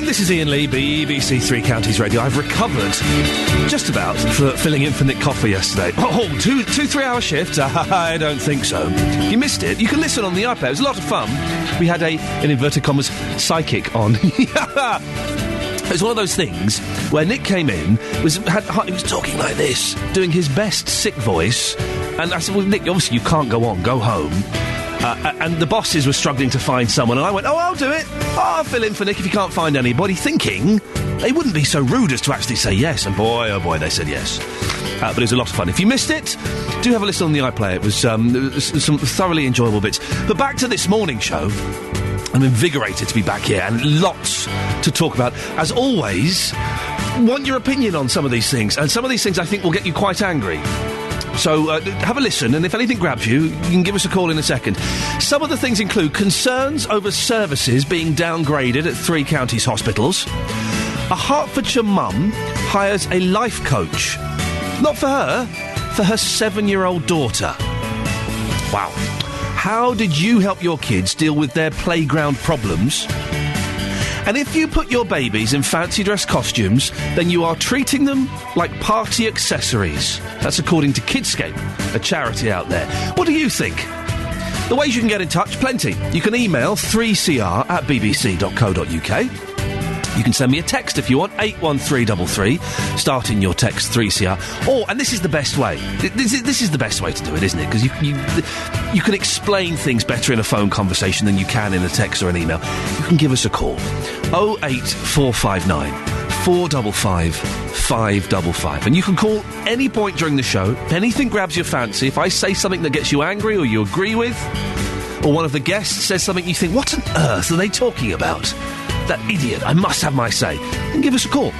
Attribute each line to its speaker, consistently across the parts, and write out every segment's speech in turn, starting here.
Speaker 1: This is Iain Lee, BBC Three Counties Radio. I've recovered just about for filling in for Nick Coffer yesterday. Oh, two 3-hour shifts? I don't think so. If you missed it, you can listen on the iPlayer. It was a lot of fun. We had a, in inverted commas, psychic on. It was one of those things where Nick came in, he was talking like this, doing his best sick voice, and I said, well, Nick, obviously you can't go on, go home. And the bosses were struggling to find someone, and I went, I'll do it. I'll fill in for Nick if you can't find anybody, thinking they wouldn't be so rude as to actually say yes, and boy, oh boy, they said yes. But it was a lot of fun. If you missed it, do have a listen on the iPlayer. It was some thoroughly enjoyable bits. But back to this morning show. I'm invigorated to be back here, and lots to talk about. As always, want your opinion on some of these things, and some of these things I think will get you quite angry. So have a listen, and if anything grabs you, you can give us a call in a second. Some of the things include concerns over services being downgraded at 3 counties hospitals. A Hertfordshire mum hires a life coach. Not for her 7-year-old daughter. Wow. How did you help your kids deal with their playground problems? And if you put your babies in fancy dress costumes, then you are treating them like party accessories. That's according to Kidscape, a charity out there. What do you think? The ways you can get in touch, plenty. You can email 3cr@bbc.co.uk. You can send me a text if you want, 81333, starting your text 3CR. Or, and this is the best way, this is the best way to do it, isn't it? Because you can explain things better in a phone conversation than you can in a text or an email. You can give us a call, 08459 455 555. And you can call any point during the show. If anything grabs your fancy, if I say something that gets you angry or you agree with, or one of the guests says something you think, what on earth are they talking about? That idiot, I must have my say. And give us a call.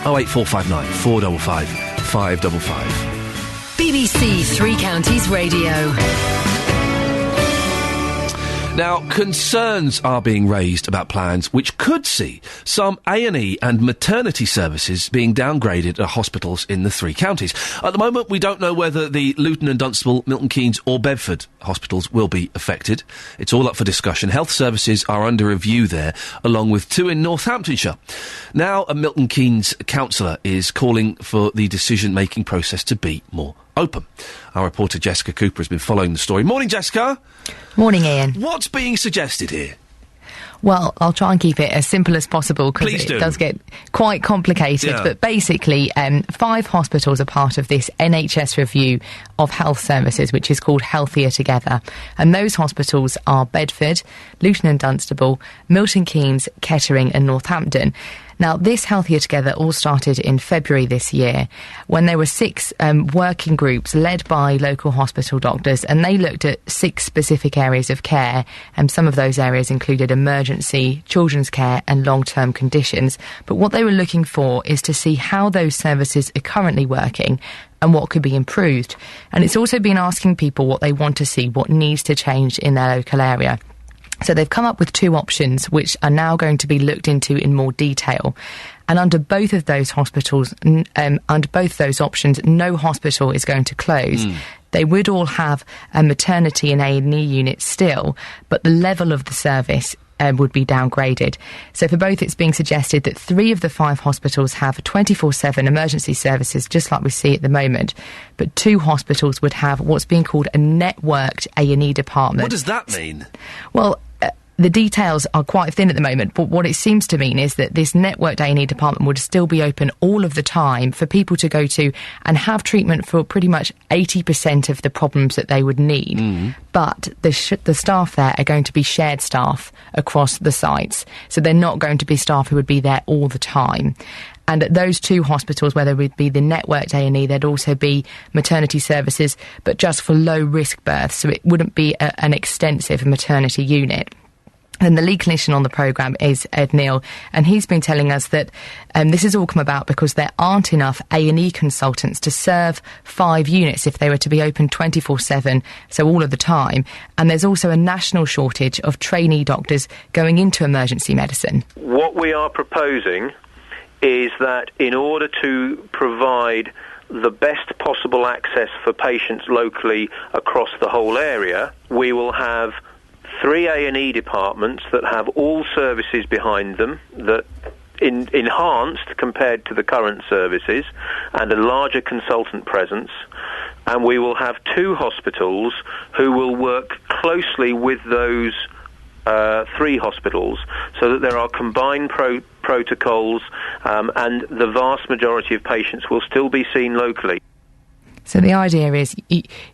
Speaker 1: 08459 455 555.
Speaker 2: BBC Three Counties Radio.
Speaker 1: Now, concerns are being raised about plans which could see some A&E and maternity services being downgraded at hospitals in the 3 counties. At the moment, we don't know whether the Luton and Dunstable, Milton Keynes or Bedford hospitals will be affected. It's all up for discussion. Health services are under review there, along with 2 in Northamptonshire. Now, a Milton Keynes councillor is calling for the decision-making process to be more open. Our reporter Jessica Cooper has been following the story. Morning, Jessica.
Speaker 3: Morning, Ian.
Speaker 1: What's being suggested here?
Speaker 3: Well, I'll try and keep it as simple as possible because it does get quite complicated. Yeah. But basically, 5 hospitals are part of this NHS review of health services, which is called Healthier Together. And those hospitals are Bedford, Luton and Dunstable, Milton Keynes, Kettering and Northampton. Now, this Healthier Together all started in February this year when there were 6 working groups led by local hospital doctors, and they looked at 6 specific areas of care, and some of those areas included emergency, children's care and long-term conditions. But what they were looking for is to see how those services are currently working and what could be improved. And it's also been asking people what they want to see, what needs to change in their local area. So they've come up with 2 options which are now going to be looked into in more detail. And under both of those hospitals, under both of those options, no hospital is going to close. They would all have a maternity and A&E unit still, but the level of the service would be downgraded. So for both, it's being suggested that 3 of the 5 hospitals have 24/7 emergency services, just like we see at the moment, but 2 hospitals would have what's being called a networked A&E department.
Speaker 1: What does that mean?
Speaker 3: Well, the details are quite thin at the moment, but what it seems to mean is that this networked A&E department would still be open all of the time for people to go to and have treatment for pretty much 80% of the problems that they would need. But the staff there are going to be shared staff across the sites, so they're not going to be staff who would be there all the time. And at those 2 hospitals, where there would be the networked A&E, there'd also be maternity services, but just for low-risk births, so it wouldn't be an extensive maternity unit. And the lead clinician on the programme is Ed Neal, and he's been telling us that this has all come about because there aren't enough A&E consultants to serve 5 units if they were to be open 24/7, so all of the time. And there's also a national shortage of trainee doctors going into emergency medicine.
Speaker 4: What we are proposing is that in order to provide the best possible access for patients locally across the whole area, we will have 3 A&E departments that have all services behind them that enhanced compared to the current services, and a larger consultant presence. And we will have 2 hospitals who will work closely with those 3 hospitals, so that there are combined protocols, and the vast majority of patients will still be seen locally.
Speaker 3: So the idea is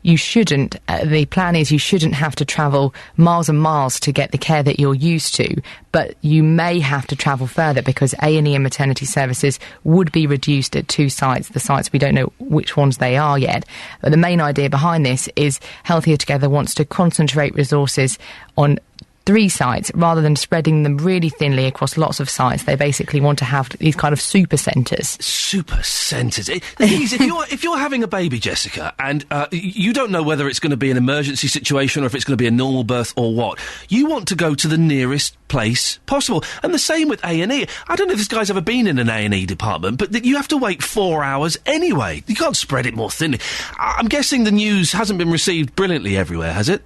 Speaker 3: you shouldn't, the plan is you shouldn't have to travel miles and miles to get the care that you're used to, but you may have to travel further because A&E and maternity services would be reduced at 2 sites. The sites, we don't know which ones they are yet. But the main idea behind this is Healthier Together wants to concentrate resources on 3 sites rather than spreading them really thinly across lots of sites. They basically want to have these kind of super centres.
Speaker 1: Super centres. The thing is, if you're having a baby, Jessica, and you don't know whether it's going to be an emergency situation or if it's going to be a normal birth or what, you want to go to the nearest place possible. And the same with A&E. I don't know if this guy's ever been in an A&E department, but you have to wait 4 hours anyway. You can't spread it more thinly. I'm guessing the news hasn't been received brilliantly everywhere, has it?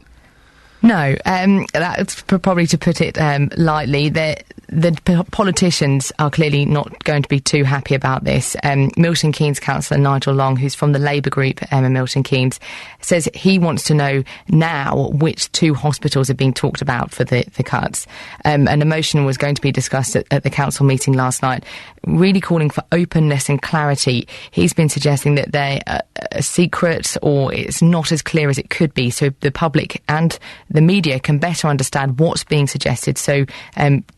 Speaker 3: No, that's probably to put it lightly. The politicians are clearly not going to be too happy about this. Milton Keynes councillor Nigel Long, who's from the Labour group in Milton Keynes, says he wants to know now which 2 hospitals are being talked about for the cuts. And a motion was going to be discussed at the council meeting last night, really calling for openness and clarity. He's been suggesting that they're a secret or it's not as clear as it could be, so the public and the media can better understand what's being suggested, so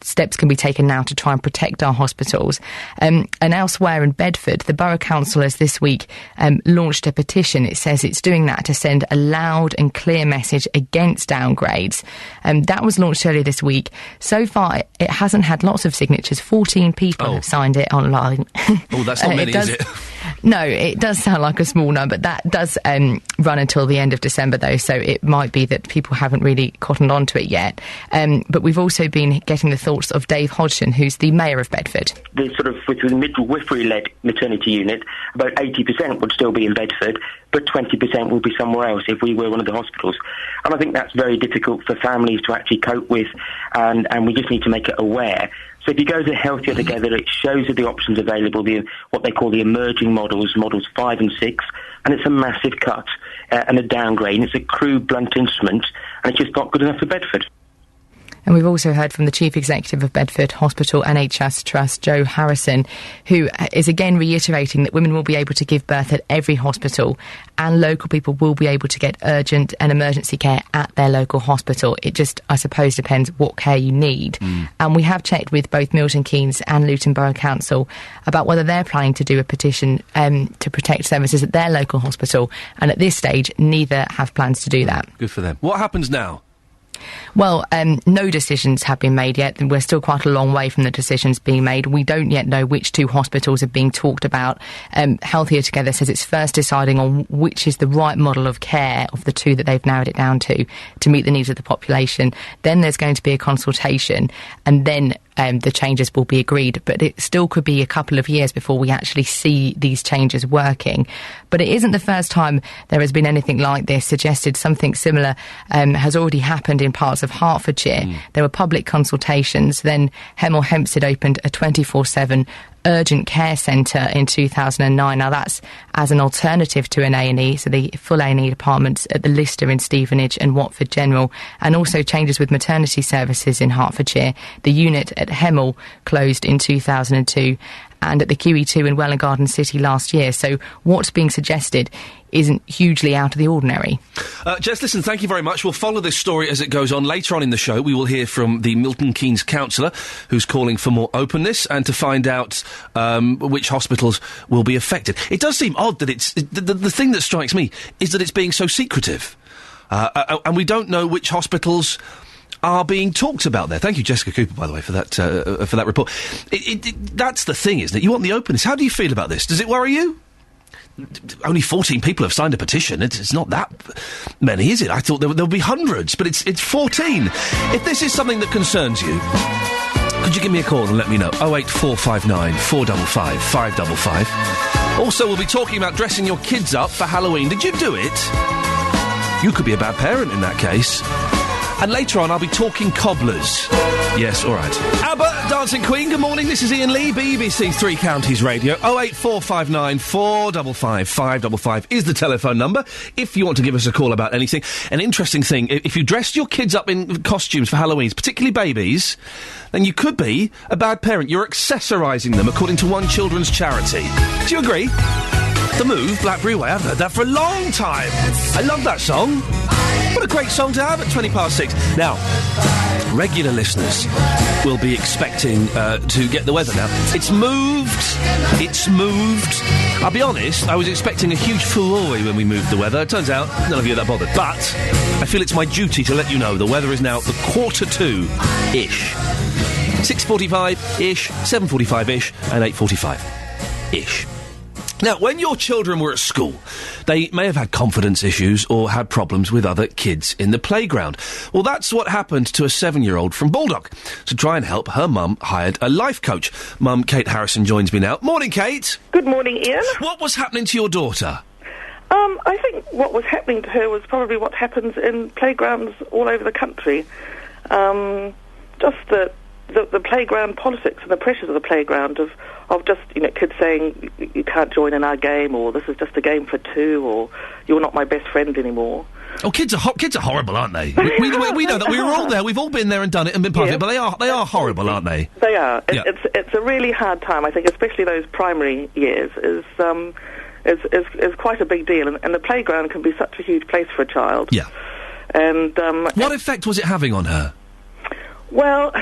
Speaker 3: steps can be taken now to try and protect our hospitals. And elsewhere in Bedford, the Borough Council has this week launched a petition. It says it's doing that to send a loud and clear message against downgrades. That was launched earlier this week. So far, it hasn't had lots of signatures. 14 people have signed it online.
Speaker 1: Oh, that's not many, is it?
Speaker 3: No, it does sound like a small number. That does run until the end of December, though, so it might be that people haven't really cottoned on to it yet. But we've also been getting the thoughts of Dave Hodgson, who's the mayor of Bedford.
Speaker 5: The sort of with the midwifery-led maternity unit, about 80% would still be in Bedford, but 20% will be somewhere else if we were one of the hospitals. And I think that's very difficult for families to actually cope with, and we just need to make it aware. So if you go to Healthier Together, it shows you the options available, what they call the emerging models 5 and 6, and it's a massive cut and a downgrade, and it's a crude, blunt instrument, and it's just not good enough for Bedford.
Speaker 3: And we've also heard from the Chief Executive of Bedford Hospital NHS Trust, Joe Harrison, who is again reiterating that women will be able to give birth at every hospital and local people will be able to get urgent and emergency care at their local hospital. It just, I suppose, depends what care you need. And we have checked with both Milton Keynes and Luton Borough Council about whether they're planning to do a petition to protect services at their local hospital. And at this stage, neither have plans to do that.
Speaker 1: Good for them. What happens now?
Speaker 3: Well, no decisions have been made yet. We're still quite a long way from the decisions being made. We don't yet know which 2 hospitals are being talked about. Healthier Together says it's first deciding on which is the right model of care of the 2 that they've narrowed it down to meet the needs of the population. Then there's going to be a consultation, and then the changes will be agreed. But it still could be a couple of years before we actually see these changes working. But it isn't the first time there has been anything like this. Suggested something similar has already happened in parts of Hertfordshire. There were public consultations. Then Hemel Hempstead opened a 24/7 urgent care centre in 2009. Now that's as an alternative to an A&E, so the full A&E departments at the Lister in Stevenage and Watford General, and also changes with maternity services in Hertfordshire. The unit at Hemel closed in 2002 and at the QE2 in Welwyn Garden City last year. So what's being suggested isn't hugely out of the ordinary.
Speaker 1: Jess, listen, thank you very much. We'll follow this story as it goes on. Later on in the show, we will hear from the Milton Keynes councillor who's calling for more openness and to find out which hospitals will be affected. It does seem odd that it's... The thing that strikes me is that it's being so secretive. And we don't know which hospitals are being talked about there. Thank you, Jessica Cooper, by the way, for that report. That's the thing, isn't it? You want the openness. How do you feel about this? Does it worry you? Only 14 people have signed a petition. It's not that many, is it? I thought there'll be hundreds, but it's 14. If this is something that concerns you, could you give me a call and let me know? 08459 455 555. Also, we'll be talking about dressing your kids up for Halloween. Did you do it? You could be a bad parent in that case. And later on, I'll be talking cobblers. Yes, all right. ABBA, Dancing Queen, good morning. This is Iain Lee, BBC Three Counties Radio. 08459 455 555 is the telephone number if you want to give us a call about anything. An interesting thing, if you dressed your kids up in costumes for Halloween, particularly babies, then you could be a bad parent. You're accessorising them, according to one children's charity. Do you agree? The Move, Blackberry Way, I've heard that for a long time. I love that song. What a great song to have at 6:20. Now, regular listeners will be expecting to get the weather now. It's moved. I'll be honest, I was expecting a huge furore when we moved the weather. It turns out none of you are that bothered. But I feel it's my duty to let you know the weather is now the 1:45-ish. 6:45-ish, 7:45-ish, and 8:45-ish. Now, when your children were at school, they may have had confidence issues or had problems with other kids in the playground. Well, that's what happened to a 7-year-old from Baldock. To try and help, her mum hired a life coach. Mum, Kate Harrison, joins me now. Morning, Kate.
Speaker 6: Good morning, Iain.
Speaker 1: What was happening to your daughter?
Speaker 6: I think what was happening to her was probably what happens in playgrounds all over the country. Just the playground politics and the pressures of the playground of just, kids saying, you can't join in our game, or this is just a game for two, or you're not my best friend anymore.
Speaker 1: Oh, kids are horrible, aren't they? we know that. We were all there. We've all been there and done it and been part of it, but they are horrible, aren't they?
Speaker 6: They are. It's a really hard time, I think, especially those primary years, is quite a big deal, and the playground can be such a huge place for a child.
Speaker 1: Yeah.
Speaker 6: And
Speaker 1: what effect was it having on her?
Speaker 6: Well,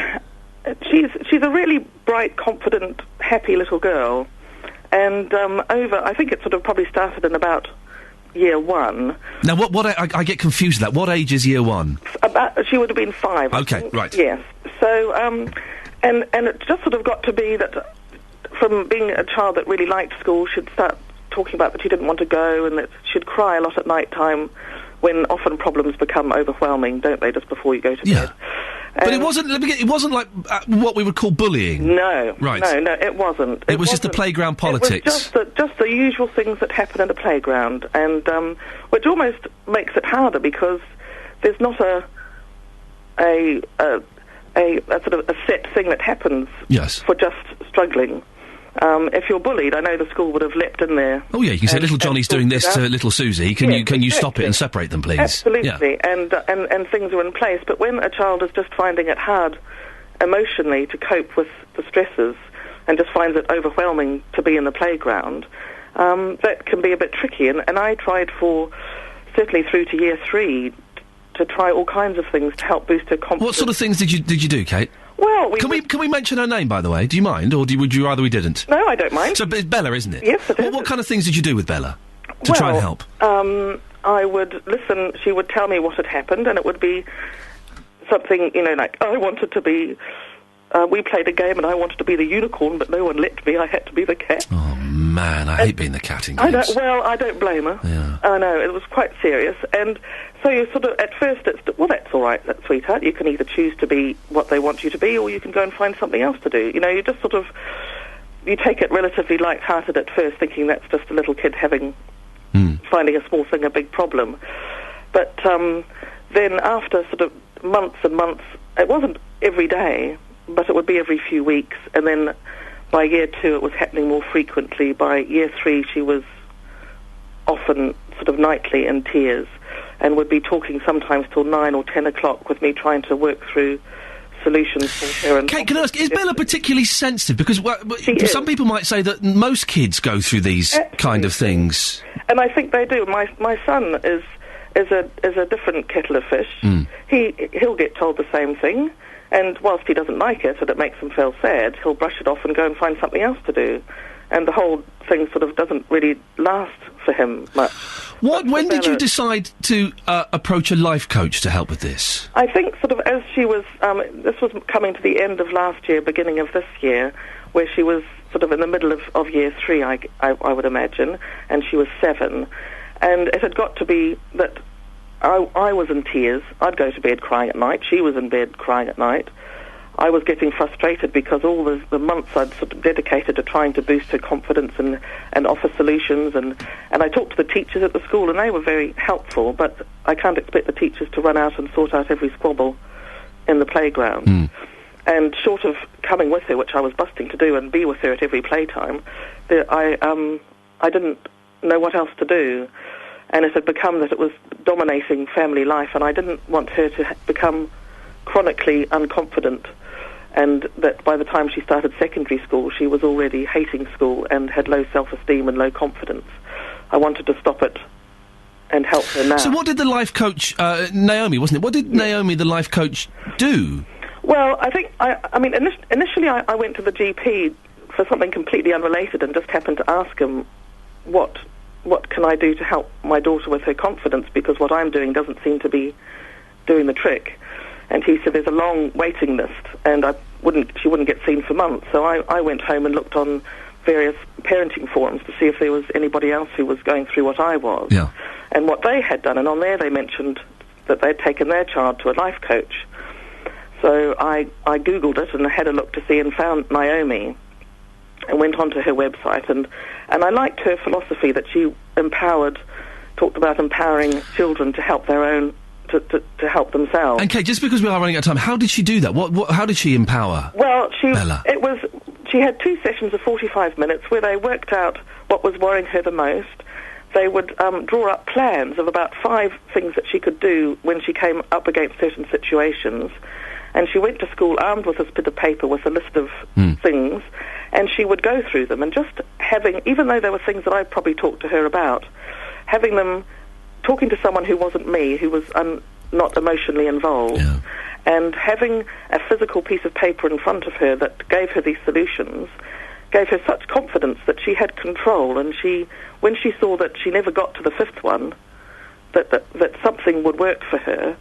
Speaker 6: she's a really bright, confident, happy little girl, and I think it sort of probably started in about year one.
Speaker 1: Now, I get confused with that. What age is year one?
Speaker 6: She would have been 5.
Speaker 1: Okay, right.
Speaker 6: Yes. So, and it just sort of got to be that from being a child that really liked school, she'd start talking about that she didn't want to go, and that she'd cry a lot at night time when often problems become overwhelming, don't they, just before you go to bed.
Speaker 1: But it wasn't like what we would call bullying.
Speaker 6: No.
Speaker 1: Right.
Speaker 6: No, it wasn't.
Speaker 1: It was just the playground politics.
Speaker 6: It was just the usual things that happen in the playground, and which almost makes it harder because there's not a sort of a set thing that happens for just struggling. If you're bullied, I know the school would have leapt in there.
Speaker 1: Oh yeah, you can say little Johnny's doing this to little Susie. Can you stop it and separate them, please?
Speaker 6: Absolutely, yeah. and things are in place. But when a child is just finding it hard emotionally to cope with the stresses and just finds it overwhelming to be in the playground, that can be a bit tricky. And I tried certainly through to year 3 to try all kinds of things to help boost her confidence.
Speaker 1: What sort of things did you do, Kate?
Speaker 6: Well,
Speaker 1: can we mention her name, by the way? Do you mind, or would you rather we didn't?
Speaker 6: No, I don't mind.
Speaker 1: So it's Bella, isn't it?
Speaker 6: Yes, it is.
Speaker 1: What kind of things did you do with Bella to try and help?
Speaker 6: I would listen. She would tell me what had happened, and it would be something, like I wanted to be. We played a game, and I wanted to be the unicorn, but no one let me. I had to be the cat.
Speaker 1: Oh man, I hate being the cat in games.
Speaker 6: I don't blame her.
Speaker 1: Yeah.
Speaker 6: I know it was quite serious, and so you sort of at first it's that's all right, sweetheart. You can either choose to be what they want you to be, or you can go and find something else to do. You just sort of you take it relatively light-hearted at first, thinking that's just a little kid finding a small thing a big problem. But then after sort of months and months, it wasn't every day, but it would be every few weeks, and then by year 2 it was happening more frequently. By year 3 she was often sort of nightly in tears and would be talking sometimes till 9 or 10 o'clock with me trying to work through solutions for her.
Speaker 1: Kate, can I ask, is Bella particularly sensitive? Because some people might say that most kids go through these kind of things.
Speaker 6: And I think they do. My son is a different kettle of fish. He'll get told the same thing, and whilst he doesn't like it and it makes him feel sad, he'll brush it off and go and find something else to do. And the whole thing sort of doesn't really last for him much.
Speaker 1: When did you decide to approach a life coach to help with this?
Speaker 6: I think sort of as she was, this was coming to the end of last year, beginning of this year, where she was sort of in the middle of year 3, I would imagine, and she was 7. And it had got to be that I was in tears. I'd go to bed crying at night. She was in bed crying at night. I was getting frustrated because all the months I'd sort of dedicated to trying to boost her confidence and offer solutions, and I talked to the teachers at the school, and they were very helpful, but I can't expect the teachers to run out and sort out every squabble in the playground. And short of coming with her, which I was busting to do, and be with her at every playtime, I didn't know what else to do. And it had become that it was dominating family life, and I didn't want her to become chronically unconfident, and that by the time she started secondary school, she was already hating school and had low self-esteem and low confidence. I wanted to stop it and help her now.
Speaker 1: So what did the life coach, Naomi, wasn't it? What did Naomi, the life coach, do?
Speaker 6: Well, I think, initially I went to the GP for something completely unrelated and just happened to ask him, what can I do to help my daughter with her confidence, because what I'm doing doesn't seem to be doing the trick. And he said there's a long waiting list, and she wouldn't get seen for months. So I went home and looked on various parenting forums to see if there was anybody else who was going through what I was.
Speaker 1: Yeah.
Speaker 6: And what they had done, and on there they mentioned that they'd taken their child to a life coach. So I Googled it and had a look to see, and found Naomi and went onto her website, and I liked her philosophy that she talked about empowering children to help their own, to help themselves.
Speaker 1: And Kate, just because we are running out of time, how did she do that? How did she empower Bella?
Speaker 6: She had 2 sessions of 45 minutes where they worked out what was worrying her the most. They would draw up plans of about 5 things that she could do when she came up against certain situations. And she went to school armed with this bit of paper with a list of things, and she would go through them, and just having, even though there were things that I probably talked to her about, having them talking to someone who wasn't me, who was not emotionally involved, and having a physical piece of paper in front of her that gave her these solutions, gave her such confidence that she had control, and when she saw that she never got to the 5th one, that something would work for her,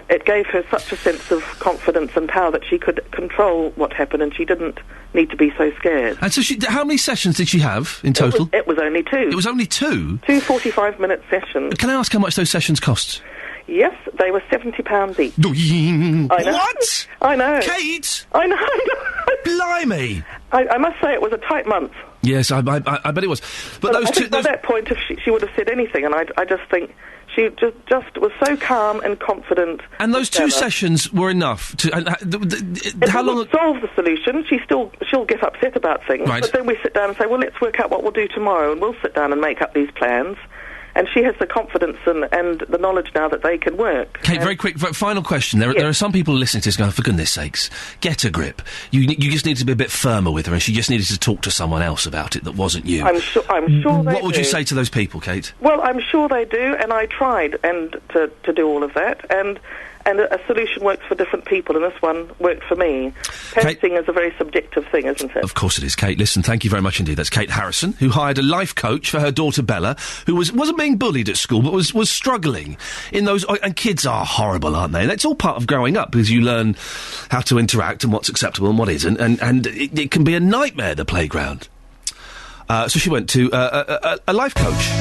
Speaker 6: it gave her such a sense of confidence and power that she could control what happened, and she didn't need to be so scared.
Speaker 1: And so how many sessions did she have in total?
Speaker 6: It was only 2.
Speaker 1: It was only 2?
Speaker 6: 2 45-minute sessions.
Speaker 1: Can I ask how much those sessions cost?
Speaker 6: Yes, they were £70 each.
Speaker 1: I know.
Speaker 6: What? I know.
Speaker 1: Kate!
Speaker 6: I know.
Speaker 1: Blimey!
Speaker 6: I must say it was a tight month.
Speaker 1: Yes, I bet it was. But those
Speaker 6: I think by that point, if she would have said anything, and I just think she just was so calm and confident.
Speaker 1: And those 2 sessions were enough to. How long?
Speaker 6: Solve the solution. She'll get upset about things,
Speaker 1: right.
Speaker 6: But then we sit down and say, well, let's work out what we'll do tomorrow, and we'll sit down and make up these plans. And she has the confidence and the knowledge now that they can work.
Speaker 1: Kate, very quick, final question. There are some people listening to this going, for goodness sakes, get a grip. You just need to be a bit firmer with her, and she just needed to talk to someone else about it that wasn't you.
Speaker 6: I'm sure they
Speaker 1: What would
Speaker 6: do.
Speaker 1: you say to those people, Kate?
Speaker 6: Well, I'm sure they do, and I tried to do all of that, and a solution works for different people, and this one worked for me. Parenting is a very subjective thing, isn't it?
Speaker 1: Of course it is, Kate. Listen, thank you very much indeed. That's Kate Harrison, who hired a life coach for her daughter Bella, who wasn't being bullied at school, but was struggling in those. And kids are horrible, aren't they? That's all part of growing up, because you learn how to interact and what's acceptable and what isn't, and it can be a nightmare, the playground. So she went to a life coach.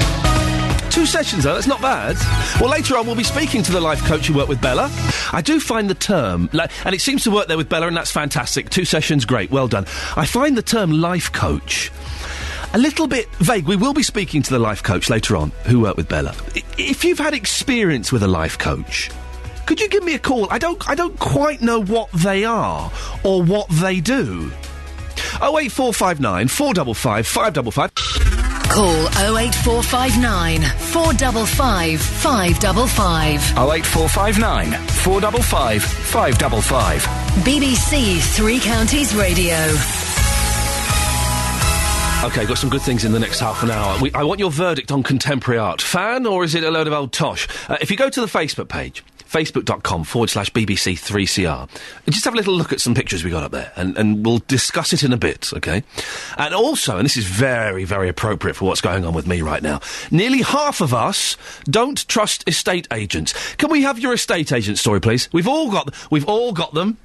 Speaker 1: 2 sessions, though, that's not bad. Well, later on, we'll be speaking to the life coach who worked with Bella. I do find the term, and it seems to work there with Bella, and that's fantastic. 2 sessions, great, well done. I find the term life coach a little bit vague. We will be speaking to the life coach later on who worked with Bella. If you've had experience with a life coach, could you give me a call? I don't quite know what they are or what they do. 08459 455 555.
Speaker 2: Call 08459 455 555.
Speaker 7: 08459 455 555.
Speaker 2: BBC Three Counties Radio.
Speaker 1: OK, got some good things in the next half an hour. I want your verdict on contemporary art. Fan, or is it a load of old tosh? If you go to the Facebook page, facebook.com/BBC3CR, and just have a little look at some pictures we got up there, and we'll discuss it in a bit, OK? And also, and this is very, very appropriate for what's going on with me right now, nearly half of us don't trust estate agents. Can we have your estate agent story, please? We've all got them.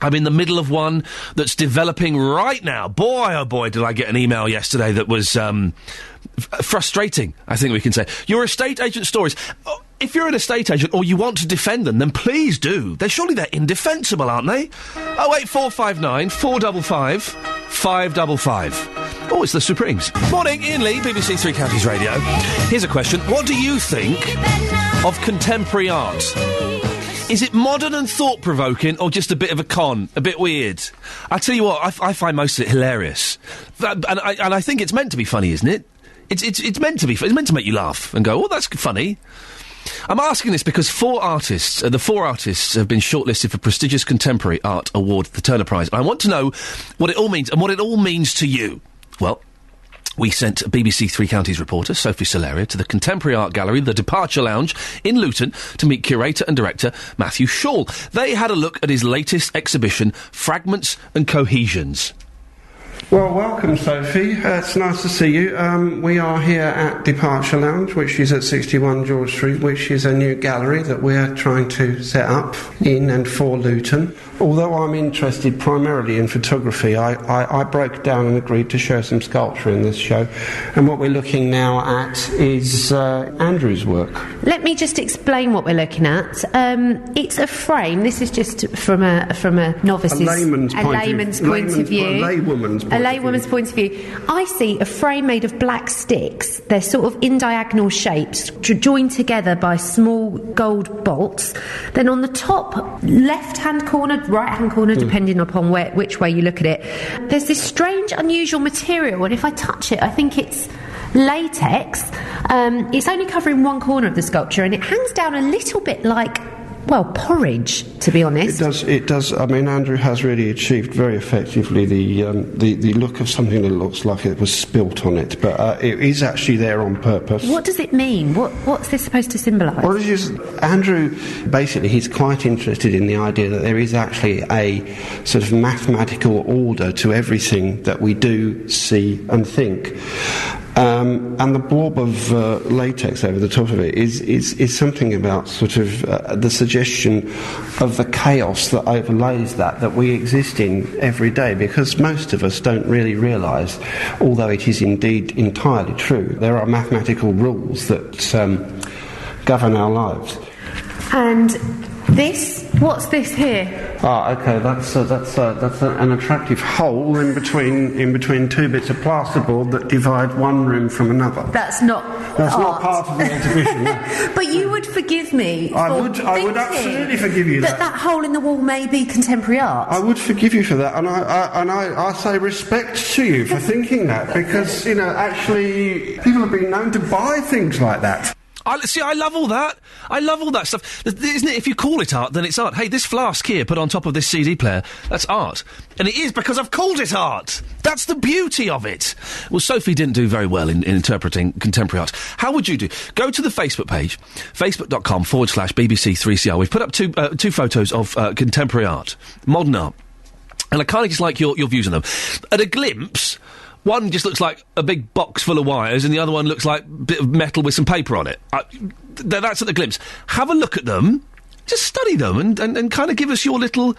Speaker 1: I'm in the middle of one that's developing right now. Boy, oh boy, did I get an email yesterday that was frustrating, I think we can say. Your estate agent stories. if you're an estate agent or you want to defend them, then please do. Surely they're indefensible, aren't they? 08459 455 555. Oh, it's the Supremes. Morning, Iain Lee, BBC Three Counties Radio. Here's a question. What do you think of contemporary art? Is it modern and thought-provoking, or just a bit of a con, a bit weird? I tell you what, I find most of it hilarious, and I think it's meant to be funny, isn't it? It's meant to be. It's meant to make you laugh and go, "Oh, that's funny." I'm asking this because the 4 artists have been shortlisted for prestigious contemporary art award, the Turner Prize. I want to know what it all means and what it all means to you. Well, we sent BBC Three Counties reporter Sophie Solaria to the Contemporary Art Gallery, the Departure Lounge in Luton, to meet curator and director Matthew Shaw. They had a look at his latest exhibition, Fragments and Cohesions.
Speaker 8: Well, welcome, Sophie. It's nice to see you. We are here at Departure Lounge, which is at 61 George Street, which is a new gallery that we're trying to set up in and for Luton. Although I'm interested primarily in photography, I broke down and agreed to show some sculpture in this show. And what we're looking now at is Andrew's work.
Speaker 9: Let me just explain what we're looking at. It's a frame. This is just from a novice's...
Speaker 8: A layman's point of view.
Speaker 9: A laywoman's point of view. I see a frame made of black sticks. They're sort of in diagonal shapes, joined together by small gold bolts. Then on the top left-hand corner, right-hand corner, depending upon which way you look at it, there's this strange, unusual material, and if I touch it, I think it's latex. It's only covering one corner of the sculpture, and it hangs down a little bit like... well, porridge, to be honest.
Speaker 8: It does. I mean, Andrew has really achieved very effectively the look of something that looks like it was spilt on it, but it is actually there on purpose.
Speaker 9: What does it mean? What's this supposed to symbolise?
Speaker 8: Well, it's just, Andrew, basically, he's quite interested in the idea that there is actually a sort of mathematical order to everything that we do, see and think. And the blob of latex over the top of it is something about sort of the suggestion of the chaos that overlays that we exist in every day, because most of us don't really realise, although it is indeed entirely true, there are mathematical rules that govern our lives.
Speaker 9: And what's this here?
Speaker 8: Okay, that's an attractive hole in between 2 bits of plasterboard that divide one room from another.
Speaker 9: That's not
Speaker 8: part of the exhibition. No.
Speaker 9: But you would forgive me.
Speaker 8: I would absolutely forgive you that.
Speaker 9: That hole in the wall may be contemporary art.
Speaker 8: I would forgive you for that, and I say respect to you for thinking that, because actually people have been known to buy things like that.
Speaker 1: I love all that. I love all that stuff. Isn't it? If you call it art, then it's art. Hey, this flask here put on top of this CD player, that's art. And it is because I've called it art. That's the beauty of it. Well, Sophie didn't do very well in interpreting contemporary art. How would you do? Go to the Facebook page, facebook.com/BBC3CR. We've put up two photos of contemporary art, modern art. And I kind of just like your views on them. At a glimpse... one just looks like a big box full of wires, and the other one looks like a bit of metal with some paper on it. That's at the glimpse. Have a look at them, just study them, and kind of give us your little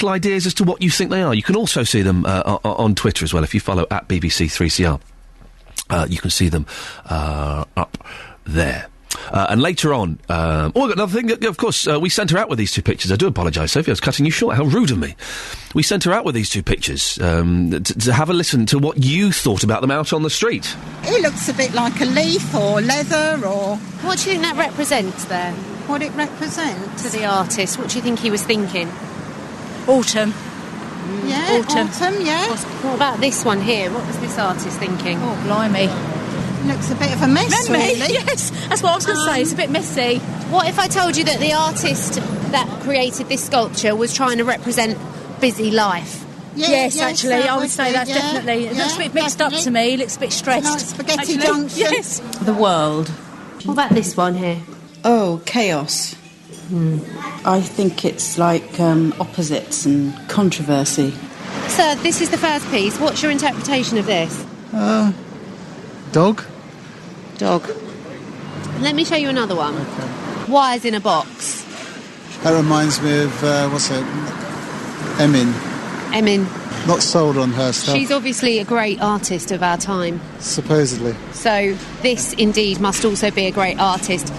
Speaker 1: ideas as to what you think they are. You can also see them on Twitter as well, if you follow at BBC3CR. You can see them up there. And later on... I've got another thing. Of course, we sent her out with these 2 pictures. I do apologise, Sophie, I was cutting you short. How rude of me. We sent her out with these 2 pictures to have a listen to what you thought about them out on the street.
Speaker 10: It looks a bit like a leaf or leather or...
Speaker 9: What do you think that represents then?
Speaker 10: What it represents?
Speaker 9: To the artist, what do you think he was thinking?
Speaker 10: Autumn. Yeah, autumn, yeah.
Speaker 9: What about this one here? What was this artist thinking?
Speaker 10: Oh, blimey. Looks a bit of a mess, really.
Speaker 11: Yes, that's what I was going to say. It's a bit messy.
Speaker 9: What if I told you that the artist that created this sculpture was trying to represent busy life?
Speaker 11: Yes, actually, I would say that's definitely... It looks a bit mixed up to me. It looks a bit stressed.
Speaker 10: Like spaghetti junction.
Speaker 11: Yes.
Speaker 12: The world.
Speaker 9: What about this one here?
Speaker 12: Oh, chaos. I think it's like opposites and controversy.
Speaker 9: Sir, this is the first piece. What's your interpretation of this?
Speaker 13: Dog.
Speaker 9: Let me show you another one.
Speaker 13: Okay.
Speaker 9: Wires in a box.
Speaker 13: That reminds me of, Emin. Not sold on her stuff.
Speaker 9: She's obviously a great artist of our time.
Speaker 13: Supposedly.
Speaker 9: So this indeed must also be a great artist.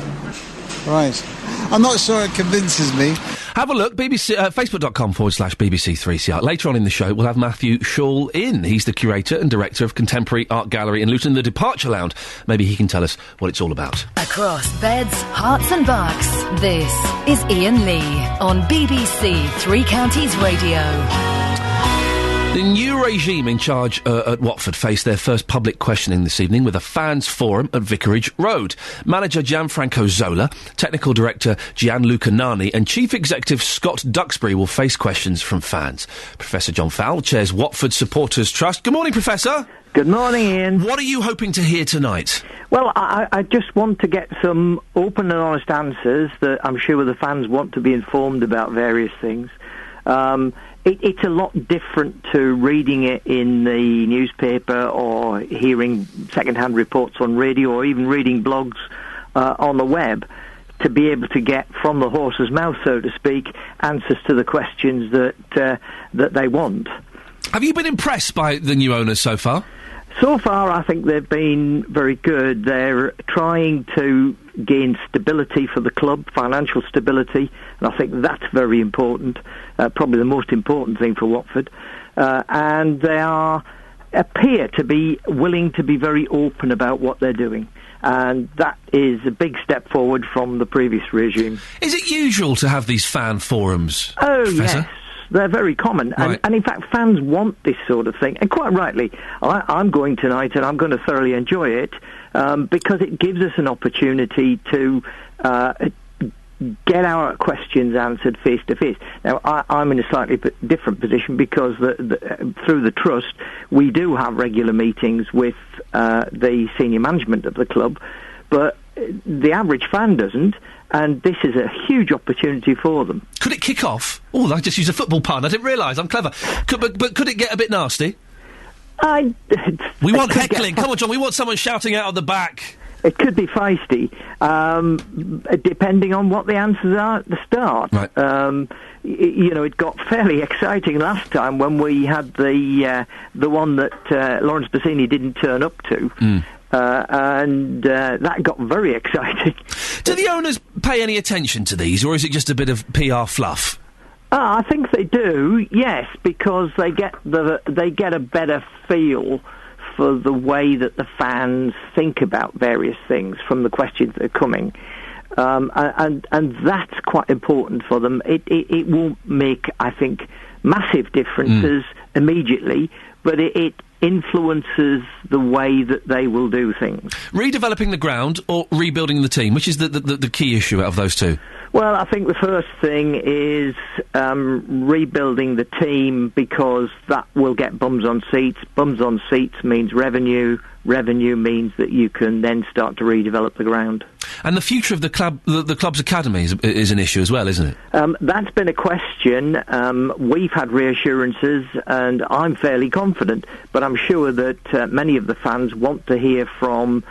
Speaker 13: Right. I'm not sure it convinces me.
Speaker 1: Have a look, facebook.com/BBC3CR. Later on in the show, we'll have Matthew Shaw in. He's the curator and director of Contemporary Art Gallery in Luton, the Departure Lounge. Maybe he can tell us what it's all about.
Speaker 2: Across beds, hearts and bucks, this is Iain Lee on BBC Three Counties Radio.
Speaker 1: The new regime in charge at Watford faced their first public questioning this evening with a fans' forum at Vicarage Road. Manager Gianfranco Zola, technical director Gianluca Nani and chief executive Scott Duxbury will face questions from fans. Professor John Fowle chairs Watford Supporters Trust. Good morning, Professor.
Speaker 14: Good morning, Ian.
Speaker 1: What are you hoping to hear tonight?
Speaker 14: Well, I just want to get some open and honest answers that I'm sure the fans want to be informed about various things. It's a lot different to reading it in the newspaper or hearing second-hand reports on radio or even reading blogs on the web to be able to get from the horse's mouth, so to speak, answers to the questions that they want.
Speaker 1: Have you been impressed by the new owners so far?
Speaker 14: So far, I think they've been very good. They're trying to gain stability for the club, financial stability, and I think that's very important, probably the most important thing for Watford. And they appear to be willing to be very open about what they're doing. And that is a big step forward from the previous regime.
Speaker 1: Is it usual to have these fan forums, Professor?
Speaker 14: Yes. They're very common,
Speaker 1: Right.
Speaker 14: and in fact fans want this sort of thing, and quite rightly. I'm going tonight and I'm going to thoroughly enjoy it because it gives us an opportunity to get our questions answered face to face. Now, I'm in a slightly different position because through the Trust we do have regular meetings with the senior management of the club, but the average fan doesn't. And this is a huge opportunity for them.
Speaker 1: Could it kick off? Oh, I just used a football pun. I didn't realise. I'm clever. But could it get a bit nasty? We want heckling. Come on, John. We want someone shouting out at the back.
Speaker 14: It could be feisty, depending on what the answers are at the start.
Speaker 1: Right.
Speaker 14: It got fairly exciting last time when we had the one that Lawrence Bassini didn't turn up to. And that got very exciting.
Speaker 1: Do the owners pay any attention to these, or is it just a bit of PR fluff?
Speaker 14: I think they do, yes, because they get a better feel for the way that the fans think about various things from the questions that are coming. And that's quite important for them. It won't make, I think, massive differences immediately, but it influences the way that they will do things.
Speaker 1: Redeveloping the ground or rebuilding the team? Which is the key issue out of those two?
Speaker 14: Well, I think the first thing is rebuilding the team because that will get bums on seats. Bums on seats means revenue. Revenue means that you can then start to redevelop the ground.
Speaker 1: And the future of the club's academy is an issue as well, isn't it?
Speaker 14: That's been a question. We've had reassurances, and I'm fairly confident. But I'm sure that many of the fans want to hear from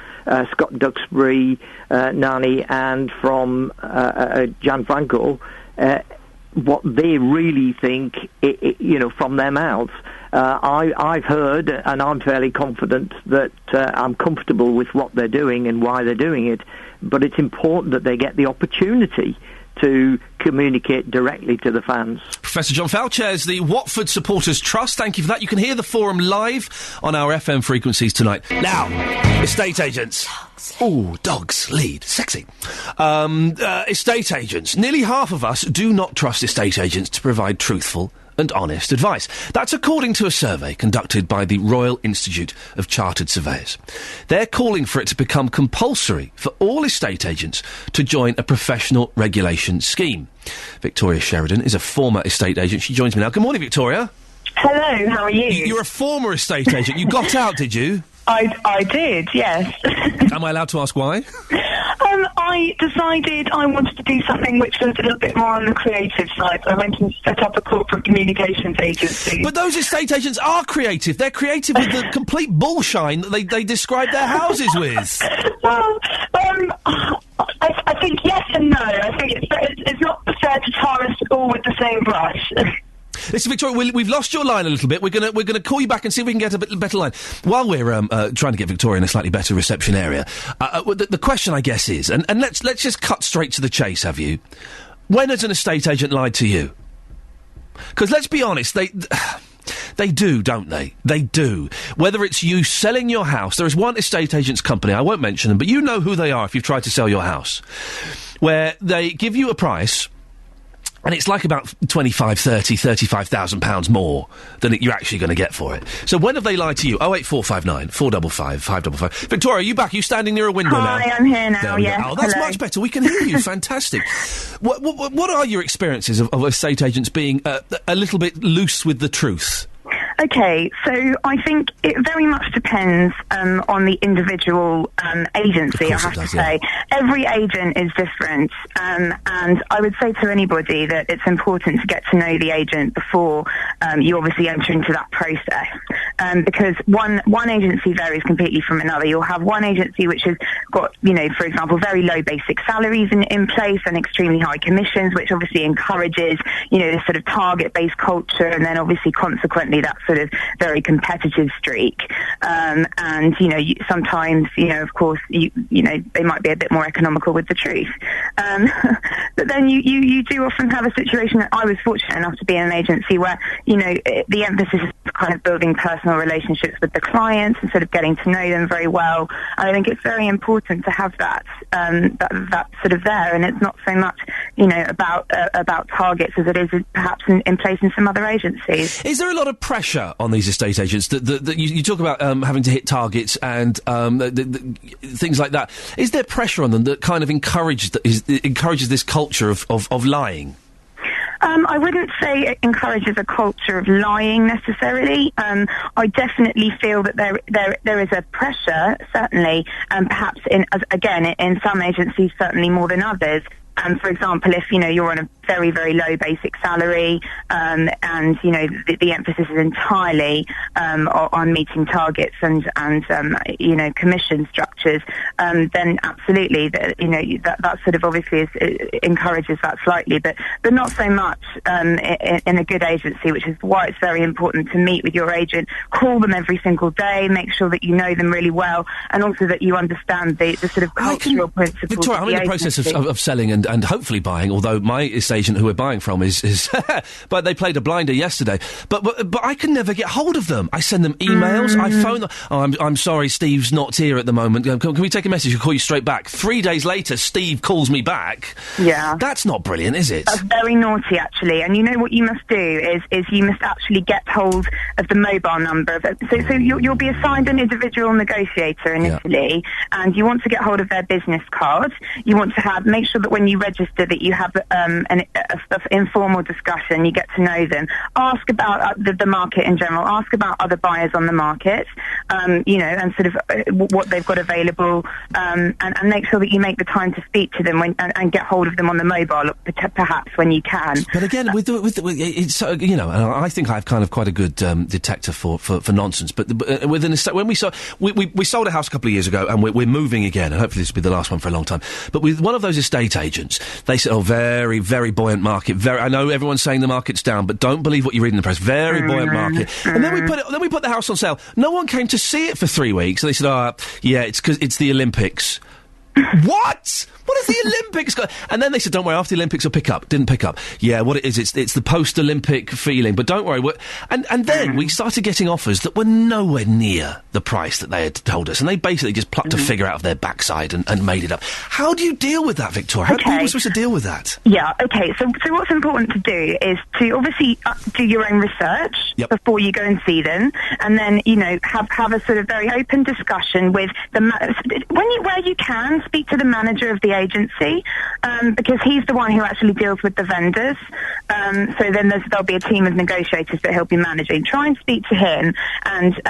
Speaker 14: Scott Duxbury, Nani, and from Gianfranco what they really think, from their mouths. I've heard, and I'm fairly confident that I'm comfortable with what they're doing and why they're doing it, but it's important that they get the opportunity to communicate directly to the fans.
Speaker 1: Professor John Fowle chairs the Watford Supporters Trust. Thank you for that. You can hear the forum live on our FM frequencies tonight. Now, estate agents. Ooh, dogs, lead, sexy. Estate agents. Nearly half of us do not trust estate agents to provide truthful and honest advice. That's according to a survey conducted by the Royal Institute of Chartered Surveyors. They're calling for it to become compulsory for all estate agents to join a professional regulation scheme. Victoria Sheridan is a former estate agent. She joins me now. Good morning, Victoria.
Speaker 15: Hello, how are you?
Speaker 1: You're a former estate agent. You got out, did you?
Speaker 15: I did, yes.
Speaker 1: Am I allowed to ask why?
Speaker 15: I decided I wanted to do something which was a little bit more on the creative side. I went and set up a corporate communications agency.
Speaker 1: But those estate agents are creative. They're creative with the complete bullshine that they describe their houses with.
Speaker 15: Well, I think yes and no. I think it's not fair to tar us all with the same brush.
Speaker 1: Listen, Victoria, we've lost your line a little bit. We're gonna call you back and see if we can get a better line. While we're trying to get Victoria in a slightly better reception area, the question, I guess, is, and let's just cut straight to the chase. Have you? When has an estate agent lied to you? Because let's be honest, they do, don't they? They do. Whether it's you selling your house, there is one estate agent's company, I won't mention them, but you know who they are if you've tried to sell your house, where they give you a price, and it's like about 25, 30, £35,000 more than you're actually going to get for it. So when have they lied to you? 08459 455 555. Victoria, are you back? Are you standing near a window now?
Speaker 15: Hi, I'm here now, yeah.
Speaker 1: Oh, that's
Speaker 15: Hello.
Speaker 1: much better. We can hear you. Fantastic. What are your experiences of estate agents being a little bit loose with the truth?
Speaker 15: Okay, so I think it very much depends on the individual agency, I have to say. Every agent is different, and I would say to anybody that it's important to get to know the agent before you obviously enter into that process, because one agency varies completely from another. You'll have one agency which has got, for example, very low basic salaries in place and extremely high commissions, which obviously encourages, this sort of target-based culture, and then obviously consequently that sort of very competitive streak. And, sometimes, of course, they might be a bit more economical with the truth. But then you do often have a situation that I was fortunate enough to be in an agency where, the emphasis is kind of building personal relationships with the clients and sort of getting to know them very well. And I think it's very important to have that sort of there. And it's not so much, about targets as it is perhaps in place in some other agencies.
Speaker 1: Is there a lot of pressure on these estate agents that you talk about having to hit targets and things like that? Is there pressure on them that kind of encourages this culture of lying?
Speaker 15: I wouldn't say it encourages a culture of lying necessarily. I definitely feel that there is a pressure, certainly, and perhaps in some agencies certainly more than others. For example, if you're on a very, very low basic salary, and the emphasis is entirely on meeting targets and commission structures, then absolutely that sort of obviously encourages that slightly, but not so much in a good agency, which is why it's very important to meet with your agent, call them every single day, make sure that you know them really well, and also that you understand the sort of cultural principles.
Speaker 1: Victoria, I'm in the process of selling and hopefully buying, although my estate agent who we're buying from is but they played a blinder yesterday. But I can never get hold of them. I send them emails, I phone them. Oh, I'm sorry, Steve's not here at the moment. Can we take a message? I'll call you straight back. 3 days later, Steve calls me back.
Speaker 15: Yeah.
Speaker 1: That's not brilliant, is it?
Speaker 15: That's very naughty, actually. And you know what you must do is you must actually get hold of the mobile number of it. So you'll be assigned an individual negotiator initially, and you want to get hold of their business card. You want to make sure that when you register that you have an informal discussion, you get to know them. Ask about the market in general. Ask about other buyers on the market, and sort of what they've got available, and make sure that you make the time to speak to them and get hold of them on the mobile, perhaps when you can.
Speaker 1: But again, it's I think I have kind of quite a good detector for nonsense. But when we sold a house a couple of years ago, and we're moving again, and hopefully this will be the last one for a long time. But with one of those estate agents, they said, very, very buoyant market. I know everyone's saying the market's down, but don't believe what you read in the press. Very buoyant market. And then we put the house on sale. No one came to see it for 3 weeks. And they said, it's because it's the Olympics. What? What has the Olympics got? And then they said, don't worry, after the Olympics it'll pick up. Didn't pick up. Yeah, what it is, it's the post-Olympic feeling. But don't worry. And then we started getting offers that were nowhere near the price that they had told us. And they basically just plucked a figure out of their backside and made it up. How do you deal with that, Victoria? How are people supposed to deal with that?
Speaker 15: Yeah, okay. So what's important to do is to obviously do your own research before you go and see them. And then, have a sort of very open discussion with where you can, speak to the manager of the agency, because he's the one who actually deals with the vendors. So then there'll be a team of negotiators that he'll be managing. Try and speak to him, and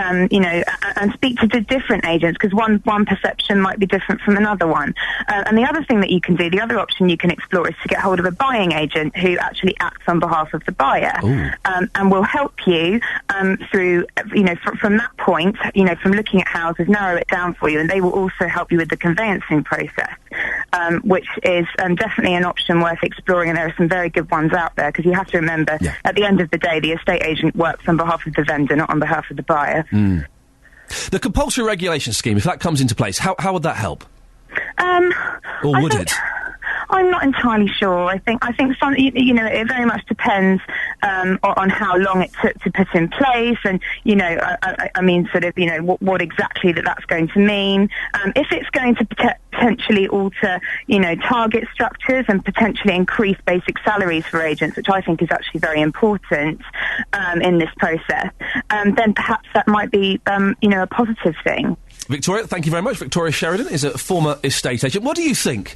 Speaker 15: and speak to the different agents, because one perception might be different from another one. And the other thing that you can do, the other option you can explore, is to get hold of a buying agent who actually acts on behalf of the buyer, and will help you through, from that point, from looking at houses, narrow it down for you, and they will also help you with the conveyancing process, which is definitely an option worth exploring, and there are some very good ones out there, because you have to remember, at the end of the day, the estate agent works on behalf of the vendor, not on behalf of the buyer.
Speaker 1: The compulsory regulation scheme, if that comes into place, how would that help? Or would it?
Speaker 15: I'm not entirely sure. I think some, it very much depends on how long it took to put in place, and what exactly that's going to mean. If it's going to potentially alter, target structures and potentially increase basic salaries for agents, which I think is actually very important in this process, then perhaps that might be, a positive thing.
Speaker 1: Victoria, thank you very much. Victoria Sheridan is a former estate agent. What do you think?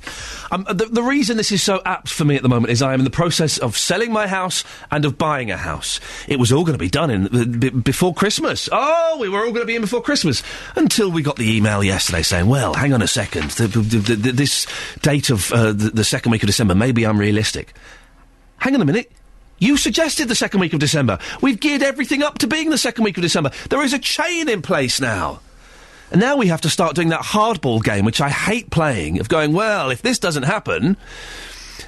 Speaker 1: The reason this is so apt for me at the moment is I am in the process of selling my house and of buying a house. It was all going to be done before Christmas. Oh, we were all going to be in before Christmas. Until we got the email yesterday saying, well, hang on a second, this date of the second week of December may be unrealistic. Hang on a minute. You suggested the second week of December. We've geared everything up to being the second week of December. There is a chain in place now. And now we have to start doing that hardball game, which I hate playing, of going, well, if this doesn't happen,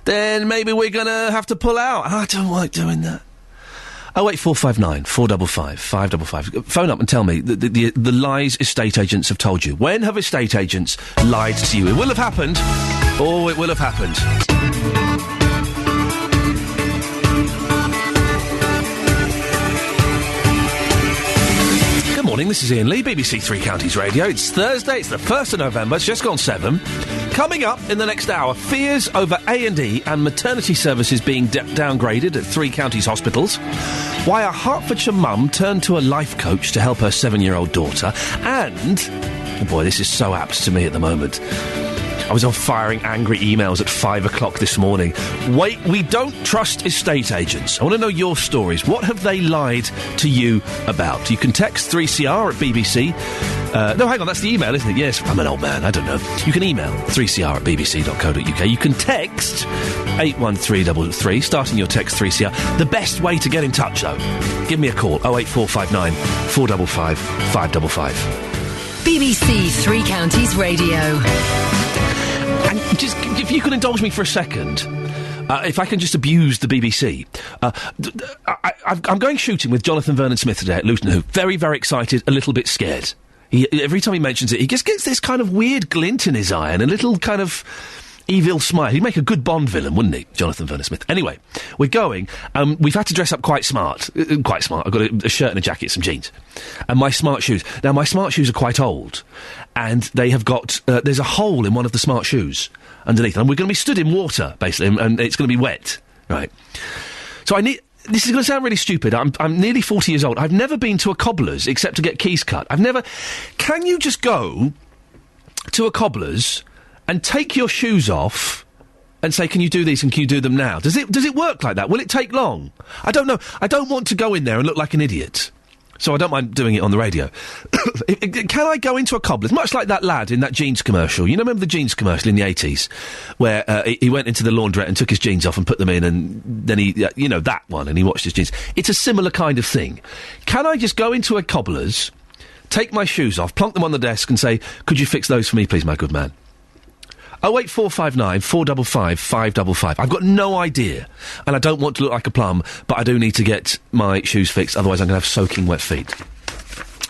Speaker 1: then maybe we're going to have to pull out. I don't like doing that. 08459 455 555. Phone up and tell me the lies estate agents have told you. When have estate agents lied to you? It will have happened. Oh, it will have happened. Morning, this is Iain Lee, BBC Three Counties Radio. It's Thursday, it's the 1st of November, it's just gone 7. Coming up in the next hour, fears over A&E and maternity services being downgraded at Three Counties hospitals, why a Hertfordshire mum turned to a life coach to help her 7-year-old daughter, and, oh boy, this is so apt to me at the moment, I was on firing angry emails at 5 o'clock this morning. Wait, we don't trust estate agents. I want to know your stories. What have they lied to you about? You can text 3CR at BBC. No, hang on, that's the email, isn't it? Yes, I'm an old man, I don't know. You can email 3CR at bbc.co.uk. You can text 81333, starting your text 3CR. The best way to get in touch, though, give me a call, 08459 455 555.
Speaker 2: BBC Three Counties Radio.
Speaker 1: And just, if you can indulge me for a second, if I can just abuse the BBC. I'm going shooting with Jonathan Vernon-Smith today at Luton Hoo. Very, very excited, a little bit scared. Every time he mentions it, he just gets this kind of weird glint in his eye and a little kind of evil smile. He'd make a good Bond villain, wouldn't he, Jonathan Vernon-Smith? Anyway, we're going. We've had to dress up quite smart. Quite smart. I've got a shirt and a jacket, some jeans. And my smart shoes. Now, my smart shoes are quite old. And they have got... there's a hole in one of the smart shoes underneath. And we're going to be stood in water, basically, and it's going to be wet. Right. So I need... This is going to sound really stupid. I'm nearly 40 years old. I've never been to a cobbler's except to get keys cut. I've never... Can you just go to a cobbler's and take your shoes off and say, can you do these and can you do them now? Does it work like that? Will it take long? I don't know. I don't want to go in there and look like an idiot. So I don't mind doing it on the radio. Can I go into a cobbler's? Much like that lad in that jeans commercial. You know, remember the jeans commercial in the 80s? Where he went into the laundrette and took his jeans off and put them in, and then he, that one, and he washed his jeans. It's a similar kind of thing. Can I just go into a cobbler's, take my shoes off, plonk them on the desk and say, could you fix those for me, please, my good man? 08459 455 555. I've got no idea, and I don't want to look like a plum, but I do need to get my shoes fixed, otherwise I'm going to have soaking wet feet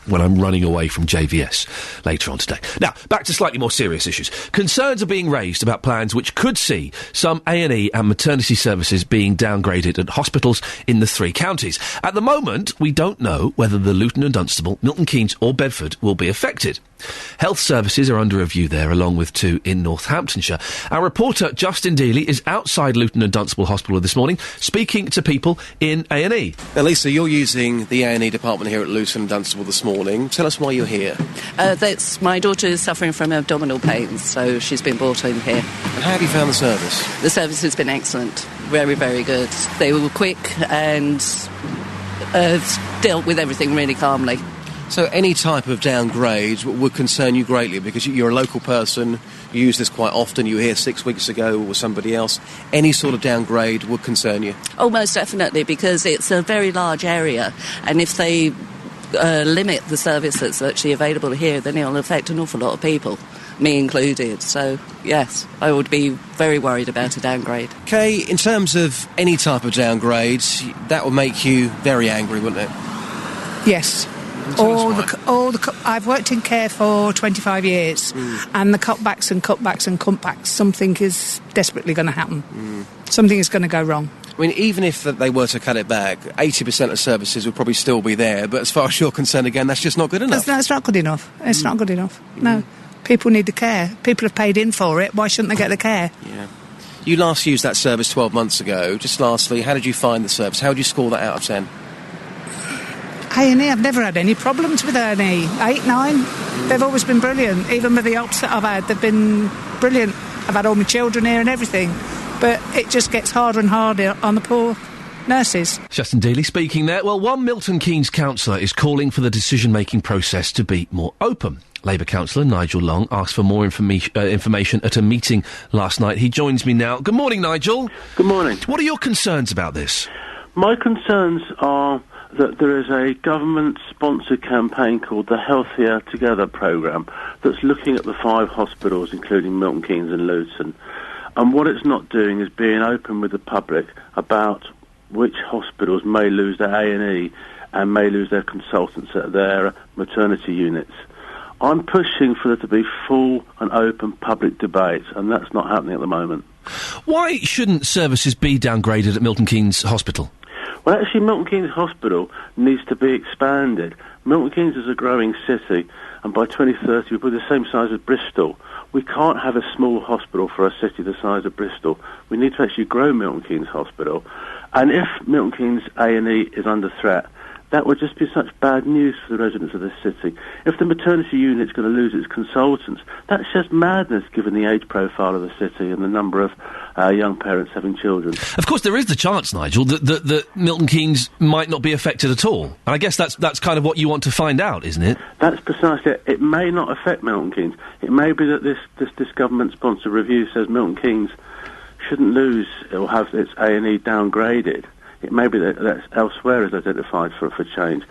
Speaker 1: when I'm running away from JVS later on today. Now, back to slightly more serious issues. Concerns are being raised about plans which could see some A&E and maternity services being downgraded at hospitals in the Three Counties. At the moment, we don't know whether the Luton and Dunstable, Milton Keynes or Bedford will be affected. Health services are under review there, along with 2 in Northamptonshire. Our reporter, Justin Dealey, is outside Luton and Dunstable Hospital this morning, speaking to people in A&E.
Speaker 16: Now, Lisa, you're using the A&E department here at Luton and Dunstable this morning. Tell us why you're here.
Speaker 17: My daughter is suffering from abdominal pains, so she's been brought in here.
Speaker 16: And how have you found the service?
Speaker 17: The service has been excellent. Very, very good. They were quick and dealt with everything really calmly.
Speaker 16: So any type of downgrade would concern you greatly, because you're a local person, you use this quite often, you were here 6 weeks ago with somebody else. Any sort of downgrade would concern you?
Speaker 17: Oh, most definitely, because it's a very large area, and if they limit the service that's actually available here, then it'll affect an awful lot of people. me included. So, yes, I would be very worried about a downgrade.
Speaker 16: Kay, in terms of any type of downgrade, that would make you very angry, wouldn't it?
Speaker 11: Yes. I've worked in care for 25 years, and the cutbacks, something is desperately going to happen. Something is going to go wrong.
Speaker 16: I mean, even if they were to cut it back, 80% of services would probably still be there, but as far as you're concerned, again, that's just not good enough.
Speaker 11: That's not good enough. It's not good enough. No. People need the care. People have paid in for it. Why shouldn't they get the care?
Speaker 16: Yeah. You last used that service 12 months ago. Just lastly, how did you find the service? How would you score that out of 10?
Speaker 11: A&E, I've never had any problems with A&E. 8, 9. They've always been brilliant. Even with the ops that I've had, they've been brilliant. I've had all my children here and everything. But it just gets harder and harder on the poor nurses.
Speaker 1: Justin Dealey speaking there. Well, one Milton Keynes councillor is calling for the decision-making process to be more open. Labour councillor Nigel Long asked for more information at a meeting last night. He joins me now. Good morning, Nigel.
Speaker 18: Good morning.
Speaker 1: What are your concerns about this?
Speaker 18: My concerns are that there is a government-sponsored campaign called the Healthier Together programme that's looking at the 5 hospitals, including Milton Keynes and Luton. And what it's not doing is being open with the public about which hospitals may lose their A&E and may lose their consultants at their maternity units. I'm pushing for there to be full and open public debate, and that's not happening at the moment.
Speaker 1: Why shouldn't services be downgraded at Milton Keynes Hospital?
Speaker 18: Well, actually, Milton Keynes Hospital needs to be expanded. Milton Keynes is a growing city, and by 2030 we'll be the same size as Bristol. We can't have a small hospital for a city the size of Bristol. We need to actually grow Milton Keynes Hospital. And if Milton Keynes A&E is under threat, that would just be such bad news for the residents of this city. If the maternity unit's going to lose its consultants, that's just madness given the age profile of the city and the number of young parents having children.
Speaker 1: Of course, there is the chance, Nigel, that Milton Keynes might not be affected at all. And I guess that's kind of what you want to find out, isn't it?
Speaker 18: That's precisely it. It may not affect Milton Keynes. It may be that this government-sponsored review says Milton Keynes shouldn't lose or have its A&E downgraded. It may be that elsewhere is identified for change.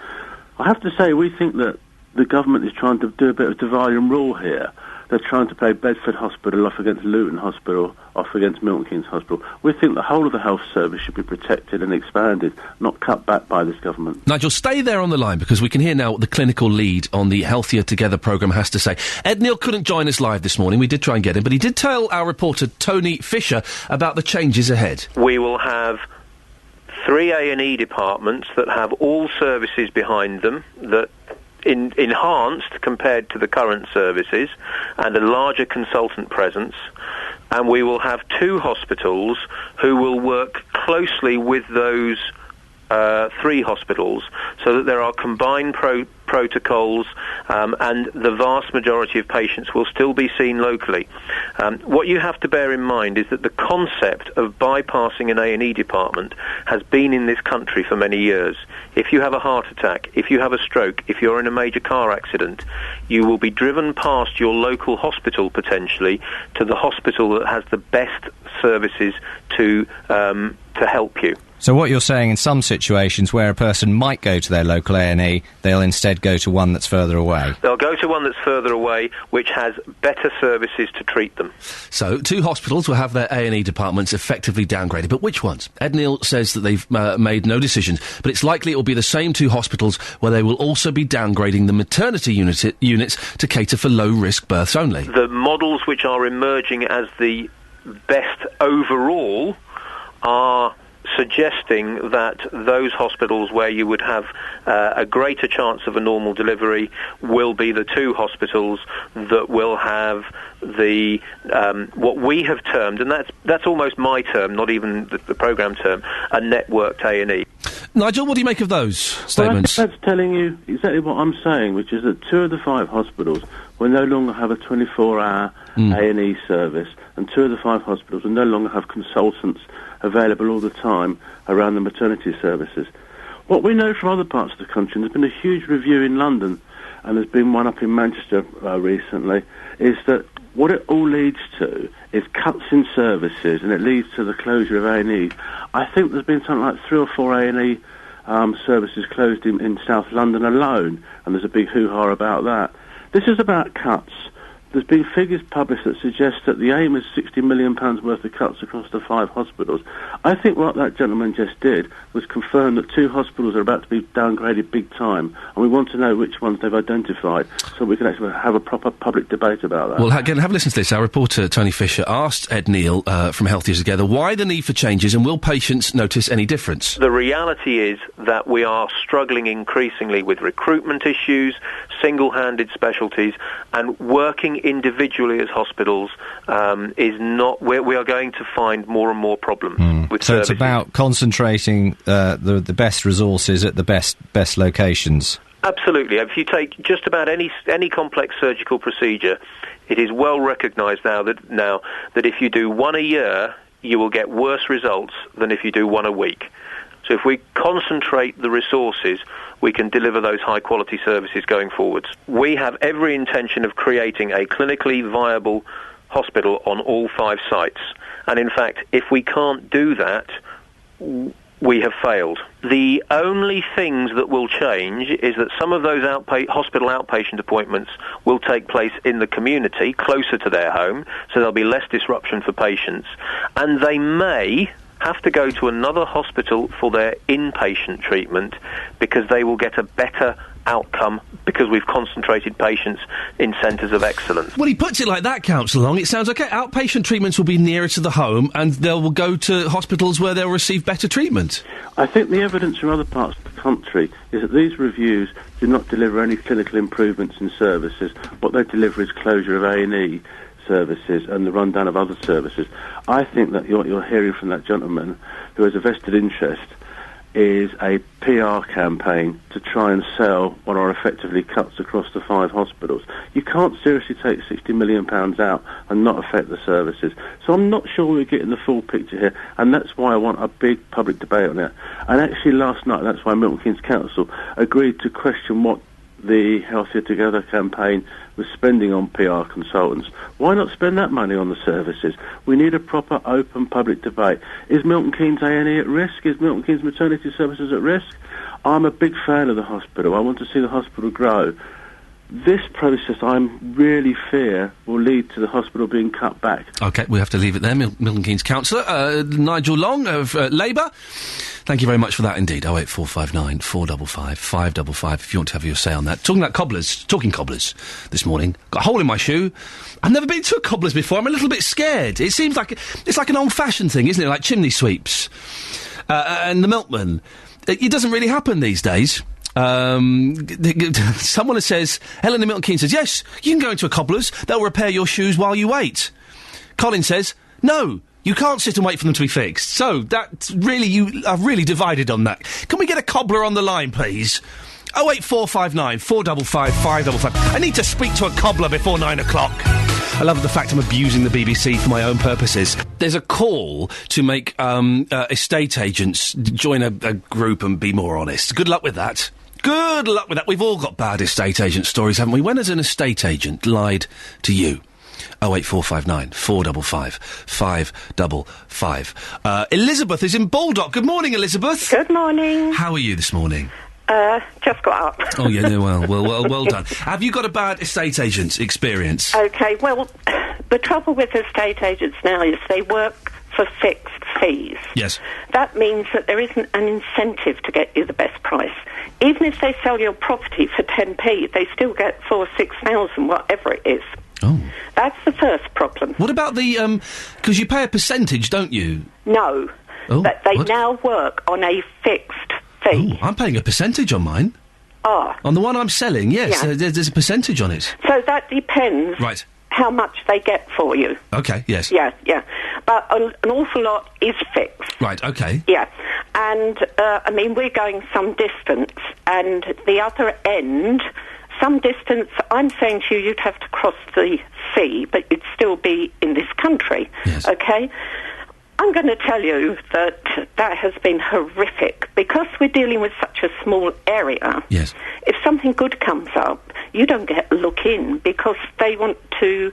Speaker 18: I have to say, we think that the government is trying to do a bit of divide and rule here. They're trying to play Bedford Hospital off against Luton Hospital, off against Milton Keynes Hospital. We think the whole of the health service should be protected and expanded, not cut back by this government.
Speaker 1: Nigel, stay there on the line, because we can hear now what the clinical lead on the Healthier Together programme has to say. Ed Neal couldn't join us live this morning. We did try and get him, but he did tell our reporter Tony Fisher about the changes ahead.
Speaker 4: We will have 3 A&E departments that have all services behind them that enhanced compared to the current services, and a larger consultant presence. And we will have 2 hospitals who will work closely with those 3 hospitals, so that there are combined protocols, and the vast majority of patients will still be seen locally. What you have to bear in mind is that the concept of bypassing an A&E department has been in this country for many years. If you have a heart attack, if you have a stroke, if you're in a major car accident, you will be driven past your local hospital potentially to the hospital that has the best services to help you.
Speaker 19: So what you're saying, in some situations where a person might go to their local A&E, they'll instead go to one that's further away?
Speaker 4: They'll go to one that's further away, which has better services to treat them.
Speaker 1: So 2 hospitals will have their A&E departments effectively downgraded. But which ones? Ed Neal says that they've made no decisions, but it's likely it will be the same 2 hospitals where they will also be downgrading the maternity units to cater for low-risk births only.
Speaker 4: The models which are emerging as the best overall are suggesting that those hospitals where you would have a greater chance of a normal delivery will be the 2 hospitals that will have the what we have termed, and that's almost my term, not even the programme term, a networked A&E.
Speaker 1: Nigel, what do you make of those statements?
Speaker 18: Well, that's telling you exactly what I'm saying, which is that 2 of the 5 hospitals will no longer have a 24-hour A&E service, and 2 of the 5 hospitals will no longer have consultants available all the time around the maternity services. What we know from other parts of the country, and there's been a huge review in London, and there's been one up in Manchester recently, is that what it all leads to is cuts in services, and it leads to the closure of A&E. I think there's been something like 3 or 4 A&E services closed in South London alone, and there's a big hoo-ha about that. This is about cuts there's been figures published that suggest that the aim is £60 million worth of cuts across the 5 hospitals. I think what that gentleman just did was confirm that 2 hospitals are about to be downgraded big time, and we want to know which ones they've identified so we can actually have a proper public debate about that.
Speaker 1: Well, again, have a listen to this. Our reporter, Tony Fisher, asked Ed Neal from Healthier Together why the need for changes and will patients notice any difference?
Speaker 4: The reality is that we are struggling increasingly with recruitment issues, single-handed specialties, and working individually as hospitals is not... We are going to find more and more problems with
Speaker 19: So
Speaker 4: services.
Speaker 19: it's about concentrating the best resources at the best locations.
Speaker 4: Absolutely. If you take just about any complex surgical procedure, it is well recognised now that if you do one a year, you will get worse results than if you do one a week. So if we concentrate the resources, we can deliver those high-quality services going forwards. We have every intention of creating a clinically viable hospital on all 5 sites. And in fact, if we can't do that, we have failed. The only things that will change is that some of those hospital outpatient appointments will take place in the community, closer to their home, so there'll be less disruption for patients. And they may have to go to another hospital for their inpatient treatment because they will get a better outcome because we've concentrated patients in centres of excellence.
Speaker 1: Well, he puts it like that, Councillor Long. It sounds okay. Outpatient treatments will be nearer to the home and they will go to hospitals where they'll receive better treatment.
Speaker 18: I think the evidence from other parts of the country is that these reviews do not deliver any clinical improvements in services. What they deliver is closure of A&E services and the rundown of other services. I think that what you're hearing from that gentleman, who has a vested interest, is a PR campaign to try and sell what are effectively cuts across the 5 hospitals. You can't seriously take £60 million out and not affect the services. So I'm not sure we're getting the full picture here, and that's why I want a big public debate on it. And actually last night, that's why Milton Keynes Council agreed to question what the Healthier Together campaign was spending on PR consultants. Why not spend that money on the services? We need a proper, open, public debate. Is Milton Keynes A&E at risk? Is Milton Keynes Maternity Services at risk? I'm a big fan of the hospital. I want to see the hospital grow. This process, I really fear, will lead to the hospital being cut back.
Speaker 1: OK, we have to leave it there. Milton Keynes Councillor, Nigel Long of Labour. Thank you very much for that indeed. 08459 455 555 if you want to have your say on that. Talking cobblers this morning. Got a hole in my shoe. I've never been to a cobbler's before. I'm a little bit scared. It seems like it's like an old-fashioned thing, isn't it? Like chimney sweeps and the milkman. It doesn't really happen these days. Someone says, Helen in Milton Keynes says, yes, you can go into a cobbler's. They'll repair your shoes while you wait. Colin says, no. You can't sit and wait for them to be fixed. So, that's really, you are really divided on that. Can we get a cobbler on the line, please? 08459 455 555. I need to speak to a cobbler before 9 o'clock. I love the fact I'm abusing the BBC for my own purposes. There's a call to make estate agents join a group and be more honest. Good luck with that. Good luck with that. We've all got bad estate agent stories, haven't we? When has an estate agent lied to you? 08459 455 555. Elizabeth is in Baldock. Good morning, Elizabeth.
Speaker 20: Good morning.
Speaker 1: How are you this morning?
Speaker 20: Just got up.
Speaker 1: Oh, yeah, well done. Have you got a bad estate agent experience?
Speaker 20: OK, well, the trouble with estate agents now is they work for fixed fees.
Speaker 1: Yes.
Speaker 20: That means that there isn't an incentive to get you the best price. Even if they sell your property for 10p, they still get 4,000 or 6,000, whatever it is.
Speaker 1: Oh.
Speaker 20: That's the first problem.
Speaker 1: What about the, because you pay a percentage, don't you?
Speaker 20: No.
Speaker 1: Oh,
Speaker 20: but they now work on a fixed fee.
Speaker 1: Oh, I'm paying a percentage on mine.
Speaker 20: Ah.
Speaker 1: On the one I'm selling, yes.
Speaker 20: Yeah.
Speaker 1: There's a percentage on it.
Speaker 20: So that depends.
Speaker 1: Right.
Speaker 20: How much they get for you.
Speaker 1: OK, yes.
Speaker 20: Yeah. But an awful lot is fixed.
Speaker 1: Right, OK.
Speaker 20: Yeah. And, I mean, we're going some distance, and the other end, some distance, I'm saying to you, you'd have to cross the sea, but you'd still be in this country.
Speaker 1: Yes.
Speaker 20: OK? I'm going to tell you that has been horrific. Because we're dealing with such a small area,
Speaker 1: yes.
Speaker 20: If something good comes up, you don't get a look in because they want to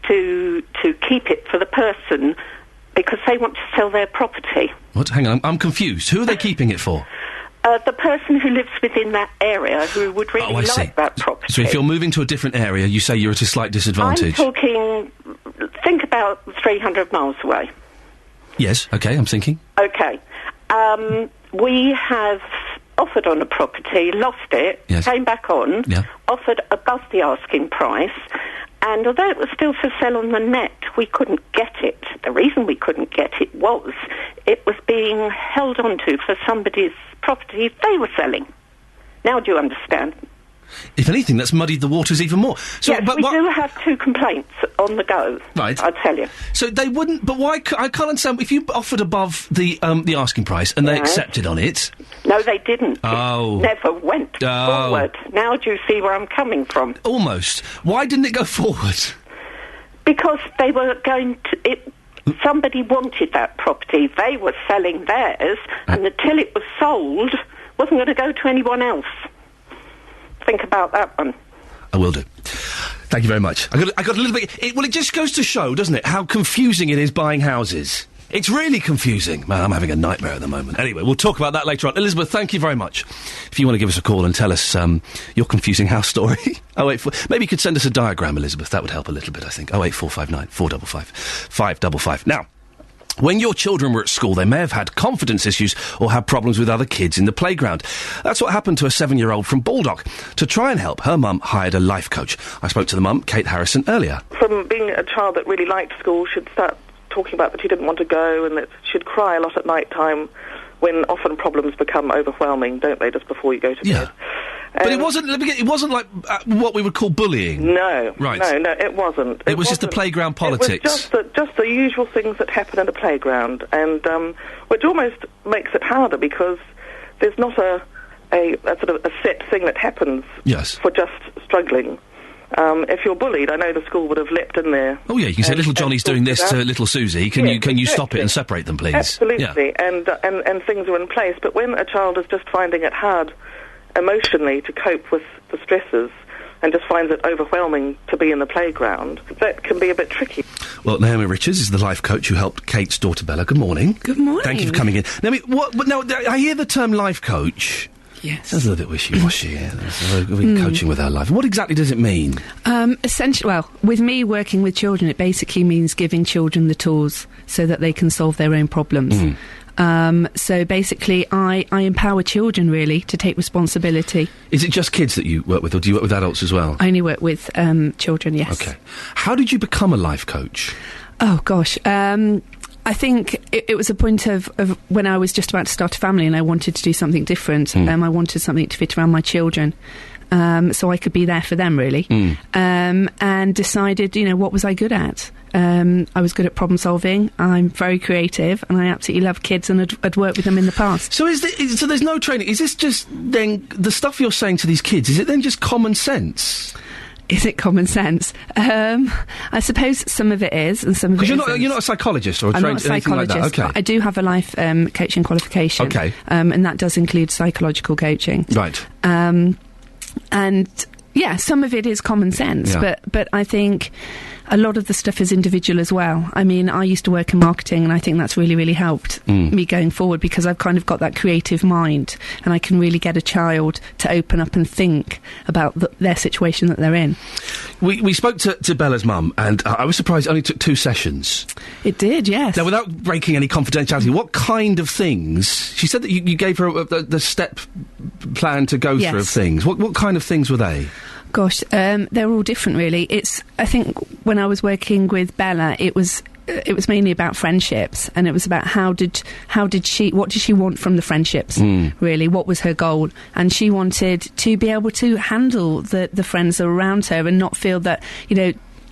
Speaker 20: keep it for the person because they want to sell their property.
Speaker 1: What? Hang on, I'm confused. Who are they keeping it for?
Speaker 20: The person who lives within that area who would really like that property.
Speaker 1: So if you're moving to a different area, you say you're at a slight disadvantage.
Speaker 20: I'm talking, think about 300 miles away.
Speaker 1: Yes, OK, I'm thinking.
Speaker 20: OK. We have offered on a property, lost it, came back on, offered above the asking price, and although it was still for sale on the net, we couldn't get it. The reason we couldn't get it was being held onto for somebody's property they were selling. Now do you understand?
Speaker 1: If anything, that's muddied the waters even more. So,
Speaker 20: yes, we do have 2 complaints on the go.
Speaker 1: Right,
Speaker 20: I'll tell you.
Speaker 1: So they wouldn't. But why? I can't understand. If you offered above the asking price and they accepted on it.
Speaker 20: No, they didn't.
Speaker 1: Oh,
Speaker 20: it never went forward. Now do you see where I'm coming from?
Speaker 1: Almost. Why didn't it go forward?
Speaker 20: Because they were going to. Somebody wanted that property. They were selling theirs, and until it was sold, wasn't going to go to anyone else. Think about that one.
Speaker 1: I will do. Thank you very much. I got a little bit. It just goes to show, doesn't it, how confusing it is buying houses. It's really confusing. Man, I'm having a nightmare at the moment. Anyway, we'll talk about that later on. Elizabeth, thank you very much. If you want to give us a call and tell us your confusing house story, 084. Maybe you could send us a diagram, Elizabeth. That would help a little bit, I think. 08459 455 555. Now, when your children were at school, they may have had confidence issues or had problems with other kids in the playground. That's what happened to a 7-year-old from Baldock. To try and help, her mum hired a life coach. I spoke to the mum, Kate Harrison, earlier.
Speaker 6: From being a child that really liked school, she'd start talking about that she didn't want to go, and that she'd cry a lot at night time when often problems become overwhelming, don't they, just before you go to bed.
Speaker 1: But it wasn't like what we would call bullying.
Speaker 6: No.
Speaker 1: Right.
Speaker 6: No, it wasn't.
Speaker 1: It was just the playground politics.
Speaker 6: It was just the usual things that happen in a playground, and which almost makes it harder because there's not a sort of a set thing that happens for just struggling. If you're bullied, I know the school would have leapt in there.
Speaker 1: Oh yeah, you can say little Johnny's doing this to little Susie. Can you stop it and separate them, please?
Speaker 6: Absolutely, and things are in place. But when a child is just finding it hard emotionally to cope with the stresses and just finds it overwhelming to be in the playground, that can be a bit tricky.
Speaker 1: Well, Naomi Richards is the life coach who helped Kate's daughter Bella. Good morning.
Speaker 21: Good morning.
Speaker 1: Thank you for coming in. Naomi, now I hear the term life coach.
Speaker 21: Yes.
Speaker 1: Sounds a little bit wishy-washy. Coaching with our life. What exactly does it mean?
Speaker 21: Essentially, well, with me working with children, it basically means giving children the tools so that they can solve their own problems. So basically, I empower children, really, to take responsibility.
Speaker 1: Is it just kids that you work with, or do you work with adults as well?
Speaker 21: I only work with children, yes.
Speaker 1: Okay. How did you become a life coach?
Speaker 21: Oh, gosh. I think it was a point of when I was just about to start a family and I wanted to do something different. I wanted something to fit around my children. So I could be there for them, really. And decided, what was I good at? I was good at problem solving. I'm very creative, and I absolutely love kids, and I'd worked with them in the past.
Speaker 1: So so there's no training. Is this just then the stuff you're saying to these kids? Is it then just common sense?
Speaker 21: Is it common sense? I suppose some of it is, and some of it isn't.
Speaker 1: Because you're not a psychologist or
Speaker 21: I'm not a psychologist.
Speaker 1: Like that. Okay.
Speaker 21: I do have a life coaching qualification.
Speaker 1: Okay.
Speaker 21: And that does include psychological coaching.
Speaker 1: Right.
Speaker 21: And yeah, some of it is common sense, but I think a lot of the stuff is individual as well. I mean, I used to work in marketing, and I think that's really, really helped me going forward, because I've kind of got that creative mind, and I can really get a child to open up and think about their situation that they're in.
Speaker 1: We spoke to Bella's mum, and I was surprised it only took 2 sessions.
Speaker 21: It did, yes.
Speaker 1: Now, without breaking any confidentiality, what kind of things... She said that you gave her the step plan to go through of things. What kind of things were they?
Speaker 21: Gosh, they're all different, really. I think when I was working with Bella, it was mainly about friendships, and it was about what did she want from the friendships, really? What was her goal? And she wanted to be able to handle the friends that were around her and not feel that,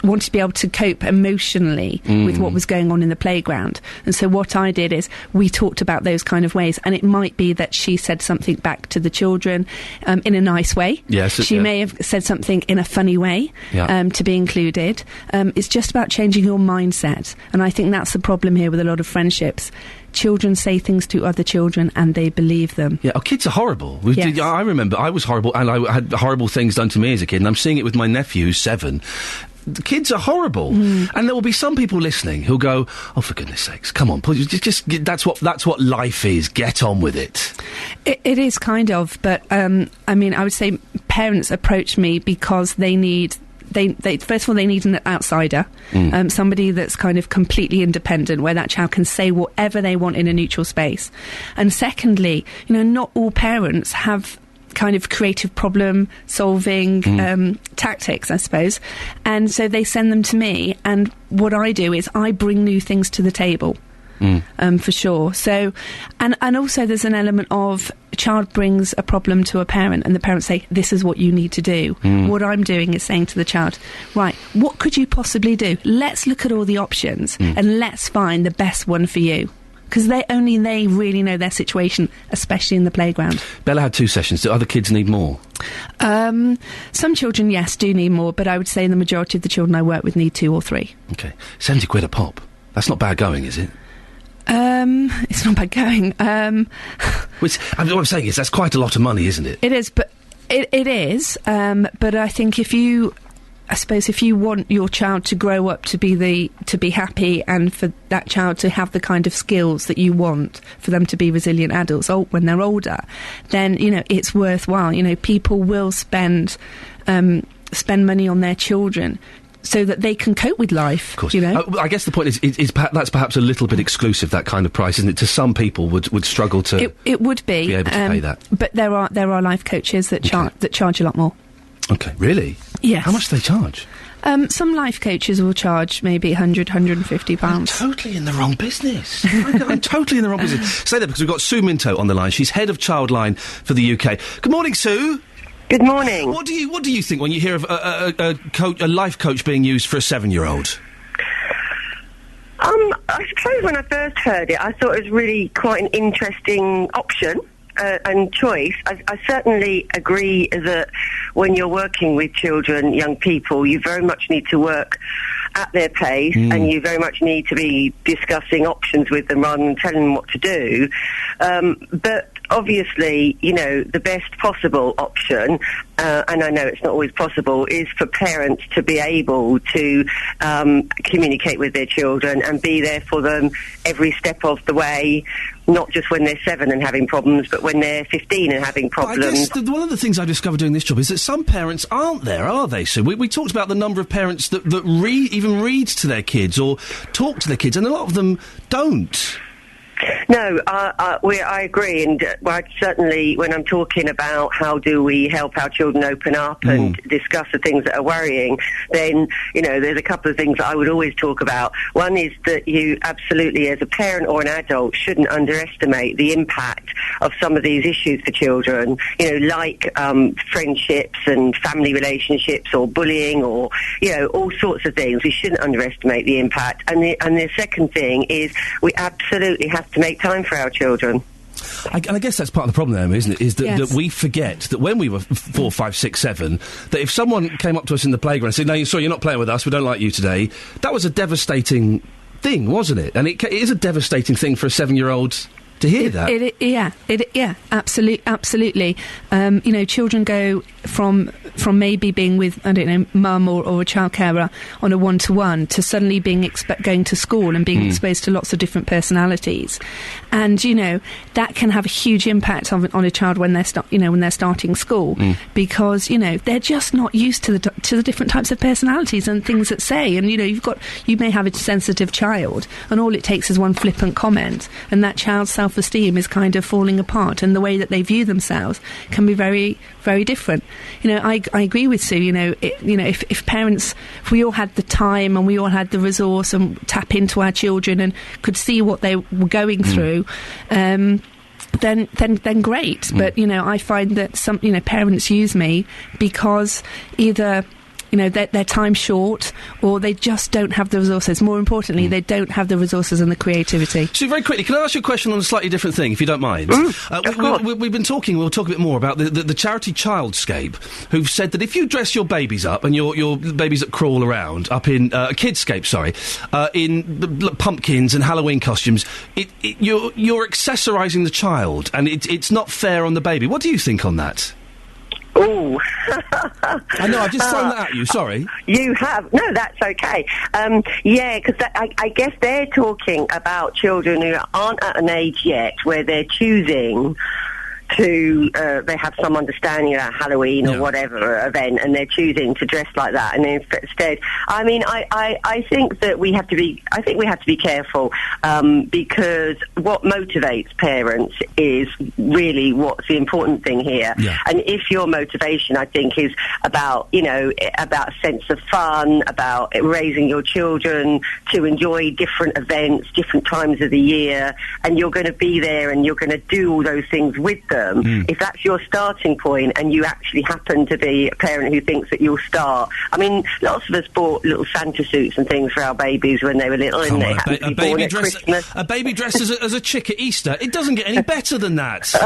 Speaker 21: wanted to be able to cope emotionally with what was going on in the playground. And so what I did is we talked about those kind of ways, and it might be that she said something back to the children in a nice way.
Speaker 1: Yes,
Speaker 21: she may have said something in a funny way to be included. It's just about changing your mindset, and I think that's the problem here with a lot of friendships. Children say things to other children and they believe them.
Speaker 1: Yeah, kids are horrible. I remember I was horrible, and I had horrible things done to me as a kid, and I'm seeing it with my nephew, who's 7. the kids are horrible. And there will be some people listening who'll go, oh, for goodness sakes, come on, please, just that's what life is. Get on with it.
Speaker 21: It is kind of, but I mean, I would say parents approach me because they need. They first of all, they need an outsider, somebody that's kind of completely independent, where that child can say whatever they want in a neutral space. And secondly, not all parents have kind of creative problem solving tactics, I suppose, and so they send them to me, and what I do is I bring new things to the table. For sure. So, and also there's an element of a child brings a problem to a parent and the parents say, this is what you need to do. What I'm doing is saying to the child, right, what could you possibly do? Let's look at all the options and let's find the best one for you. Because they really know their situation, especially in the playground.
Speaker 1: Bella had 2 sessions. Do other kids need more?
Speaker 21: Some children, yes, do need more, but I would say the majority of the children I work with need 2 or 3.
Speaker 1: Okay. £70 a pop. That's not bad going, is it?
Speaker 21: It's not bad going.
Speaker 1: What I'm saying is that's quite a lot of money, isn't it?
Speaker 21: It is, but it is. But I think if you want your child to grow up to be happy, and for that child to have the kind of skills that you want for them to be resilient adults when they're older, then it's worthwhile. People will spend money on their children so that they can cope with life.
Speaker 1: Of course. I guess the point is that's perhaps a little bit exclusive, that kind of price, isn't it? To some people would struggle to.
Speaker 21: It would be
Speaker 1: able to pay that.
Speaker 21: But there are life coaches that charge a lot more.
Speaker 1: Okay, really?
Speaker 21: Yes.
Speaker 1: How much do they charge?
Speaker 21: Some life coaches will charge maybe £100-150.
Speaker 1: I'm totally in the wrong business. I'm totally in the wrong business. Say that because we've got Sue Minto on the line. She's head of Childline for the UK. Good morning, Sue.
Speaker 5: Good morning.
Speaker 1: What do you think when you hear of a life coach being used for a 7-year-old?
Speaker 5: I suppose when I first heard it, I thought it was really quite an interesting option and choice. I certainly agree that when you're working with children, young people, you very much need to work at their pace, and you very much need to be discussing options with them rather than telling them what to do. But obviously, the best possible option, and I know it's not always possible, is for parents to be able to communicate with their children and be there for them every step of the way, not just when they're 7 and having problems, but when they're 15 and having problems.
Speaker 1: I guess one of the things I discovered doing this job is that some parents aren't there, are they, Sue? We talked about the number of parents that even read to their kids or talk to their kids, and a lot of them don't.
Speaker 5: No, I agree, and certainly when I'm talking about how do we help our children open up and discuss the things that are worrying, then, there's a couple of things that I would always talk about. One is that you absolutely, as a parent or an adult, shouldn't underestimate the impact of some of these issues for children, like friendships and family relationships or bullying or, all sorts of things. We shouldn't underestimate the impact. And the second thing is we absolutely have to make time for our children.
Speaker 1: I guess that's part of the problem, Emma, isn't it? Is that, that we forget that when we were 4, 5, 6, 7, that if someone came up to us in the playground and said, "No, you're not playing with us. We don't like you today," that was a devastating thing, wasn't it? And it is a devastating thing for a 7-year-old to hear that. Absolutely. Children go from maybe being with, I don't know, mum or a child carer on a one-to-one to suddenly being going to school and being exposed to lots of different personalities, and that can have a huge impact on a child when they're starting school, because they're just not used to the different types of personalities and things that say, and you may have a sensitive child, and all it takes is one flippant comment, and that child's self-esteem is kind of falling apart, and the way that they view themselves can be very, very different. I agree with Sue. If parents, if we all had the time and we all had the resource and tap into our children and could see what they were going through, then great. But I find that some parents use me because either their time's short, or they just don't have the resources. More importantly, they don't have the resources and the creativity. So very quickly, can I ask you a question on a slightly different thing, if you don't mind? We've been talking, we'll talk a bit more about the charity Childscape, who've said that if you dress your babies up, and your babies that crawl around, up in, Kidscape, in pumpkins and Halloween costumes, you're accessorising the child, and it's not fair on the baby. What do you think on that?
Speaker 5: Oh.
Speaker 1: I know, I've just thrown that at you, sorry.
Speaker 5: You have. No, that's okay. Yeah, because I guess they're talking about children who aren't at an age yet where they're choosing to, they have some understanding about Halloween or whatever event, and they're choosing to dress like that. And instead, I mean, I think that we have to be careful, because what motivates parents is really what's the important thing here.
Speaker 1: Yeah.
Speaker 5: And if your motivation, I think, is about, about a sense of fun, about raising your children to enjoy different events, different times of the year, and you're going to be there and you're going to do all those things with them. If that's your starting point and you actually happen to be a parent who thinks that you'll start, I mean, lots of us bought little Santa suits and things for our babies when they were little, and they happened to be born at Christmas.
Speaker 1: A baby dressed as a chick at Easter, it doesn't get any better than that.
Speaker 5: So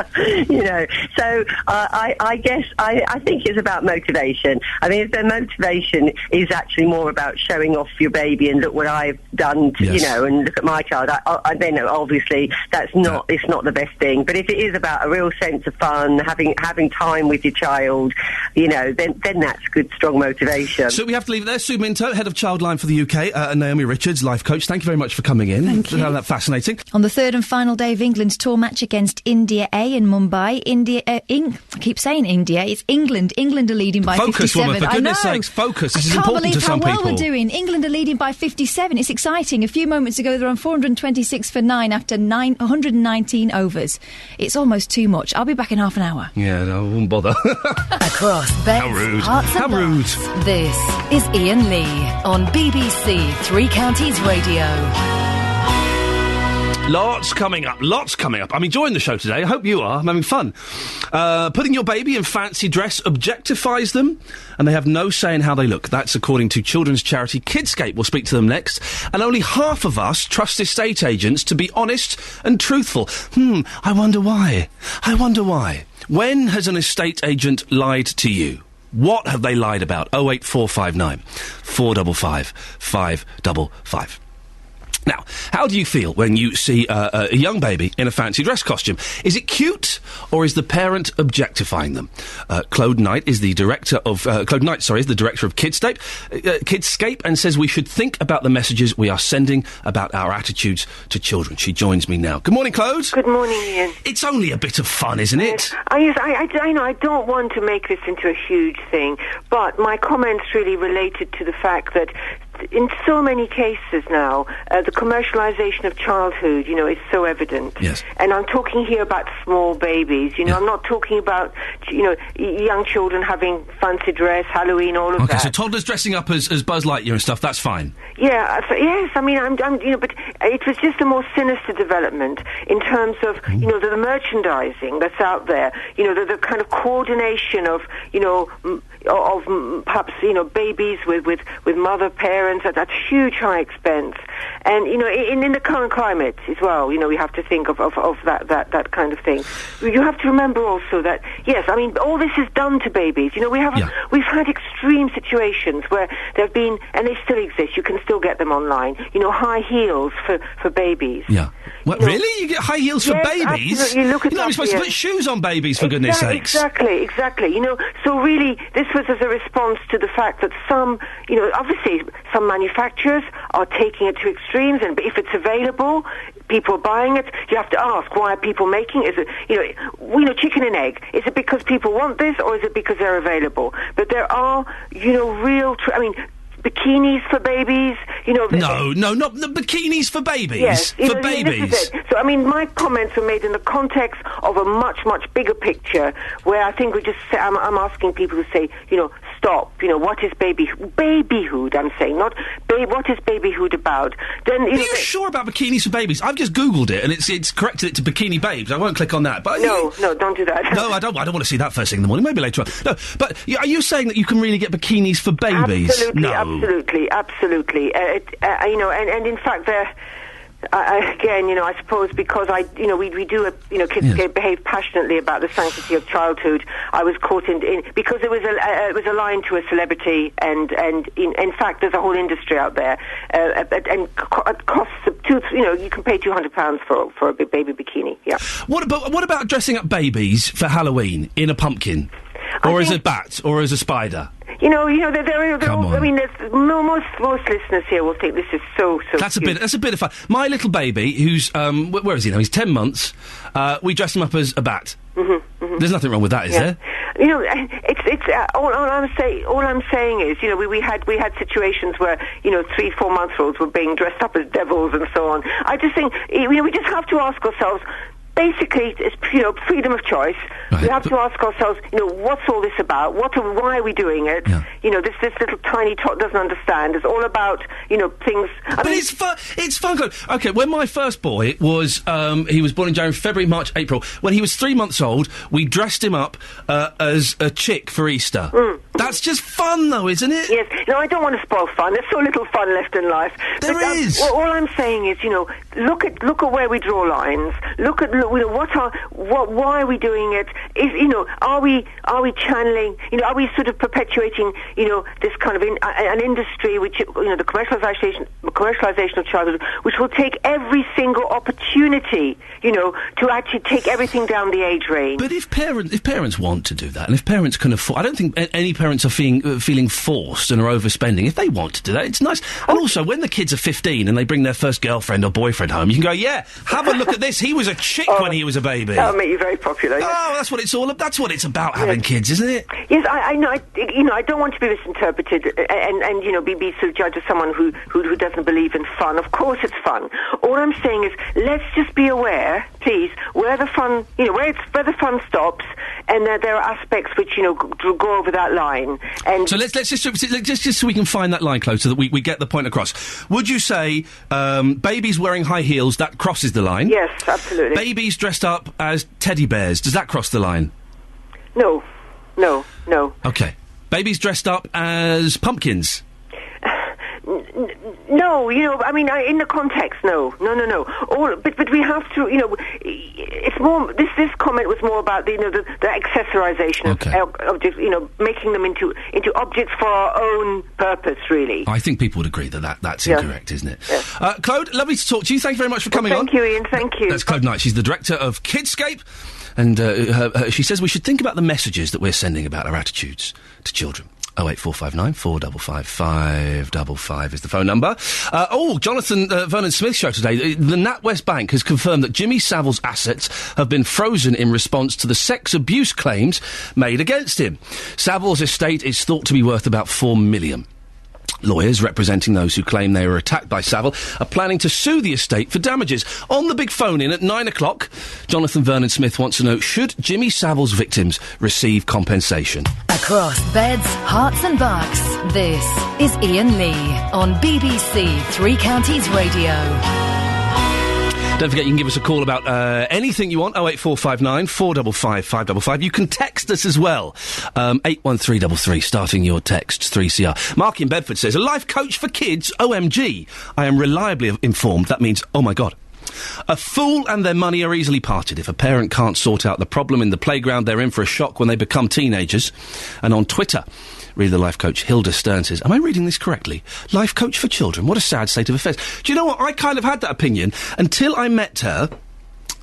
Speaker 5: I guess I think it's about motivation. I mean, if their motivation is actually more about showing off your baby and look what I've done, and look at my child, I then obviously that's not, it's not the best thing. But if it is about a real sense of fun, having time with your child, then that's good, strong motivation.
Speaker 1: So we have to leave it there. Sue Minto, Head of Childline for the UK, and Naomi Richards, Life Coach. Thank you very much for coming in.
Speaker 3: Thank you.
Speaker 1: That's fascinating.
Speaker 3: On the third and final day of England's tour match against India A in Mumbai, I keep saying India, it's England. England are leading by 57.
Speaker 1: Woman, for goodness sakes, focus. This is important to some people.
Speaker 3: I can't believe how well we're doing. England are leading by 57. It's exciting. A few moments ago, they're on 426 for 9 after 119 overs. It's almost too much. I'll be back in half an hour.
Speaker 1: Yeah, no, I won't bother.
Speaker 2: Across beds,
Speaker 1: How rude.
Speaker 2: hearts and
Speaker 1: How rude.
Speaker 2: bucks, this is Iain Lee on BBC Three Counties Radio.
Speaker 1: Lots coming up. I'm enjoying the show today. I hope you are. I'm having fun. Putting your baby in fancy dress objectifies them, and they have no say in how they look. That's according to children's charity Kidscape. We'll speak to them next. And only half of us trust estate agents to be honest and truthful. I wonder why. When has an estate agent lied to you? What have they lied about? 08459 455 555. Now, how do you feel when you see a young baby in a fancy dress costume? Is it cute, or is the parent objectifying them? Claude Knight is the director of Kidscape, and says we should think about the messages we are sending about our attitudes to children. She joins me now. Good morning, Claude.
Speaker 22: Good morning, Ian.
Speaker 1: It's only a bit of fun, isn't it?
Speaker 22: I know. I don't want to make this into a huge thing, but my comments really related to the fact that in so many cases now, the commercialisation of childhood, is so evident.
Speaker 1: Yes.
Speaker 22: And I'm talking here about small babies. I'm not talking about, young children having fancy dress, Halloween, all of that.
Speaker 1: Okay, so toddlers dressing up as Buzz Lightyear and stuff, that's fine.
Speaker 22: Yeah, yes, I mean, but it was just a more sinister development in terms of, the merchandising that's out there, the kind of coordination of, perhaps, babies with mother, parents at huge high expense. And, in the current climate as well, we have to think of that kind of thing. You have to remember also that, yes, I mean, all this is done to babies. We've had extreme situations where there have been, and they still exist, you can still get them online, high heels for babies.
Speaker 1: Yeah. What, really? You get high heels for babies?
Speaker 22: Absolutely. Look at
Speaker 1: You're not supposed to put shoes on babies, for goodness sakes.
Speaker 22: Exactly. So really, this was as a response to the fact that some, obviously, some manufacturers are taking it to extremes, and if it's available, people are buying it. You have to ask, why are people making it? Is it, chicken and egg? Is it because people want this, or is it because they're available? But there are, real, bikinis for babies,
Speaker 1: No, not the bikinis for babies.
Speaker 22: Yes,
Speaker 1: for babies.
Speaker 22: This is it. So, my comments were made in the context of a much, much bigger picture, where I think I'm asking people to say, stop. What is babyhood? I'm saying, not what is babyhood about? Then,
Speaker 1: Are you sure about bikinis for babies? I've just Googled it, and it's corrected it to bikini babes. I won't click on that. But
Speaker 22: no, don't do that.
Speaker 1: No, I don't want to see that first thing in the morning. Maybe later on. No, but are you saying that you can really get bikinis for babies?
Speaker 22: Absolutely. And in fact, I suppose because we do kids behave passionately about the sanctity of childhood. I was caught in because it was a line to a celebrity, and in fact, there's a whole industry out there, and it costs you can pay £200 for a baby bikini. Yeah.
Speaker 1: What about dressing up babies for Halloween in a pumpkin? Or as a bat, or as a spider.
Speaker 22: They're all, I mean, most listeners here will think this is so
Speaker 1: That's
Speaker 22: cute.
Speaker 1: a bit of fun. My little baby, who's where is he now? He's 10 months. We dressed him up as a bat. There's nothing wrong with that, is there?
Speaker 22: All I'm saying is, we had situations where 3-4-month-olds were being dressed up as devils and so on. I just think we just have to ask ourselves. Basically, it's freedom of choice. Right. We have to ask ourselves, what's all this about? Why are we doing it? Yeah. This little tiny tot doesn't understand. It's all about things.
Speaker 1: It's fun. It's fun. Okay, when my first boy was, he was born in January, February, March, April. When he was 3 months old, we dressed him up as a chick for Easter. That's just fun, though, isn't it?
Speaker 22: Yes. No, I don't want to spoil fun. There's so little fun left in life.
Speaker 1: There is.
Speaker 22: All I'm saying is, look at where we draw lines. Look at why are we doing it? Are we channeling? Are we sort of perpetuating? This kind of an industry which the commercialization of childhood, which will take every single opportunity, to actually take everything down the age range.
Speaker 1: But if parents want to do that, and if parents can afford, I don't think any parents are feeling forced and are overspending. If they want to do that, it's nice. And also, when the kids are 15 and they bring their first girlfriend or boyfriend home, you can go, yeah, have a look at this. He was a chick when he was a baby.
Speaker 22: That'll make you very popular. Yes.
Speaker 1: Oh, that's what it's all about. That's what it's about, having kids, isn't it?
Speaker 22: Yes, I know. I don't want to be misinterpreted and be sort of judged as someone who doesn't believe in fun. Of course, it's fun. All I'm saying is, let's just be aware, please, where the fun, where the fun stops, and that there are aspects which go over that line. And
Speaker 1: so let's just so we can find that line close, so that we get the point across. Would you say babies wearing high heels, that crosses the line?
Speaker 22: Yes, absolutely.
Speaker 1: Babies dressed up as teddy bears, does that cross the line?
Speaker 22: No.
Speaker 1: Okay. Babies dressed up as pumpkins?
Speaker 22: No, in the context, no. But we have to, it's more. This comment was more about the accessorization of objects, making them into objects for our own purpose, really.
Speaker 1: I think people would agree that's incorrect, isn't it? Yes. Claude, lovely to talk to you. Thank you very much for coming on.
Speaker 22: Thank you, Ian. Thank you.
Speaker 1: That's Claude Knight. She's the director of Kidscape, and she says we should think about the messages that we're sending about our attitudes to children. 08459 455 555 is the phone number. Jonathan Vernon Smith's show today. The NatWest Bank has confirmed that Jimmy Savile's assets have been frozen in response to the sex abuse claims made against him. Savile's estate is thought to be worth about $4 million. Lawyers representing those who claim they were attacked by Savile are planning to sue the estate for damages. On the big phone-in at 9 o'clock, Jonathan Vernon Smith wants to know, should Jimmy Savile's victims receive compensation?
Speaker 2: Across beds, hearts and bucks, this is Iain Lee on BBC Three Counties Radio.
Speaker 1: Don't forget, you can give us a call about anything you want, 08459 455 555. You can text us as well, 81333, starting your texts, 3CR. Mark in Bedford says, a life coach for kids, OMG. I am reliably informed. That means, oh my God. A fool and their money are easily parted. If a parent can't sort out the problem in the playground, they're in for a shock when they become teenagers. And on Twitter, read the life coach Hilda Stern says, am I reading this correctly? Life coach for children. What a sad state of affairs. Do you know what? I kind of had that opinion until I met her.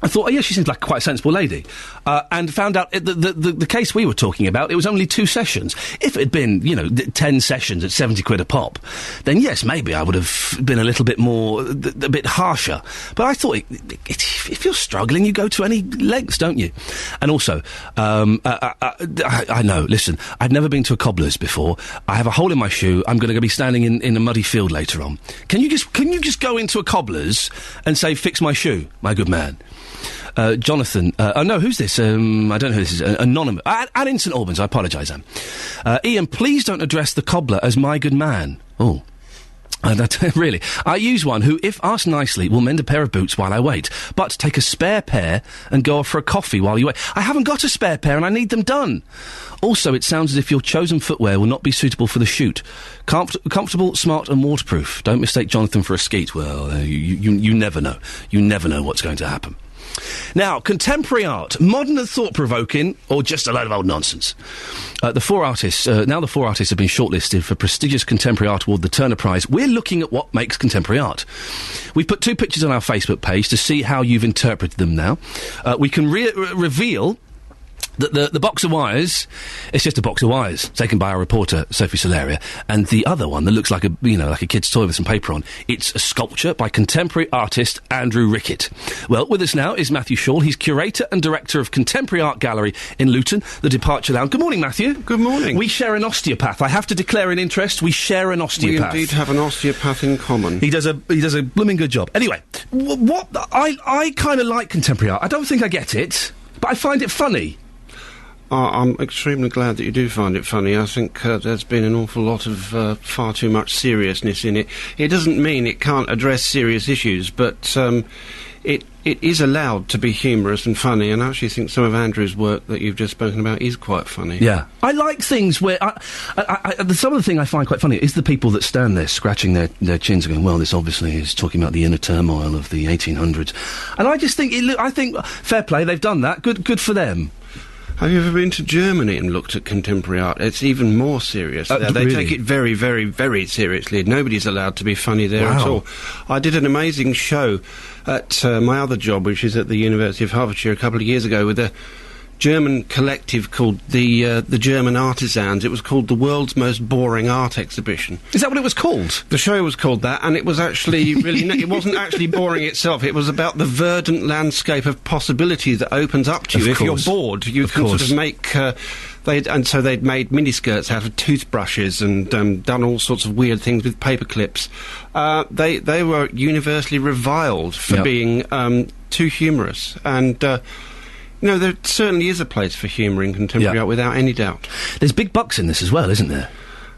Speaker 1: I thought, oh yeah, she seems like quite a sensible lady. And found out the case we were talking about, it was only 2 sessions. If it had been, 10 sessions at 70 quid a pop, then yes, maybe I would have been a little bit more, a bit harsher. But I thought, if you're struggling, you go to any lengths, don't you? And also, I know, listen, I've never been to a cobbler's before. I have a hole in my shoe. I'm going to be standing in a muddy field later on. Can you just go into a cobbler's and say, fix my shoe, my good man? Jonathan, no, who's this? I don't know who this is. Anonymous. Anne in St Albans, I apologise, Anne. Ian, please don't address the cobbler as my good man. Oh. Really. I use one who, if asked nicely, will mend a pair of boots while I wait, but take a spare pair and go off for a coffee while you wait. I haven't got a spare pair and I need them done. Also, it sounds as if your chosen footwear will not be suitable for the shoot. Comfortable, smart and waterproof. Don't mistake Jonathan for a skeet. Well, you never know. You never know what's going to happen. Now, contemporary art, modern and thought-provoking, or just a load of old nonsense? The four artists have been shortlisted for prestigious Contemporary Art Award, the Turner Prize. We're looking at what makes contemporary art. We've put 2 pictures on our Facebook page to see how you've interpreted them now. We can reveal The box of wires, it's just a box of wires taken by our reporter Sophie Solaria, and the other one that looks like a kid's toy with some paper on. It's a sculpture by contemporary artist Andrew Rickett. Well, with us now is Matthew Shaw. He's curator and director of Contemporary Art Gallery in Luton, the Departure Lounge. Good morning, Matthew.
Speaker 7: Good morning.
Speaker 1: We share an osteopath. I have to declare an interest. We share an osteopath.
Speaker 7: We indeed have an osteopath in common.
Speaker 1: He does a blooming good job. Anyway, what I kind of like contemporary art. I don't think I get it, but I find it funny.
Speaker 7: I'm extremely glad that you do find it funny. I think there's been an awful lot of far too much seriousness in it. It doesn't mean it can't address serious issues, but it is allowed to be humorous and funny, and I actually think some of Andrew's work that you've just spoken about is quite funny.
Speaker 1: Yeah. I like things where... some of the thing I find quite funny is the people that stand there scratching their chins and going, well, this obviously is talking about the inner turmoil of the 1800s. And I just think... I think, fair play, they've done that. Good for them.
Speaker 7: Have you ever been to Germany and looked at contemporary art? It's even more serious there. They
Speaker 1: really?
Speaker 7: take it very, very, very seriously. Nobody's allowed to be funny there at all. I did an amazing show at my other job, which is at the University of Hertfordshire, a couple of years ago, with a German collective called the German Artisans. It was called The World's Most Boring Art Exhibition.
Speaker 1: Is that what it was called?
Speaker 7: The show was called that, and it was actually really... it wasn't actually boring itself. It was about the verdant landscape of possibility that opens up to you. If you're bored, you can sort of make... so they'd made miniskirts out of toothbrushes and done all sorts of weird things with paper clips. They were universally reviled for being too humorous, and... no, there certainly is a place for humour in contemporary art, without any doubt.
Speaker 1: There's big bucks in this as well, isn't there?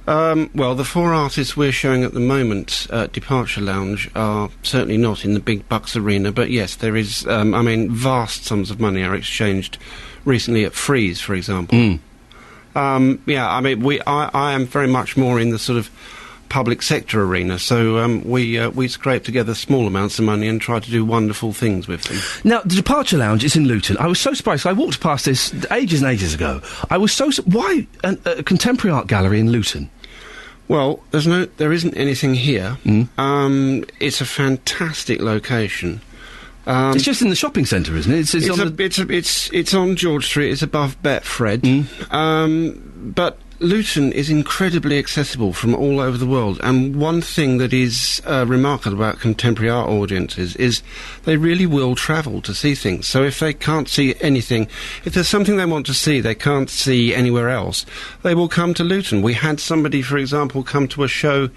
Speaker 7: Well, the 4 artists we're showing at the moment at Departure Lounge are certainly not in the big bucks arena, but yes, there is, vast sums of money are exchanged recently at Frieze, for example. I am very much more in the sort of public sector arena, so we scrape together small amounts of money and try to do wonderful things with them.
Speaker 1: Now, the Departure Lounge is in Luton. I was so surprised. I walked past this ages and ages ago. I was so... Why a contemporary art gallery in Luton?
Speaker 7: Well, there isn't anything here. It's a fantastic location.
Speaker 1: It's just in the shopping centre, isn't it?
Speaker 7: It's on George Street. It's above Betfred. But Luton is incredibly accessible from all over the world, and one thing that is remarkable about contemporary art audiences is they really will travel to see things. So if they can't see anything, if there's something they want to see they can't see anywhere else, they will come to Luton. We had somebody, for example, come to a show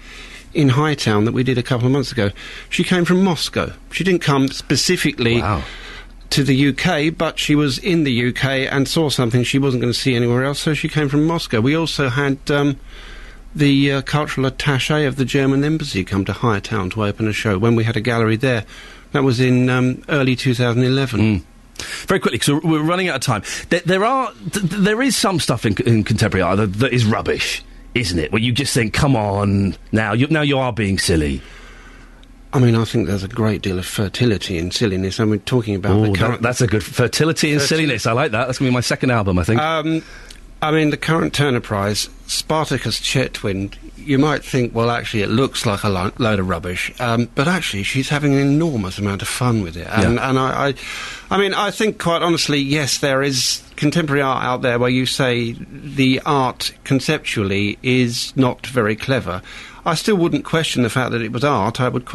Speaker 7: in Hightown that we did a couple of months ago. She came from Moscow. She didn't come specifically...
Speaker 1: Wow.
Speaker 7: To the UK, but she was in the UK and saw something she wasn't going to see anywhere else, so she came from Moscow. We also had the cultural attaché of the German embassy come to Hightown to open a show when we had a gallery there. That was in early 2011.
Speaker 1: Very quickly, because we're running out of time. There is some stuff in contemporary art that is rubbish, isn't it? Where you just think, come on, now you are being silly.
Speaker 7: I mean, I think there's a great deal of fertility in silliness. And we're talking about the current...
Speaker 1: That's a good... Fertility and silliness. I like that. That's going to be my second album, I think.
Speaker 7: I mean, the current Turner Prize, Spartacus Chetwynd, you might think, well, actually, it looks like a load of rubbish. But actually, she's having an enormous amount of fun with it. And I think, quite honestly, yes, there is contemporary art out there where you say the art conceptually is not very clever. I still wouldn't question the fact that it was art. I would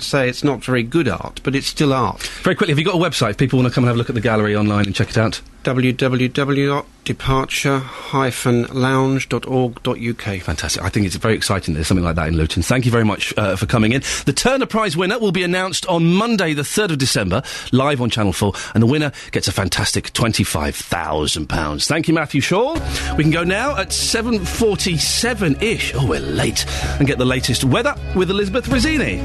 Speaker 7: say it's not very good art, but it's still art.
Speaker 1: Very quickly, have you got a website if people want to come and have a look at the gallery online and check it out?
Speaker 7: www.departure-lounge.org.uk.
Speaker 1: Fantastic. I think it's very exciting that there's something like that in Luton. Thank you very much for coming in. The Turner Prize winner will be announced on Monday, the 3rd of December, live on Channel 4, and the winner gets a fantastic £25,000. Thank you, Matthew Shaw. We can go now at 7:47-ish. Oh, we're late. And get the latest weather with Elizabeth Rizzini.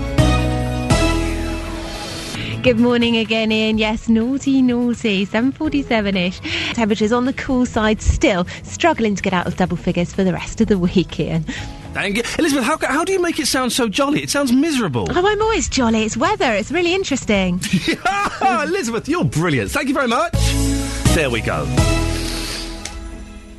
Speaker 8: Good morning again, Ian. Yes, naughty, 7:47-ish. Temperatures on the cool side still, struggling to get out of double figures for the rest of the week, Ian.
Speaker 1: Thank you. Elizabeth, how do you make it sound so jolly? It sounds miserable.
Speaker 8: Oh, I'm always jolly. It's weather. It's really interesting.
Speaker 1: Elizabeth, you're brilliant. Thank you very much. There we go.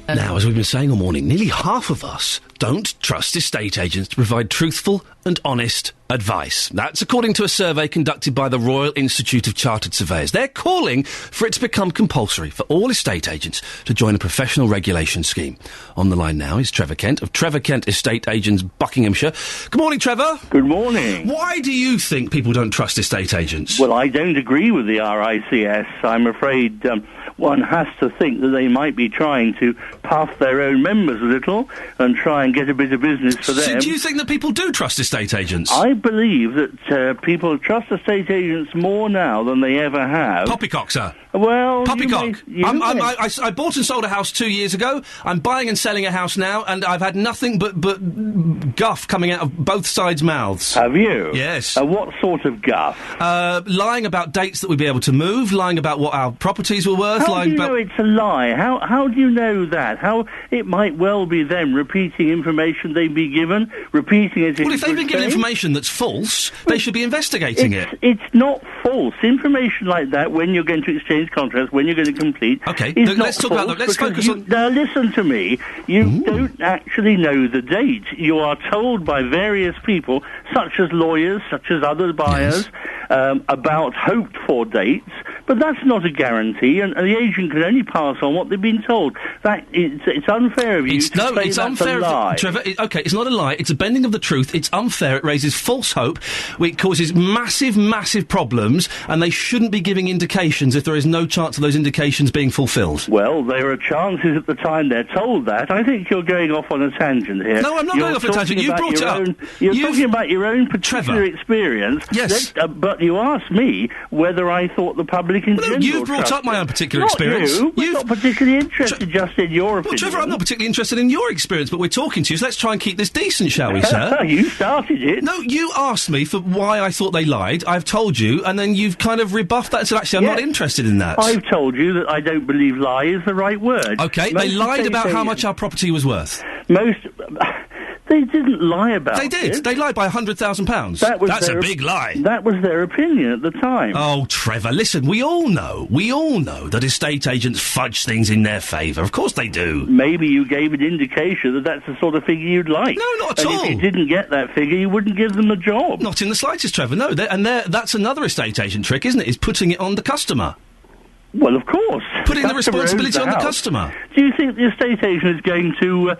Speaker 1: Now, as we've been saying all morning, nearly half of us don't trust estate agents to provide truthful, and honest advice. That's according to a survey conducted by the Royal Institute of Chartered Surveyors. They're calling for it to become compulsory for all estate agents to join a professional regulation scheme. On the line now is Trevor Kent of Trevor Kent Estate Agents, Buckinghamshire. Good morning, Trevor.
Speaker 10: Good morning.
Speaker 1: Why do you think people don't trust estate agents?
Speaker 10: Well, I don't agree with the RICS. I'm afraid one has to think that they might be trying to puff their own members a little and try and get a bit of business for them.
Speaker 1: So do you think that people do trust estate agents?
Speaker 10: I believe that people trust estate agents more now than they ever have.
Speaker 1: Poppycock, sir.
Speaker 10: Well,
Speaker 1: Poppycock. I bought and sold a house 2 years ago. I'm buying and selling a house now, and I've had nothing but guff coming out of both sides' mouths.
Speaker 10: Have you?
Speaker 1: Yes.
Speaker 10: What sort of guff?
Speaker 1: Lying about dates that we'd be able to move, lying about what our properties were worth.
Speaker 10: How do you know it's a lie? How do you know that? How it might well be them repeating information they've been given, repeating it.
Speaker 1: Well, if they've been given information that's false, they should be investigating it.
Speaker 10: It's not false. Information like that, when you're going to exchange contracts, when you're going to complete,
Speaker 1: okay,
Speaker 10: is
Speaker 1: let's talk about that. Let's focus on...
Speaker 10: Now, listen to me. You don't actually know the date. You are told by various people, such as lawyers, such as other buyers, about hoped-for dates, but that's not a guarantee, and the agent can only pass on what they've been told. It's unfair of you to say
Speaker 1: it's
Speaker 10: that's
Speaker 1: unfair
Speaker 10: a lie.
Speaker 1: Trevor, it's not a lie. It's a bending of the truth. It's unfair. It raises false hope. It causes massive, massive problems, and they shouldn't be giving indications if there is no chance of those indications being fulfilled.
Speaker 10: Well, there are chances at the time they're told that. I think you're going off on a tangent here.
Speaker 1: No, I'm not going off on a tangent. You brought it up.
Speaker 10: You're talking about your own particular experience.
Speaker 1: Yes.
Speaker 10: But you asked me whether I thought the public in general
Speaker 1: you've brought up my own particular experience.
Speaker 10: You're not particularly interested just in your opinion.
Speaker 1: Well, Trevor, I'm not particularly interested in your experience, but we're talking to you, so let's try and keep this decent, shall we, sir?
Speaker 10: You started it.
Speaker 1: No, you asked me for why I thought they lied. I've told you, and then you've kind of rebuffed that and said, actually, I'm not interested in that.
Speaker 10: I've told you that I don't believe lie is the right word.
Speaker 1: Okay, they lied about how much our property was worth.
Speaker 10: They didn't lie about it.
Speaker 1: They did. They lied by £100,000. That's a big lie.
Speaker 10: That was their opinion at the time.
Speaker 1: Oh, Trevor, listen, we all know that estate agents fudge things in their favour. Of course they do.
Speaker 10: Maybe you gave an indication that that's the sort of figure you'd like.
Speaker 1: No, not at all.
Speaker 10: If you didn't get that figure, you wouldn't give them the job.
Speaker 1: Not in the slightest, Trevor, no. That's another estate agent trick, isn't it? Is putting it on the customer.
Speaker 10: Well, of course.
Speaker 1: Putting the responsibility on the customer.
Speaker 10: Do you think the estate agent is going to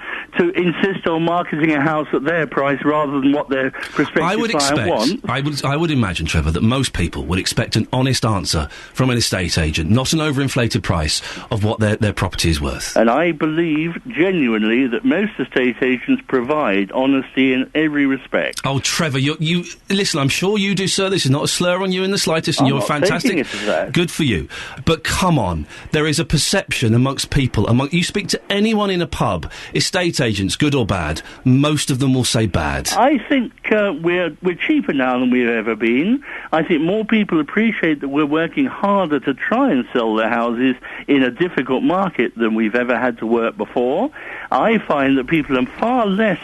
Speaker 10: insist on marketing a house at their price rather than what their prospective client wants?
Speaker 1: I would imagine, Trevor, that most people would expect an honest answer from an estate agent, not an overinflated price of what their property is worth.
Speaker 10: And I believe genuinely that most estate agents provide honesty in every respect.
Speaker 1: Oh, Trevor, you listen. I'm sure you do, sir. This is not a slur on you in the slightest, and
Speaker 10: I'm
Speaker 1: you're
Speaker 10: not
Speaker 1: fantastic.
Speaker 10: taking it as that.
Speaker 1: Good for you, but come on, there is a perception amongst people. You speak to anyone in a pub, estate agents, good or bad, most of them will say bad.
Speaker 10: I think we're cheaper now than we've ever been. I think more people appreciate that we're working harder to try and sell their houses in a difficult market than we've ever had to work before. I find that people are far less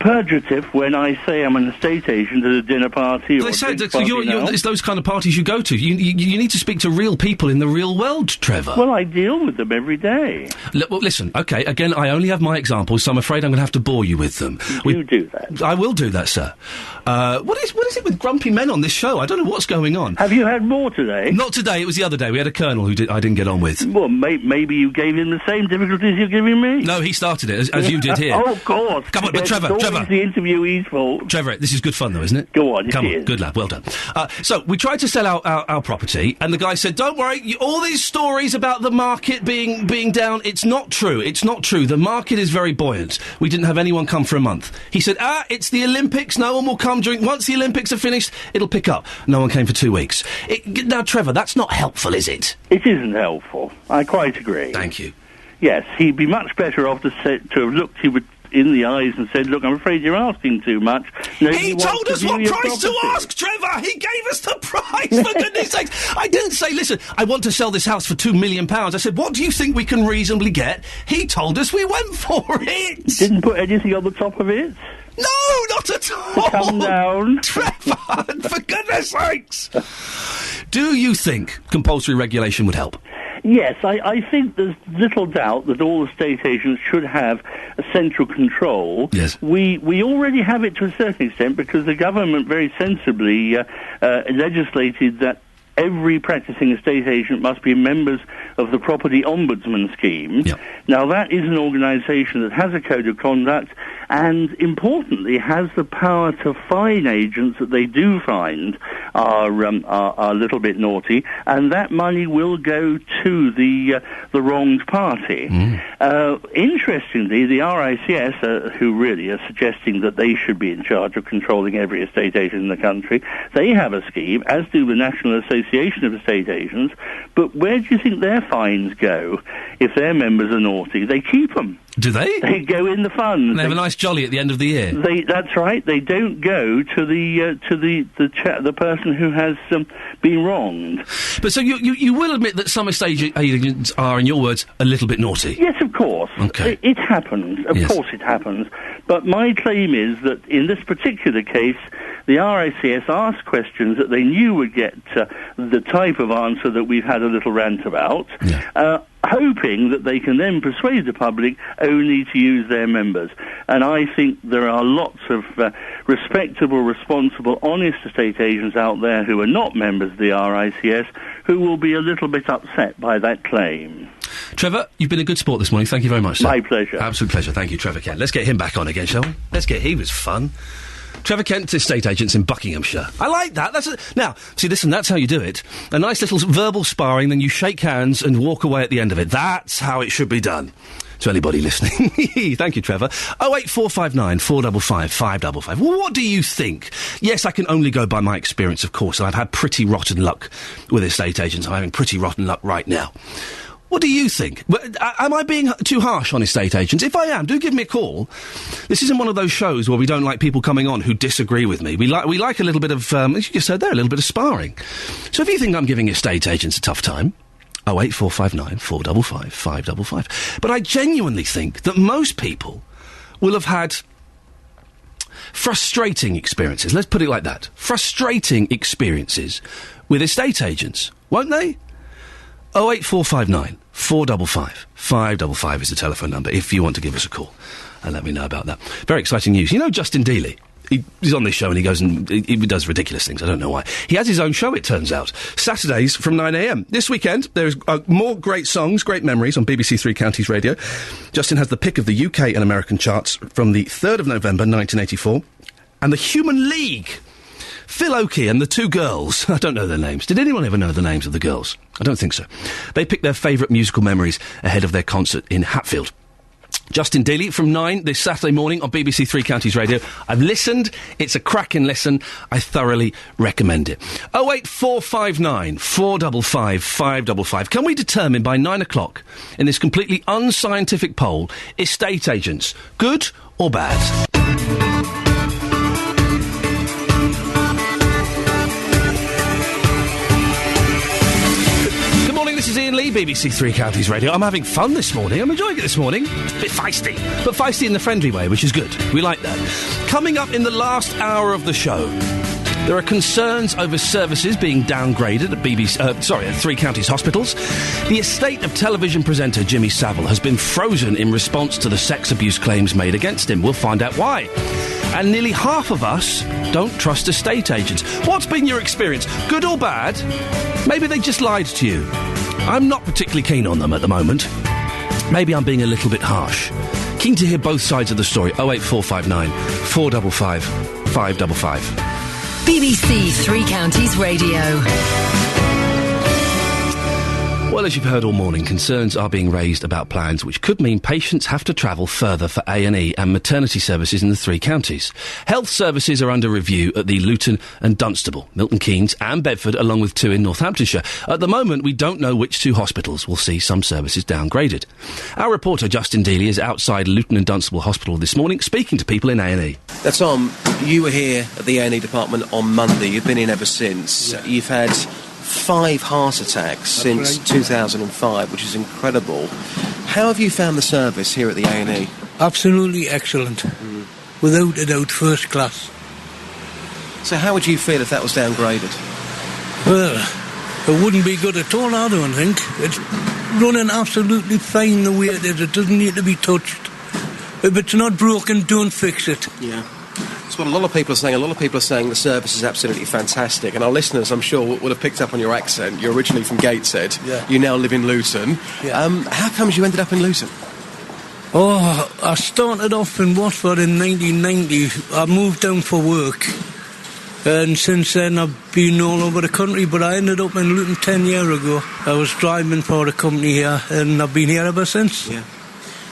Speaker 10: purgative when I say I'm an estate agent at a dinner party or
Speaker 1: they say
Speaker 10: that
Speaker 1: it's those kind of parties you go to. You need to speak to real people in the real world, Trevor.
Speaker 10: Well, I deal with them every day.
Speaker 1: Well, listen, okay, again, I only have my examples, so I'm afraid I'm going to have to bore you with them.
Speaker 10: You do that.
Speaker 1: I will do that, sir. What is it with grumpy men on this show? I don't know what's going on.
Speaker 10: Have you had more today?
Speaker 1: Not today, it was the other day. We had a colonel who I didn't get on with.
Speaker 10: Well, maybe you gave him the same difficulties you're giving me.
Speaker 1: No, he started it, as you did here.
Speaker 10: Oh, of course.
Speaker 1: Come on, but Trevor.
Speaker 10: It's the interviewee's fault.
Speaker 1: Trevor, this is good fun, though, isn't it?
Speaker 10: Go on,
Speaker 1: Come on, good lad, well done. So, we tried to sell our property, and the guy said, don't worry, all these stories about the market being down, it's not true. It's not true. The market is very buoyant. We didn't have anyone come for a month. He said, it's the Olympics, no one will come once the Olympics are finished, it'll pick up. No one came for 2 weeks. Now, Trevor, that's not helpful, is it?
Speaker 10: It isn't helpful. I quite agree.
Speaker 1: Thank you.
Speaker 10: Yes, he'd be much better off to have looked you in the eyes and said, look, I'm afraid you're asking too much.
Speaker 1: He told us what price to ask, Trevor! He gave us the price, for goodness sakes! I didn't say, listen, I want to sell this house for £2 million. I said, what do you think we can reasonably get? He told us we went for it!
Speaker 10: Didn't put anything on the top of it?
Speaker 1: No, not at all!
Speaker 10: Come down.
Speaker 1: Trevor, for goodness sakes! Do you think compulsory regulation would help?
Speaker 10: Yes, I think there's little doubt that all estate agents should have a central control.
Speaker 1: Yes.
Speaker 10: We already have it to a certain extent because the government very sensibly legislated that every practicing estate agent must be members of the Property Ombudsman Scheme.
Speaker 1: Yep.
Speaker 10: Now, that is an organisation that has a code of conduct and, importantly, has the power to fine agents that they do find are a little bit naughty, and that money will go to the wronged party. Interestingly, the RICS, who really are suggesting that they should be in charge of controlling every estate agent in the country, they have a scheme, as do the National Association of Estate Agents, but where do you think their fines go if their members are naughty? They keep them.
Speaker 1: Do they?
Speaker 10: They go in the funds.
Speaker 1: And they have a nice jolly at the end of the year.
Speaker 10: That's right. They don't go to the person who has been wronged.
Speaker 1: But so you will admit that some estate agents are, in your words, a little bit naughty?
Speaker 10: Yes, of course.
Speaker 1: Okay.
Speaker 10: It happens. Of course it happens. But my claim is that in this particular case, the RICS asked questions that they knew would get the type of answer that we've had a little rant about, hoping that they can then persuade the public only to use their members. And I think there are lots of respectable, responsible, honest estate agents out there who are not members of the RICS who will be a little bit upset by that claim.
Speaker 1: Trevor, you've been a good sport this morning. Thank you very much, sir.
Speaker 10: My pleasure.
Speaker 1: Absolute pleasure. Thank you, Trevor Kent. Let's get him back on again, shall we? He was fun. Trevor Kent, estate agents in Buckinghamshire. I like that. Now, see, listen, that's how you do it. A nice little verbal sparring, then you shake hands and walk away at the end of it. That's how it should be done. To anybody listening. Thank you, Trevor. 08459 455 555. Well, what do you think? Yes, I can only go by my experience, of course, and I've had pretty rotten luck with estate agents. I'm having pretty rotten luck right now. What do you think? Am I being too harsh on estate agents? If I am, do give me a call. This isn't one of those shows where we don't like people coming on who disagree with me. We like a little bit of, as you just said there, a little bit of sparring. So if you think I'm giving estate agents a tough time, 08459 455 555. But I genuinely think that most people will have had frustrating experiences. Let's put it like that. Frustrating experiences with estate agents, won't they? 08459 455 555 is the telephone number if you want to give us a call and let me know about that. Very exciting news. You know Justin Dealey? He's on this show and he goes and he does ridiculous things. I don't know why. He has his own show, it turns out. Saturdays from 9am. This weekend, there's more great songs, great memories on BBC Three Counties Radio. Justin has the pick of the UK and American charts from the 3rd of November 1984. And the Human League. Phil Oakey and the two girls. I don't know their names. Did anyone ever know the names of the girls? I don't think so. They picked their favourite musical memories ahead of their concert in Hatfield. Justin Dealey from 9 this Saturday morning on BBC Three Counties Radio. I've listened. It's a cracking listen. I thoroughly recommend it. 08459 455 555. Can we determine by 9 o'clock in this completely unscientific poll, estate agents, good or bad? This is Iain Lee, BBC Three Counties Radio. I'm having fun this morning. I'm enjoying it this morning. It's a bit feisty, but feisty in the friendly way, which is good. We like that. Coming up in the last hour of the show, there are concerns over services being downgraded at at Three Counties hospitals. The estate of television presenter Jimmy Savile has been frozen in response to the sex abuse claims made against him. We'll find out why. And nearly half of us don't trust estate agents. What's been your experience? Good or bad? Maybe they just lied to you. I'm not particularly keen on them at the moment. Maybe I'm being a little bit harsh. Keen to hear both sides of the story. 08459 455 555.
Speaker 2: BBC Three Counties Radio.
Speaker 1: Well, as you've heard all morning, concerns are being raised about plans which could mean patients have to travel further for A&E and maternity services in the Three Counties. Health services are under review at the Luton and Dunstable, Milton Keynes and Bedford, along with 2 in Northamptonshire. At the moment, we don't know which 2 hospitals will see some services downgraded. Our reporter, Justin Dealey, is outside Luton and Dunstable Hospital this morning, speaking to people in A&E.
Speaker 16: Now, Tom, you were here at the A&E department on Monday. You've been in ever since. Yeah. You've had 5 heart attacks since 2005, which is incredible. How have you found the service here at the A&E?
Speaker 9: Absolutely excellent. Without a doubt, first class.
Speaker 16: So how would you feel if that was downgraded?
Speaker 9: Well, it wouldn't be good at all, I don't think. running absolutely fine the way it is. It doesn't need to be touched. If it's not broken, don't fix it.
Speaker 16: Yeah. That's what a lot of people are saying. A lot of people are saying the service is absolutely fantastic. And our listeners, I'm sure, will have picked up on your accent. You're originally from Gateshead.
Speaker 9: Yeah.
Speaker 16: You now live in Luton.
Speaker 9: Yeah.
Speaker 16: How comes you ended up in Luton?
Speaker 9: Oh, I started off in Watford in 1990. I moved down for work. And since then I've been all over the country, but I ended up in Luton 10 years ago. I was driving for a company here, and I've been here ever since.
Speaker 16: Yeah.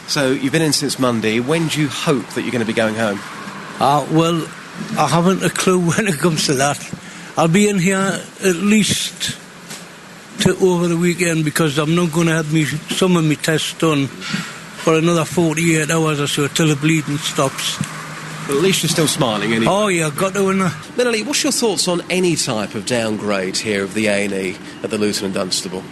Speaker 16: So you've been in since Monday. When do you hope that you're going to be going home?
Speaker 9: Well, I haven't a clue when it comes to that. I'll be in here at least to over the weekend, because I'm not going to have some of my tests done for another 48 hours or so till the bleeding stops.
Speaker 16: But at least you're still smiling anyway.
Speaker 9: Oh yeah, got to, innit?
Speaker 16: Melanie, what's your thoughts on any type of downgrade here of the A&E at the Luton and Dunstable?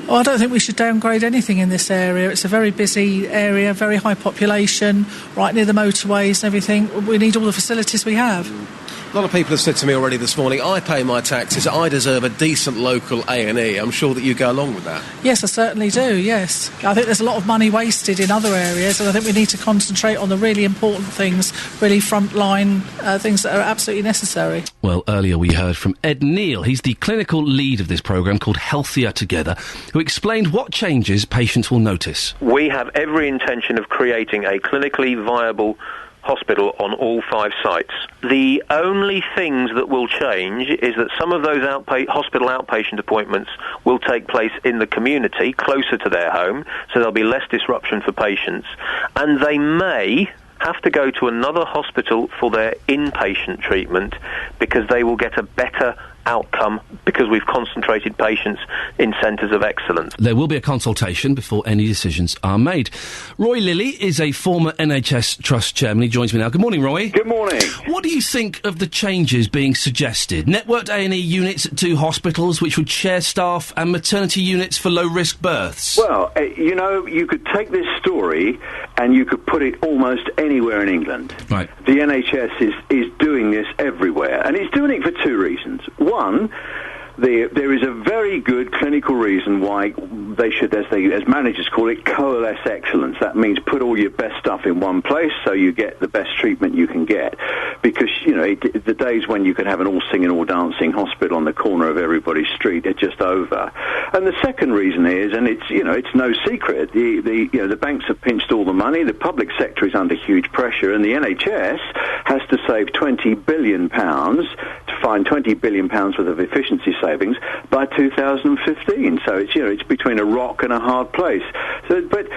Speaker 11: Oh, I don't think we should downgrade anything in this area. It's a very busy area, very high population, right near the motorways and everything. We need all the facilities we have.
Speaker 16: A lot of people have said to me already this morning, I pay my taxes, I deserve a decent local A&E. I'm sure that you go along with that.
Speaker 11: Yes, I certainly do, yes. I think there's a lot of money wasted in other areas, and I think we need to concentrate on the really important things, really frontline things that are absolutely necessary.
Speaker 1: Well, earlier we heard from Ed Neal. He's the clinical lead of this programme called Healthier Together, who explained what changes patients will notice.
Speaker 4: We have every intention of creating a clinically viable hospital on all 5 sites. The only things that will change is that some of those hospital outpatient appointments will take place in the community, closer to their home, so there'll be less disruption for patients, and they may have to go to another hospital for their inpatient treatment because they will get a better outcome because we've concentrated patients in centres of excellence.
Speaker 1: There will be a consultation before any decisions are made. Roy Lilly is a former NHS Trust chairman. He joins me now. Good morning, Roy.
Speaker 12: Good morning.
Speaker 1: What do you think of the changes being suggested? Networked A&E units at 2 hospitals which would share staff and maternity units for low-risk births?
Speaker 12: Well, you could take this story and you could put it almost anywhere in England.
Speaker 1: Right.
Speaker 12: The NHS is doing this everywhere, and it's doing it for 2 reasons. One, there is a very good clinical reason why they should, as managers call it, coalesce excellence. That means put all your best stuff in one place so you get the best treatment you can get. Because, the days when you could have an all-singing, all-dancing hospital on the corner of everybody's street are just over. And the second reason is, and it's no secret, the banks have pinched all the money, the public sector is under huge pressure, and the NHS has to save £20 billion to find £20 billion worth of efficiency savings by 2015. So it's between a rock and a hard place. So, but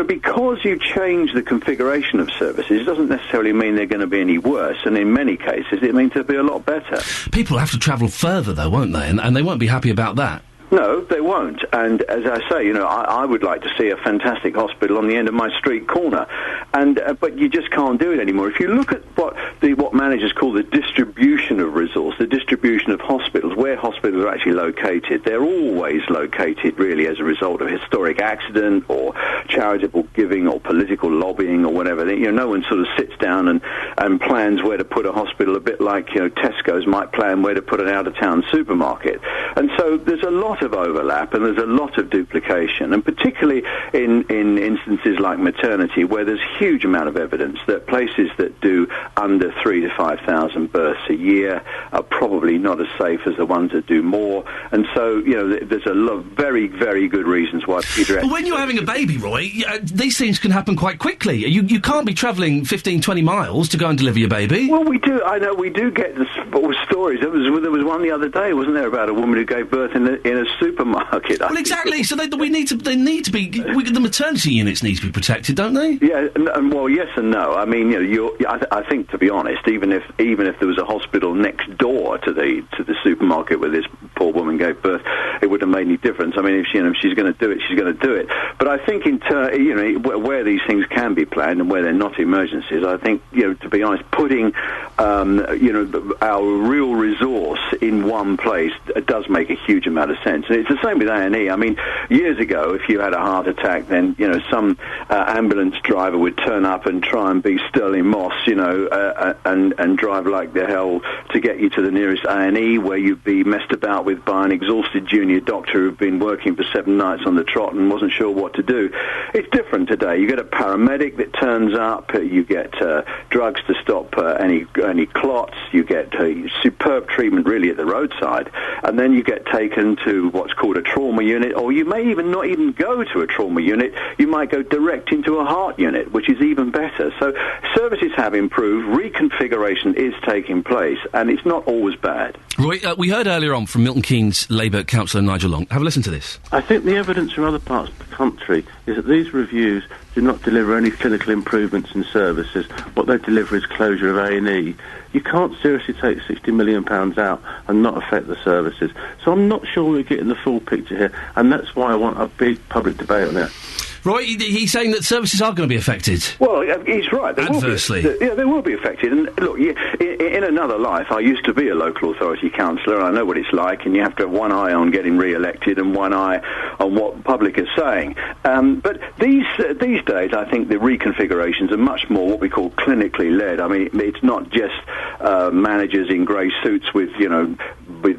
Speaker 12: because you change the configuration of services, it doesn't necessarily mean they're going to be any worse. And in many cases, it means they'll be a lot better.
Speaker 1: People have to travel further, though, won't they? And they won't be happy about that.
Speaker 12: No, they won't. And as I say, I would like to see a fantastic hospital on the end of my street corner. And but you just can't do it anymore. If you look at what managers call the distribution of resource, the distribution of hospitals, where hospitals are actually located, they're always located really as a result of historic accident or charitable giving or political lobbying or whatever. No one sort of sits down and plans where to put a hospital, a bit like Tesco's might plan where to put an out-of-town supermarket. And so there's a lot of overlap and there's a lot of duplication, and particularly in instances like maternity, where there's a huge amount of evidence that places that do under 3,000 to 5,000 births a year are probably not as safe as the ones that do more. And so there's a lot of very, very good reasons why paediatrics...
Speaker 1: But when you're having a baby, Roy, these things can happen quite quickly. You can't be travelling 15, 20 miles to go and deliver your baby.
Speaker 12: Well, we do. I know we do get the stories. There was one the other day, wasn't there, about a woman who gave birth in a supermarket.
Speaker 1: Well, exactly. So they need to be. The maternity units need to be protected, don't they?
Speaker 12: Yeah. Well, yes and no. I mean, I think, to be honest, even if there was a hospital next door to the supermarket where this poor woman gave birth, it wouldn't have made any difference. I mean, if she's going to do it, she's going to do it. But I think where these things can be planned and where they're not emergencies, I think to be honest, putting our real resource in one place does make a huge amount of sense. And it's the same with A&E. I mean, years ago, if you had a heart attack, then some ambulance driver would turn up and try and be Sterling Moss, and drive like the hell to get you to the nearest A&E, where you'd be messed about with by an exhausted junior doctor who'd been working for 7 nights on the trot and wasn't sure what to do. It's different today. You get a paramedic that turns up, you get drugs to stop any clots, you get superb treatment really at the roadside, and then you get taken to what's called a trauma unit, or you may even not even go to a trauma unit. You might go direct into a heart unit, which is even better. So services have improved, reconfiguration is taking place, and it's not always bad.
Speaker 1: Roy, we heard earlier on from Milton Keynes Labour councillor Nigel Long. Have a listen to this.
Speaker 18: I think the evidence from other parts of the country is that these reviews do not deliver any clinical improvements in services. What they deliver is closure of A&E. You can't seriously take £60 million out and not affect the services. So I'm not sure we're getting the full picture here, and that's why I want a big public debate on it.
Speaker 1: Roy, he's saying that services are going to be affected.
Speaker 12: Well, he's right.
Speaker 1: Adversely.
Speaker 12: They will be affected. And look, in another life, I used to be a local authority councillor, and I know what it's like, and you have to have one eye on getting re-elected and one eye on what the public is saying. But these days, I think the reconfigurations are much more what we call clinically led. I mean, it's not just managers in grey suits with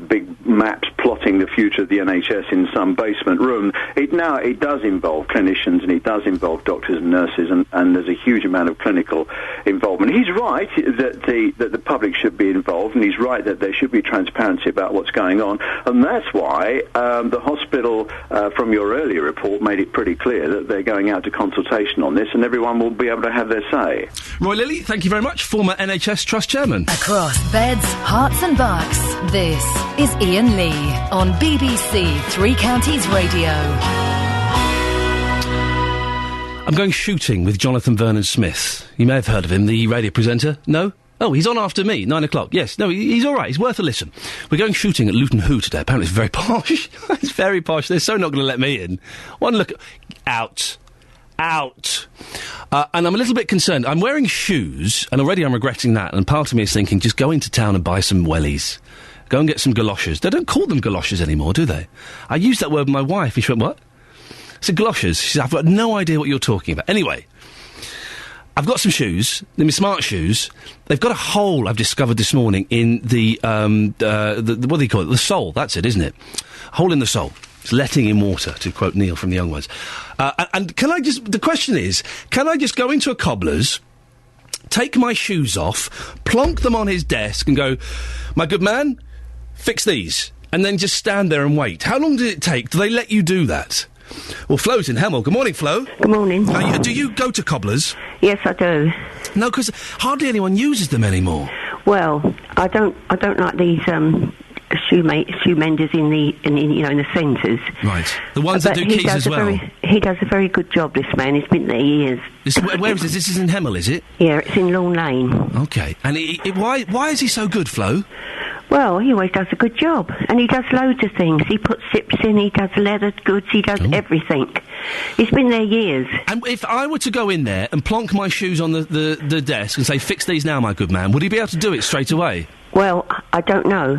Speaker 12: big maps plotting the future of the NHS in some basement room. It does involve clinicians, and it does involve doctors and nurses, and there's a huge amount of clinical involvement. He's right that the public should be involved, and he's right that there should be transparency about what's going on, and that's why the hospital, from your earlier report, made it pretty clear that they're going out to consultation on this, and everyone will be able to have their say.
Speaker 1: Roy Lilly, thank you very much, former NHS Trust Chairman.
Speaker 2: Across beds, hearts and bucks, this is Iain Lee on BBC Three Counties Radio.
Speaker 1: I'm going shooting with Jonathan Vernon-Smith. You may have heard of him, the radio presenter. No? Oh, he's on after me, 9 o'clock. Yes, no, he's all right. He's worth a listen. We're going shooting at Luton Hoo today. Apparently it's very posh. It's very posh. They're so not going to let me in. One look... Out. And I'm a little bit concerned. I'm wearing shoes, and already I'm regretting that, and part of me is thinking, just go into town and buy some wellies. Go and get some galoshes. They don't call them galoshes anymore, do they? I used that word with my wife, and she went, what? I said, galoshes. She said, I've got no idea what you're talking about. Anyway, I've got some shoes. They're my smart shoes. They've got a hole, I've discovered this morning, in the what do you call it? The sole. That's it, isn't it? A hole in the sole. It's letting in water, to quote Neil from The Young Ones. And can I just... The question is, can I just go into a cobbler's, take my shoes off, plonk them on his desk and go, my good man, fix these, and then just stand there and wait? How long did it take? Do they let you do that? Well, Flo's in Hemel. Good morning, Flo.
Speaker 13: Good morning.
Speaker 1: Do you go to cobblers?
Speaker 13: Yes, I do.
Speaker 1: No, because hardly anyone uses them anymore.
Speaker 13: Well, I don't like these shoe menders in the centres.
Speaker 1: Right. The ones that do keys as well.
Speaker 13: He does a very good job, this man. He's been there years.
Speaker 1: Where is this? This is in Hemel, is it?
Speaker 13: Yeah, it's in Lawn Lane.
Speaker 1: Okay. And why is he so good, Flo?
Speaker 13: Well, he always does a good job, and he does loads of things. He puts zips in, he does leather goods, he does everything. He's been there years.
Speaker 1: And if I were to go in there and plonk my shoes on the desk and say, fix these now, my good man, would he be able to do it straight away?
Speaker 13: Well, I don't know,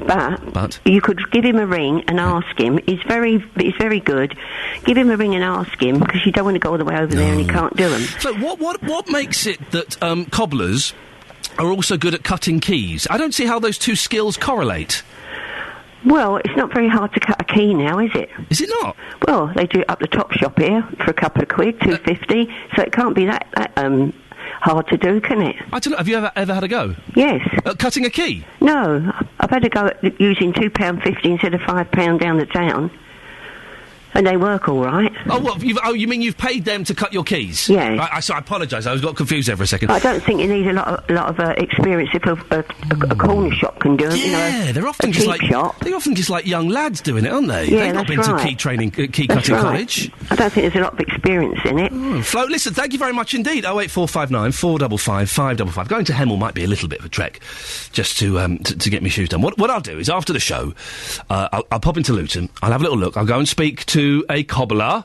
Speaker 13: but you could give him a ring and ask him. He's very good. Give him a ring and ask him, because you don't want to go all the way over there and he can't do them.
Speaker 1: So what makes it that cobblers are also good at cutting keys? I don't see how those two skills correlate.
Speaker 13: Well, it's not very hard to cut a key now, is it?
Speaker 1: Is it not?
Speaker 13: Well, they do it up the top shop here for a couple of quid, £2.50, so it can't be that hard to do, can it?
Speaker 1: I don't know, have you ever had a go?
Speaker 13: Yes.
Speaker 1: At cutting a key?
Speaker 13: No, I've had a go at using £2.50 instead of £5 down the town. And they work all right.
Speaker 1: Oh, well, you mean you've paid them to cut your keys?
Speaker 13: Yeah.
Speaker 1: I apologise, I got confused there for a second.
Speaker 13: I don't think you need a lot of experience if a corner shop can do it.
Speaker 1: Yeah, they're often just like young lads doing it, aren't they?
Speaker 13: Yeah,
Speaker 1: They've not been to key training, key cutting college.
Speaker 13: I don't think there's a lot of experience in it.
Speaker 1: Flo, listen, thank you very much indeed. 08459 455 555. Going to Hemel might be a little bit of a trek, just to get my shoes done. What I'll do is, after the show, I'll pop into Luton, I'll have a little look, I'll go and speak to a cobbler,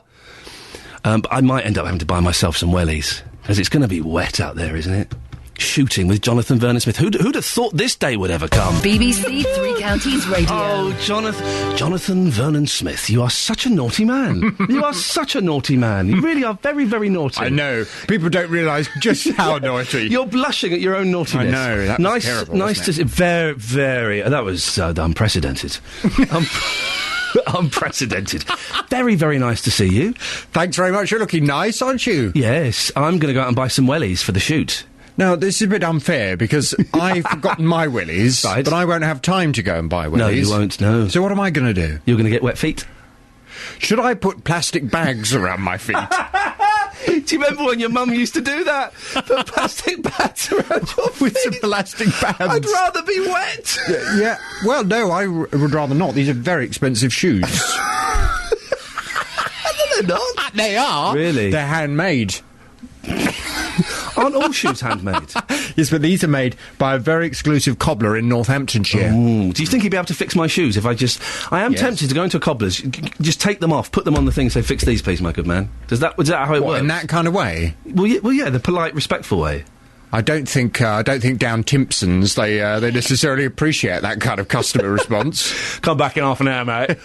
Speaker 1: but I might end up having to buy myself some wellies, because it's going to be wet out there, isn't it? shooting with Jonathan Vernon Smith. Who'd have thought this day would ever come?
Speaker 2: BBC Three Counties Radio.
Speaker 1: Oh, Jonathan Vernon Smith, you are such a naughty man. You are such a naughty man. You really are very, very naughty.
Speaker 14: I know. People don't realise just how naughty.
Speaker 1: You're blushing at your own naughtiness.
Speaker 14: I know. That was terrible,
Speaker 1: nice to see. Very, very. That was unprecedented. Unprecedented. Very, very nice to see you.
Speaker 14: Thanks very much. You're looking nice, aren't you?
Speaker 1: Yes. I'm going to go out and buy some wellies for the shoot.
Speaker 14: Now, this is a bit unfair because I've forgotten my willies,
Speaker 1: right,
Speaker 14: but I won't have time to go and buy willies.
Speaker 1: No, you won't, no.
Speaker 14: So what am I going to do?
Speaker 1: You're going to get wet feet?
Speaker 14: Should I put plastic bags around my feet?
Speaker 1: Do you remember when your mum used to do that? Put plastic bags around your feet?
Speaker 14: With some plastic bags.
Speaker 1: I'd rather be wet.
Speaker 14: Yeah. Well, no, I would rather not. These are very expensive shoes.
Speaker 1: They're not.
Speaker 14: They are.
Speaker 1: Really?
Speaker 14: They're handmade.
Speaker 1: Aren't all shoes handmade?
Speaker 14: Yes, but these are made by a very exclusive cobbler in Northamptonshire.
Speaker 1: Ooh. Do you think he'd be able to fix my shoes if I just... I am tempted to go into a cobbler's, just take them off, put them on the thing and say, fix these, please, my good man. Is that how it works?
Speaker 14: In that kind of way?
Speaker 1: Well, yeah, the polite, respectful way.
Speaker 14: I don't think down Timpson's they necessarily appreciate that kind of customer response.
Speaker 1: Come back in half an hour, mate.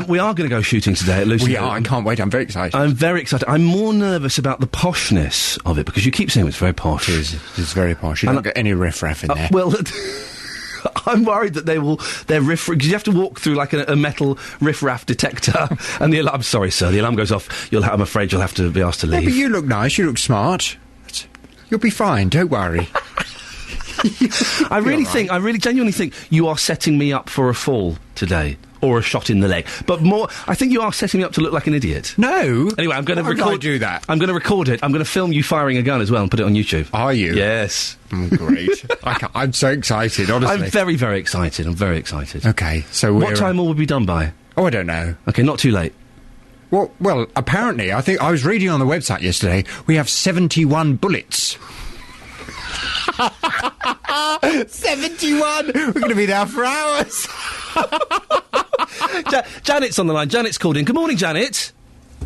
Speaker 1: We are going to go shooting today at Lucy.
Speaker 14: We are. I can't wait. I'm very excited.
Speaker 1: I'm very excited. I'm more nervous about the poshness of it because you keep saying it's very posh.
Speaker 14: It's very posh. You don't get any riff-raff in there.
Speaker 1: Well. I'm worried that they're because you have to walk through like a metal riff-raff detector, and the alarm. I'm sorry, sir, the alarm goes off. I'm afraid you'll have to be asked to leave.
Speaker 14: Yeah, but you look nice. You look smart. You'll be fine, don't worry.
Speaker 1: I really genuinely think you are setting me up for a fall today. Or a shot in the leg. But more, I think you are setting me up to look like an idiot.
Speaker 14: No.
Speaker 1: Anyway, I'm going to
Speaker 14: record. Do that.
Speaker 1: I'm going to record it. I'm going to film you firing a gun as well and put it on YouTube.
Speaker 14: Are you?
Speaker 1: Yes.
Speaker 14: Great. I'm so excited, honestly.
Speaker 1: I'm very, very excited. I'm very excited.
Speaker 14: Okay, so
Speaker 1: what time will we be done by?
Speaker 14: Oh, I don't know.
Speaker 1: Okay, not too late.
Speaker 14: Well, apparently, I think I was reading on the website yesterday, we have 71 bullets. 71! We're going to be there for hours.
Speaker 1: Janet's on the line. Janet's called in. Good morning, Janet.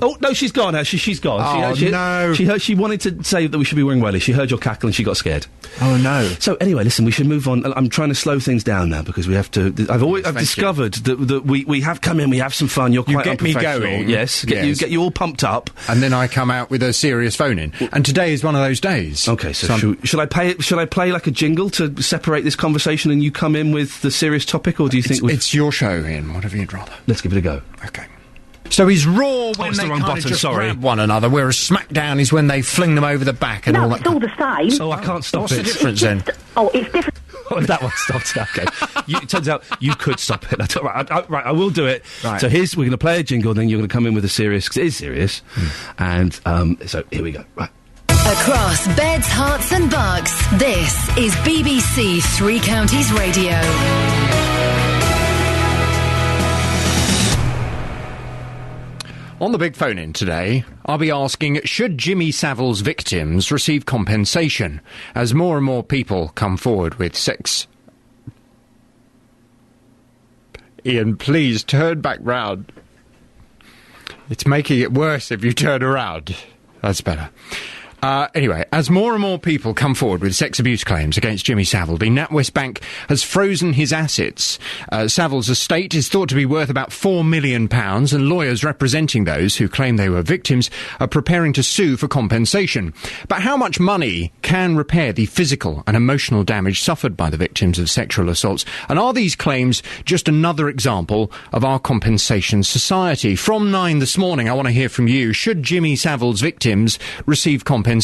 Speaker 1: Oh, no, she's gone. She's gone.
Speaker 14: No.
Speaker 1: She wanted to say that we should be wearing wellies. She heard your cackle and she got scared.
Speaker 14: Oh, no.
Speaker 1: So, anyway, listen, we should move on. I'm trying to slow things down now because we have to... I've discovered that we have come in, we have some fun. You're quite unprofessional.
Speaker 14: Me going.
Speaker 1: Yes. Get you all pumped up.
Speaker 14: And then I come out with a serious phone-in. And today is one of those days.
Speaker 1: Okay, so should I play like a jingle to separate this conversation and you come in with the serious topic, or do you think...
Speaker 14: It's your show, Ian, whatever you'd rather.
Speaker 1: Let's give it a go.
Speaker 14: Okay. So he's Raw when they kind of just grab one another, whereas SmackDown is when they fling them over the back and all that.
Speaker 15: It's all the same.
Speaker 1: Oh, I can't stop
Speaker 14: What's
Speaker 1: it.
Speaker 14: the difference then?
Speaker 15: It's different.
Speaker 1: Oh, that one stopped. Okay. It turns out you could stop it. Right, I will do it.
Speaker 14: Right.
Speaker 1: So we're going to play a jingle, then you're going to come in with a serious, because it is serious. And so here we go. Right.
Speaker 2: Across beds, hearts and bucks, this is BBC Three Counties Radio.
Speaker 14: On the big phone-in today, I'll be asking, should Jimmy Savile's victims receive compensation as more and more people come forward with sex? Ian, please turn back round. It's making it worse if you turn around. That's better. Anyway, as more and more people come forward with sex abuse claims against Jimmy Savile, the NatWest Bank has frozen his assets. Savile's estate is thought to be worth about £4 million, and lawyers representing those who claim they were victims are preparing to sue for compensation. But how much money can repair the physical and emotional damage suffered by the victims of sexual assaults? And are these claims just another example of our compensation society? From 9 this morning, I want to hear from you. Should Jimmy Savile's victims receive compensation?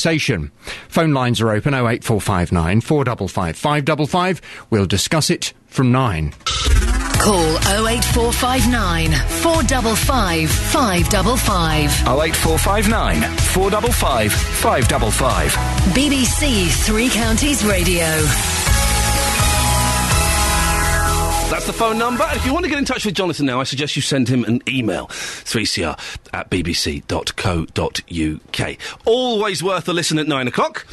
Speaker 14: Phone lines are open, 08459 455 555. We'll discuss it from 9.
Speaker 2: Call 08459 455 555.
Speaker 23: 08459 455 555.
Speaker 2: BBC Three Counties Radio.
Speaker 1: That's the phone number. And if you want to get in touch with Jonathan now, I suggest you send him an email, 3cr@bbc.co.uk. Always worth a listen at 9 o'clock.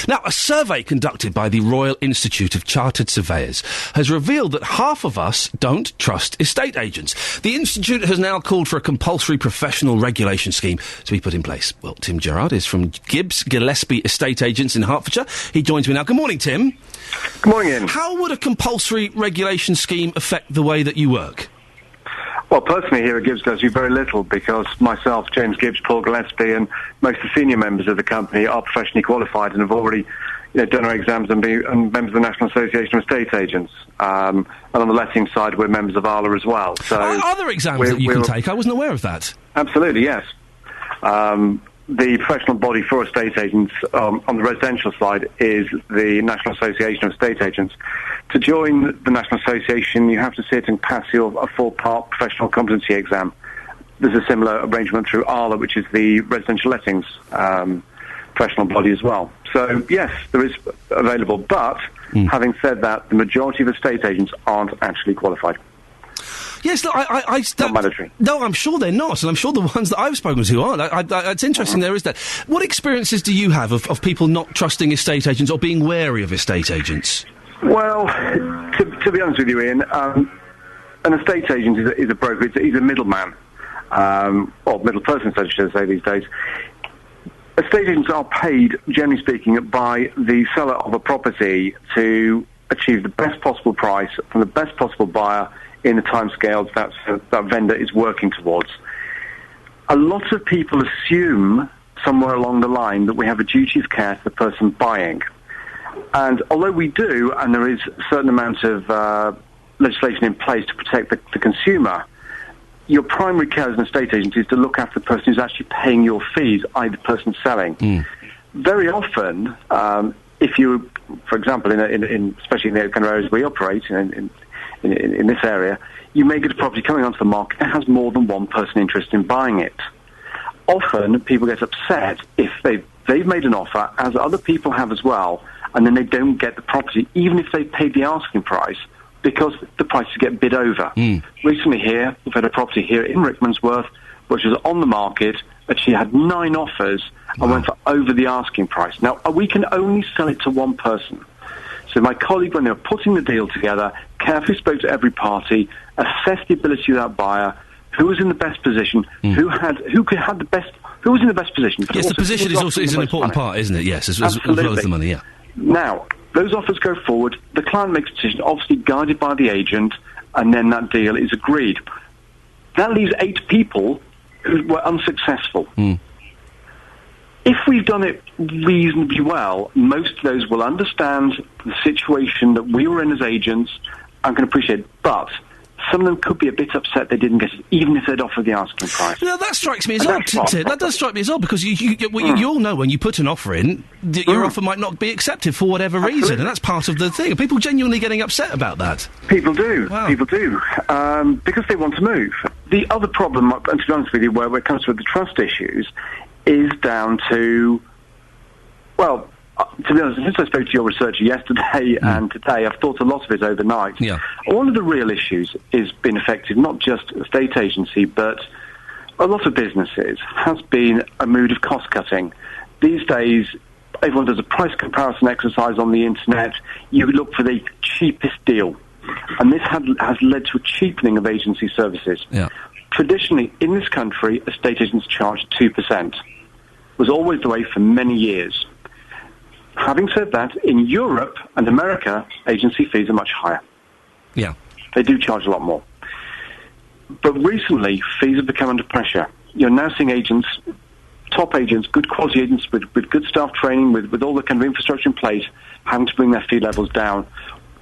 Speaker 1: Now, a survey conducted by the Royal Institute of Chartered Surveyors has revealed that half of us don't trust estate agents. The Institute has now called for a compulsory professional regulation scheme to be put in place. Well, Tim Gerrard is from Gibbs Gillespie Estate Agents in Hertfordshire. He joins me now. Good morning, Tim.
Speaker 15: Good morning, Ian.
Speaker 1: How would a compulsory regulation scheme affect the way that you work?
Speaker 15: Well, personally here at Gibbs Gillespie, very little, because myself, James Gibbs, Paul Gillespie, and most of the senior members of the company are professionally qualified and have already done our exams and members of the National Association of Estate Agents. And on the letting side, we're members of ALA as well. So
Speaker 1: are there exams that you can take? I wasn't aware of that.
Speaker 15: Absolutely, yes. The professional body for estate agents on the residential side is the National Association of Estate Agents. To join the National Association, you have to sit and pass a four-part professional competency exam. There's a similar arrangement through ALA, which is the residential lettings professional body as well. So, yes, there is available. But, having said that, the majority of estate agents aren't actually qualified.
Speaker 1: Yes, look,
Speaker 15: not mandatory.
Speaker 1: No, I'm sure they're not, and I'm sure the ones that I've spoken to aren't. It's interesting there is that. What experiences do you have of people not trusting estate agents or being wary of estate agents?
Speaker 15: Well, to be honest with you, Ian, an estate agent is a broker. He's a middleman, or middle person, so should I say these days. Estate agents are paid, generally speaking, by the seller of a property to achieve the best possible price from the best possible buyer in the timescales that vendor is working towards. A lot of people assume somewhere along the line that we have a duty of care to the person buying. And although we do, and there is a certain amount of legislation in place to protect the consumer, your primary care as an estate agent is to look after the person who's actually paying your fees, i.e. the person selling. Very often, if you, for example, especially in the kind of areas we operate in this area, you may get a property coming onto the market that has more than one person interested in buying it. Often, people get upset if they've made an offer, as other people have as well, and then they don't get the property, even if they paid the asking price, because the prices get bid over. Recently here, we've had a property here in Rickmansworth, which was on the market, actually had 9 offers, and went for over the asking price. Now, we can only sell it to one person. So my colleague, when they were putting the deal together, carefully spoke to every party, assessed the ability of that buyer, who was in the best position, who was in the best position.
Speaker 1: Yes, the position is an important part, isn't it? Yes, as well as the money, yeah.
Speaker 15: Now, those offers go forward, the client makes a decision, obviously guided by the agent, and then that deal is agreed. That leaves 8 people who were unsuccessful. If we've done it reasonably well, most of those will understand the situation that we were in as agents and can appreciate it. But some of them could be a bit upset they didn't get it, even if they'd offered the asking price.
Speaker 1: Now, that strikes me as odd, That does strike me as odd, because you all know when you put an offer in, your offer might not be accepted for whatever reason, and that's part of the thing. Are people genuinely getting upset about that?
Speaker 15: People do. Wow. People do. Because they want to move. The other problem, and to be honest with you, where it comes to the trust issues, is down to, well, to be honest, since I spoke to your researcher yesterday and today, I've thought a lot of it overnight.
Speaker 1: Yeah.
Speaker 15: One of the real issues is been affected, not just estate agency, but a lot of businesses, has been a mood of cost-cutting. These days, everyone does a price comparison exercise on the internet. You look for the cheapest deal. And this has led to a cheapening of agency services.
Speaker 1: Yeah.
Speaker 15: Traditionally, in this country, estate agents charge 2%. Was always the way for many years. Having said that, in Europe and America, agency fees are much higher.
Speaker 1: Yeah.
Speaker 15: They do charge a lot more. But recently, fees have become under pressure. You're now seeing agents, top agents, good quality agents with good staff training, with all the kind of infrastructure in place, having to bring their fee levels down.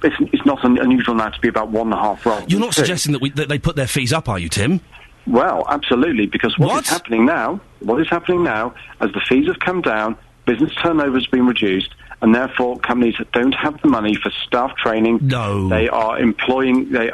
Speaker 15: It's not unusual now to be about 1.5 rather.
Speaker 1: You're not suggesting that they put their fees up, are you, Tim?
Speaker 15: Well, absolutely, because what is happening now, as the fees have come down, business turnover has been reduced, and therefore companies that don't have the money for staff training, they're not employing the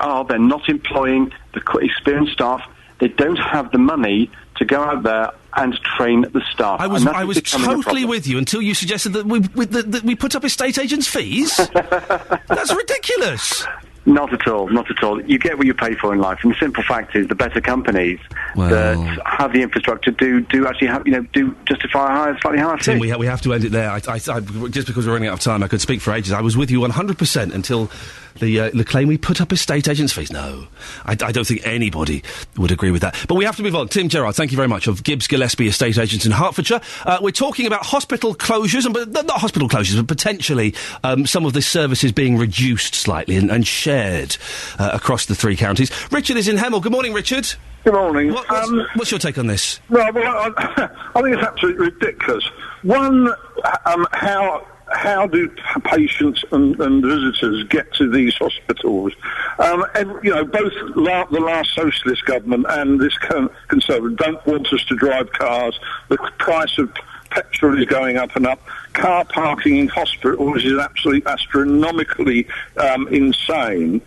Speaker 15: experienced staff. They don't have the money to go out there and train the staff.
Speaker 1: I was totally with you until you suggested that we put up estate agents' fees. That's ridiculous.
Speaker 15: Not at all, not at all. You get what you pay for in life, and the simple fact is, the better companies that have the infrastructure do actually have, do justify a slightly higher
Speaker 1: Tim,
Speaker 15: fee.
Speaker 1: we have to end it there. I, just because we're running out of time, I could speak for ages. I was with you 100% until the claim we put up estate agents' fees. No, I don't think anybody would agree with that. But we have to move on. Tim Gerrard, thank you very much, of Gibbs Gillespie Estate Agents in Hertfordshire. We're talking about hospital closures, but not hospital closures, but potentially some of the services being reduced slightly and shared across the three counties. Richard is in Hemel. Good morning, Richard.
Speaker 17: Good morning.
Speaker 1: What's your take on this?
Speaker 17: Well, I think it's absolutely ridiculous. One, how do patients and visitors get to these hospitals? Both the last socialist government and this Conservative don't want us to drive cars. The price of petrol is going up and up. Car parking in hospitals is absolutely astronomically insane.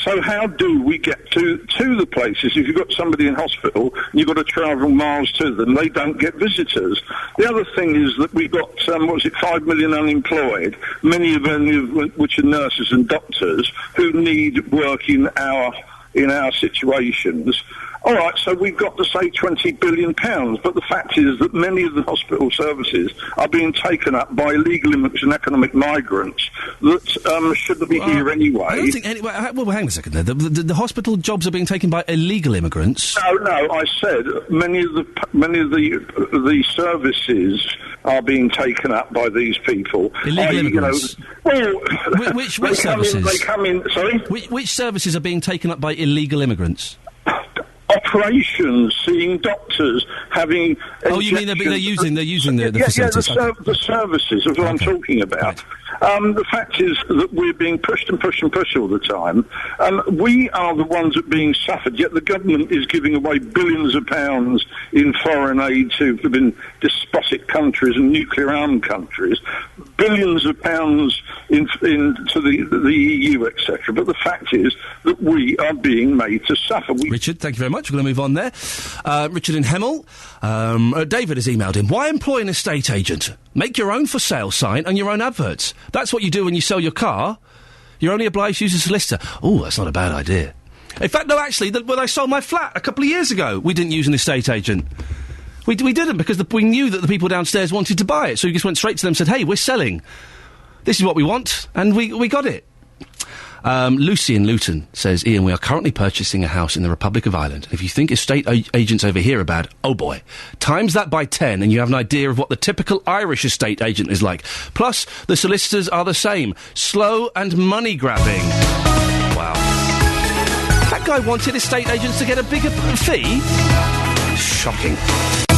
Speaker 17: So how do we get to the places? If you've got somebody in hospital and you've got to travel miles to them, they don't get visitors. The other thing is that we've got, 5 million unemployed, many of them which are nurses and doctors who need work in our situations. All right, so we've got to say £20 billion, but the fact is that many of the hospital services are being taken up by illegal immigrants and economic migrants that shouldn't be here anyway.
Speaker 1: I don't think well, hang on a second there. The hospital jobs are being taken by illegal immigrants.
Speaker 17: No, I said many of the services are being taken up by these people.
Speaker 1: Illegal immigrants? Which services?
Speaker 17: They come in, sorry?
Speaker 1: Which services are being taken up by illegal immigrants?
Speaker 17: Operations, seeing doctors, having.
Speaker 1: Oh, you mean they're using the facilities?
Speaker 17: The services is what I'm talking about. Right. The fact is that we're being pushed and pushed and pushed all the time. We are the ones that are being suffered, yet the government is giving away billions of pounds in foreign aid to despotic countries and nuclear-armed countries, billions of pounds into the EU, etc. But the fact is that we are being made to suffer.
Speaker 1: Richard, thank you very much. We're going to move on there. Richard in Hemel. David has emailed him. Why employ an estate agent? Make your own for sale sign and your own adverts. That's what you do when you sell your car. You're only obliged to use a solicitor. Oh, that's not a bad idea. In fact, no, actually, when I sold my flat a couple of years ago, we didn't use an estate agent. We didn't, because we knew that the people downstairs wanted to buy it, so we just went straight to them and said, hey, we're selling. This is what we want, and we got it. Lucy in Luton says, Ian, we are currently purchasing a house in the Republic of Ireland. If you think estate agents over here are bad, oh boy. Times that by 10 and you have an idea of what the typical Irish estate agent is like. Plus, the solicitors are the same. Slow and money-grabbing. Wow. That guy wanted estate agents to get a bigger fee? Shocking.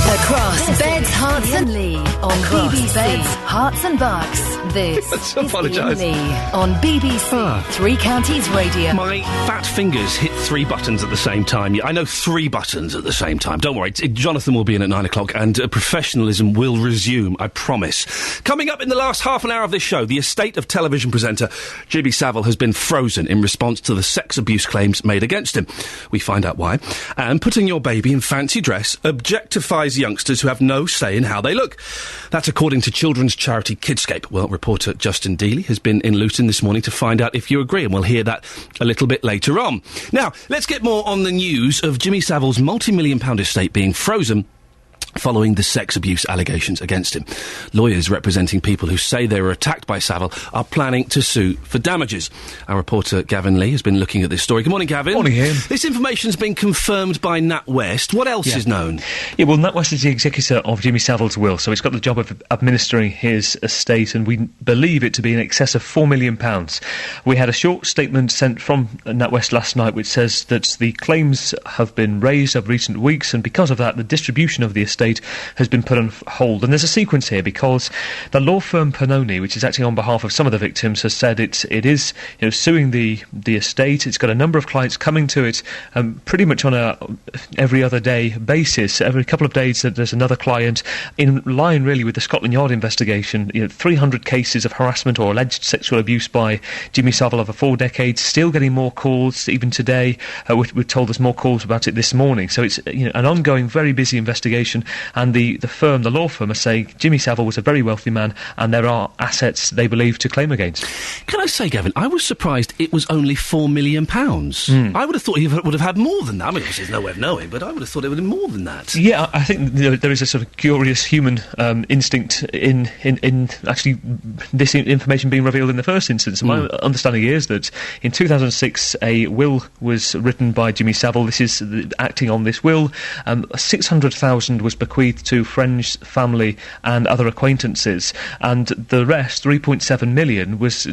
Speaker 2: Across beds, hearts and Lee on BBC Beds, Hearts and Bucks. This is Iain Lee on BBC Three Counties Radio.
Speaker 1: My fat fingers hit 3 buttons at the same time. Yeah, I know 3 buttons at the same time. Don't worry, Jonathan will be in at 9 o'clock and professionalism will resume, I promise. Coming up in the last half an hour of this show, the estate of television presenter Jimmy Savile has been frozen in response to the sex abuse claims made against him. We find out why. And putting your baby in fancy dress objectifies youngsters who have no say in how they look. That's according to children's charity Kidscape. Well, reporter Justin Dealey has been in Luton this morning to find out if you agree, and we'll hear that a little bit later on. Now, let's get more on the news of Jimmy Savile's multi-million-pound estate being frozen following the sex abuse allegations against him. Lawyers representing people who say they were attacked by Savile are planning to sue for damages. Our reporter Gavin Lee has been looking at this story. Good morning, Gavin.
Speaker 19: Morning, Ian.
Speaker 1: This information's been confirmed by NatWest. What else is known?
Speaker 19: Yeah, well, NatWest is the executor of Jimmy Savile's will, so it's got the job of administering his estate, and we believe it to be in excess of £4 million. We had a short statement sent from NatWest last night which says that the claims have been raised over recent weeks, and because of that, the distribution of the estate has been put on hold. And there's a sequence here because the law firm Pannoni, which is acting on behalf of some of the victims, has said it is suing the estate. It's got a number of clients coming to it pretty much on a every other day basis. Every couple of days there's another client, in line really with the Scotland Yard investigation. 300 cases of harassment or alleged sexual abuse by Jimmy Savile over 4 decades, still getting more calls even today. We're told there's more calls about it this morning. So it's an ongoing, very busy investigation. And the law firm, are saying Jimmy Savile was a very wealthy man, and there are assets they believe to claim against.
Speaker 1: Can I say, Gavin, I was surprised it was only £4 million. I would have thought he would have had more than that. I mean, there's no way of knowing, but I would have thought it would have been more than that.
Speaker 19: Yeah, I think there is a sort of curious human instinct in actually this information being revealed in the first instance. My understanding is that in 2006 a will was written by Jimmy Savile. This is acting on this will. 600,000 was bequeathed to friends, family and other acquaintances, and the rest, 3.7 million, was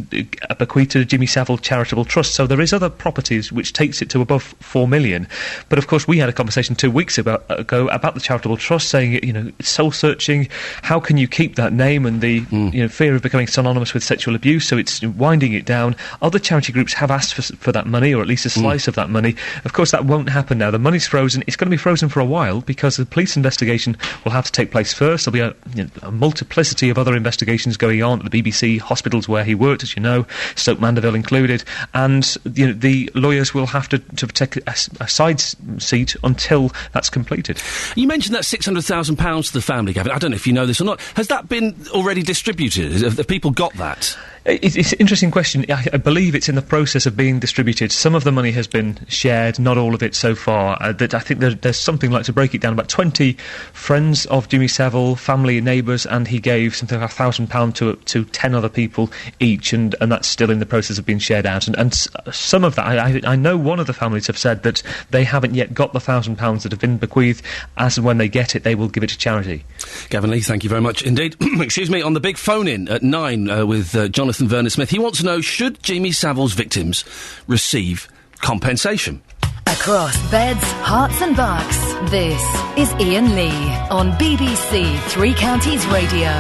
Speaker 19: bequeathed to Jimmy Savile Charitable Trust. So there is other properties which takes it to above 4 million. But of course we had a conversation 2 weeks ago about the Charitable Trust, saying, it's soul searching. How can you keep that name, and the fear of becoming synonymous with sexual abuse? So it's winding it down. Other charity groups have asked for that money, or at least a slice of that money. Of course that won't happen now. The money's frozen. It's going to be frozen for a while because the police investigation will have to take place first. There'll be a multiplicity of other investigations going on at the BBC, hospitals where he worked, as you know, Stoke Mandeville included, and the lawyers will have to take a side seat until that's completed.
Speaker 1: You mentioned that £600,000 to the family, Gavin. I don't know if you know this or not. Has that been already distributed? Have people got that?
Speaker 19: It's an interesting question. I believe it's in the process of being distributed. Some of the money has been shared, not all of it so far. I think there's something like, to break it down, about 20 friends of Jimmy Savile, family and neighbours, and he gave something like £1,000 to 10 other people each, and that's still in the process of being shared out. And some of that, I know one of the families have said that they haven't yet got the £1,000 that have been bequeathed. As and when they get it, they will give it to charity.
Speaker 1: Gavin Lee, thank you very much indeed. Excuse me, on the big phone-in at 9 with Jonathan Vernon-Smith. He wants to know, should Jimmy Savile's victims receive compensation?
Speaker 2: Across beds, hearts and bucks, this is Iain Lee on BBC Three Counties Radio.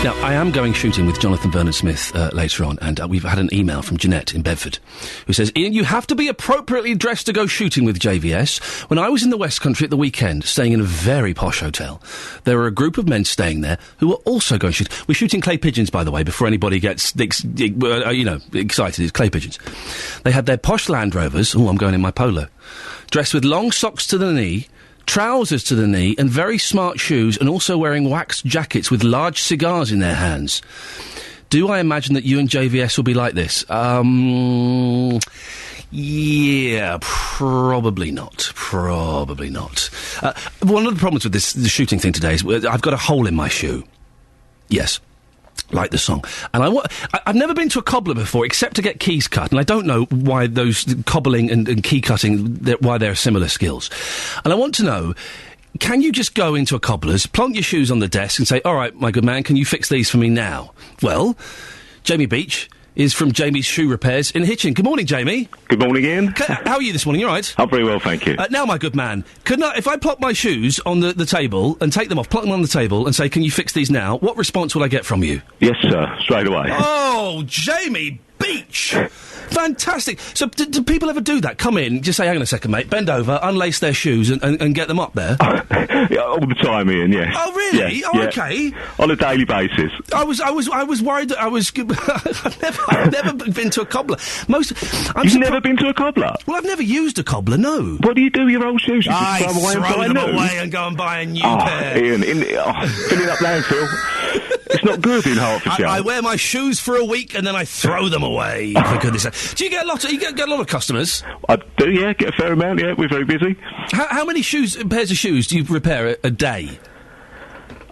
Speaker 1: Now, I am going shooting with Jonathan Vernon-Smith later on, and we've had an email from Jeanette in Bedford, who says, Iain, you have to be appropriately dressed to go shooting with JVS. When I was in the West Country at the weekend, staying in a very posh hotel, there were a group of men staying there who were also going shooting. We're shooting clay pigeons, by the way, before anybody gets, excited. It's clay pigeons. They had their posh Land Rovers, I'm going in my polo, dressed with long socks to the knee, trousers to the knee and very smart shoes, and also wearing waxed jackets with large cigars in their hands. Do I imagine that you and JVS will be like this? Yeah, probably not. Probably not. One of the problems with the shooting thing today is I've got a hole in my shoe. Yes. Like the song. And I've never been to a cobbler before, except to get keys cut, and I don't know why those cobbling and key cutting, why they're similar skills. And I want to know, can you just go into a cobbler's, plonk your shoes on the desk and say, all right, my good man, can you fix these for me now? Well, Jamie Beach is from Jamie's Shoe Repairs in Hitchin. Good morning, Jamie.
Speaker 6: Good morning, Ian.
Speaker 1: How are you this morning? You all right?
Speaker 6: I'm very well, thank you.
Speaker 1: Now, my good man, if I plop my shoes on the table and take them off, plop them on the table and say, can you fix these now, what response will I get from you?
Speaker 6: Yes, sir, straight away.
Speaker 1: Oh, Jamie Beach! Fantastic. So, do people ever do that? Come in, just say, hang on a second, mate, bend over, unlace their shoes and get them up there?
Speaker 6: Yeah, all the time, Ian, yes.
Speaker 1: Oh, really?
Speaker 6: Yeah,
Speaker 1: oh,
Speaker 6: yeah.
Speaker 1: Okay.
Speaker 6: On a daily basis.
Speaker 1: I was worried that I was... I've never been to a cobbler.
Speaker 6: You've never been to a cobbler?
Speaker 1: Well, I've never used a cobbler, no.
Speaker 6: What do you do with your old shoes? You just throw them away and buy
Speaker 1: them
Speaker 6: new?
Speaker 1: away and go and buy a new pair.
Speaker 6: Ian, filling up landfill. It's not good in Hertfordshire.
Speaker 1: I wear my shoes for a week and then I throw them away, for goodness sake. Do you get a lot of customers?
Speaker 6: I do, yeah, get a fair amount, yeah, we're very busy.
Speaker 1: How many pairs of shoes do you repair a day?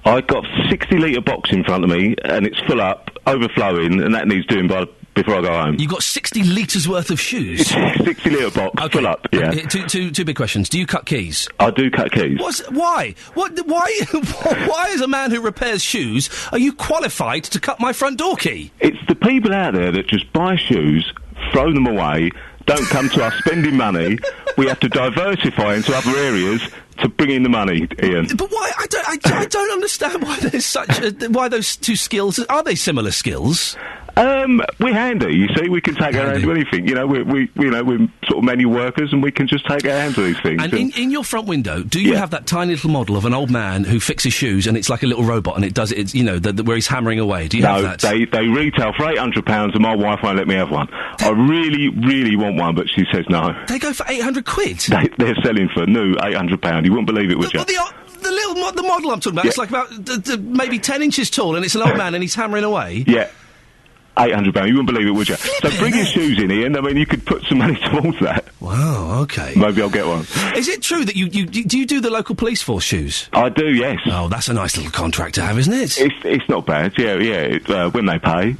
Speaker 6: I've got a 60-litre box in front of me, and it's full up, overflowing, and that needs doing before I go home.
Speaker 1: You've got 60 litres worth of shoes?
Speaker 6: 60-litre box, full up, yeah.
Speaker 1: Two big questions. Do you cut keys?
Speaker 6: I do cut keys.
Speaker 1: Why? Why, as a man who repairs shoes, are you qualified to cut my front door key?
Speaker 6: It's the people out there that just buy shoes, throw them away, don't come to us spending money. We have to diversify into other areas to bring in the money, Ian.
Speaker 1: But why? I don't understand why there's why those two skills, are they similar skills?
Speaker 6: We're handy, you see. We can take our hand to anything. You know, we're sort of manual workers, and we can just take our hand to these things.
Speaker 1: And in your front window, do you have that tiny little model of an old man who fixes shoes, and it's like a little robot, and it does it? It's, where he's hammering away. Do you have that?
Speaker 6: No, they retail for £800, and my wife won't let me have one. I really, really want one, but she says no.
Speaker 1: They go for £800?
Speaker 6: They're selling for new £800. You wouldn't believe it, would you?
Speaker 1: the model I'm talking about. It's like about maybe 10 inches tall, and it's an old man, and he's hammering away.
Speaker 6: Yeah. £800. You wouldn't believe it, would you? So bring your shoes in, Ian. I mean, you could put some money towards that.
Speaker 1: Wow, okay.
Speaker 6: Maybe I'll get one.
Speaker 1: Is it true that you do the local police force shoes?
Speaker 6: I do, yes.
Speaker 1: Oh, that's a nice little contract to have, isn't it?
Speaker 6: It's not bad, yeah, when they pay.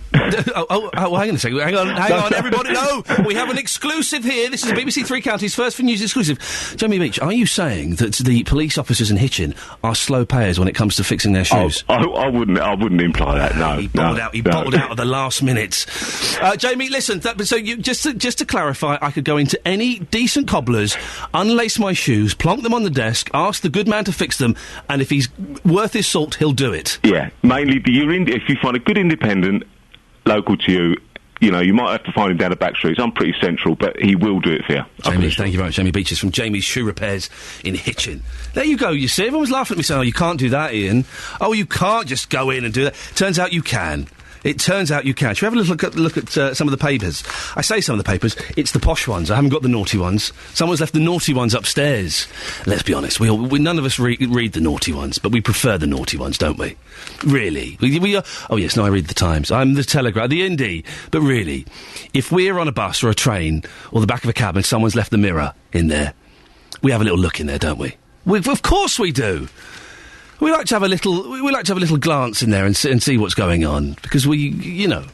Speaker 1: oh, hang on a second. Hang on, everybody. No, we have an exclusive here. This is a BBC Three Counties First for News exclusive. Jamie Beach, are you saying that the police officers in Hitchin are slow payers when it comes to fixing their shoes?
Speaker 6: I wouldn't imply that, no.
Speaker 1: He bottled out at the last minute. Jamie, listen, just to clarify, I could go into any decent cobbler's, unlace my shoes, plonk them on the desk, ask the good man to fix them, and if he's worth his salt, he'll do it.
Speaker 6: Yeah, mainly if you find a good independent local to you, you know, you might have to find him down the back streets. I'm pretty central, but he will do it for you.
Speaker 1: Jamie, thank you very much. Jamie Beaches from Jamie's Shoe Repairs in Hitchin. There you go, you see. Everyone was laughing at me saying, oh, you can't do that, Ian. Oh, you can't just go in and do that. Turns out you can. It turns out you can. Should we have a look at some of the papers? I say some of the papers. It's the posh ones. I haven't got the naughty ones. Someone's left the naughty ones upstairs. Let's be honest. We none of us read the naughty ones, but we prefer the naughty ones, don't we? Really? We are. Oh yes. No, I read the Times. I'm the Telegraph, the Indie. But really, if we're on a bus or a train or the back of a cab and someone's left the mirror in there, we have a little look in there, don't we? Of course we do. We like to have a little glance in there and see what's going on, because you know.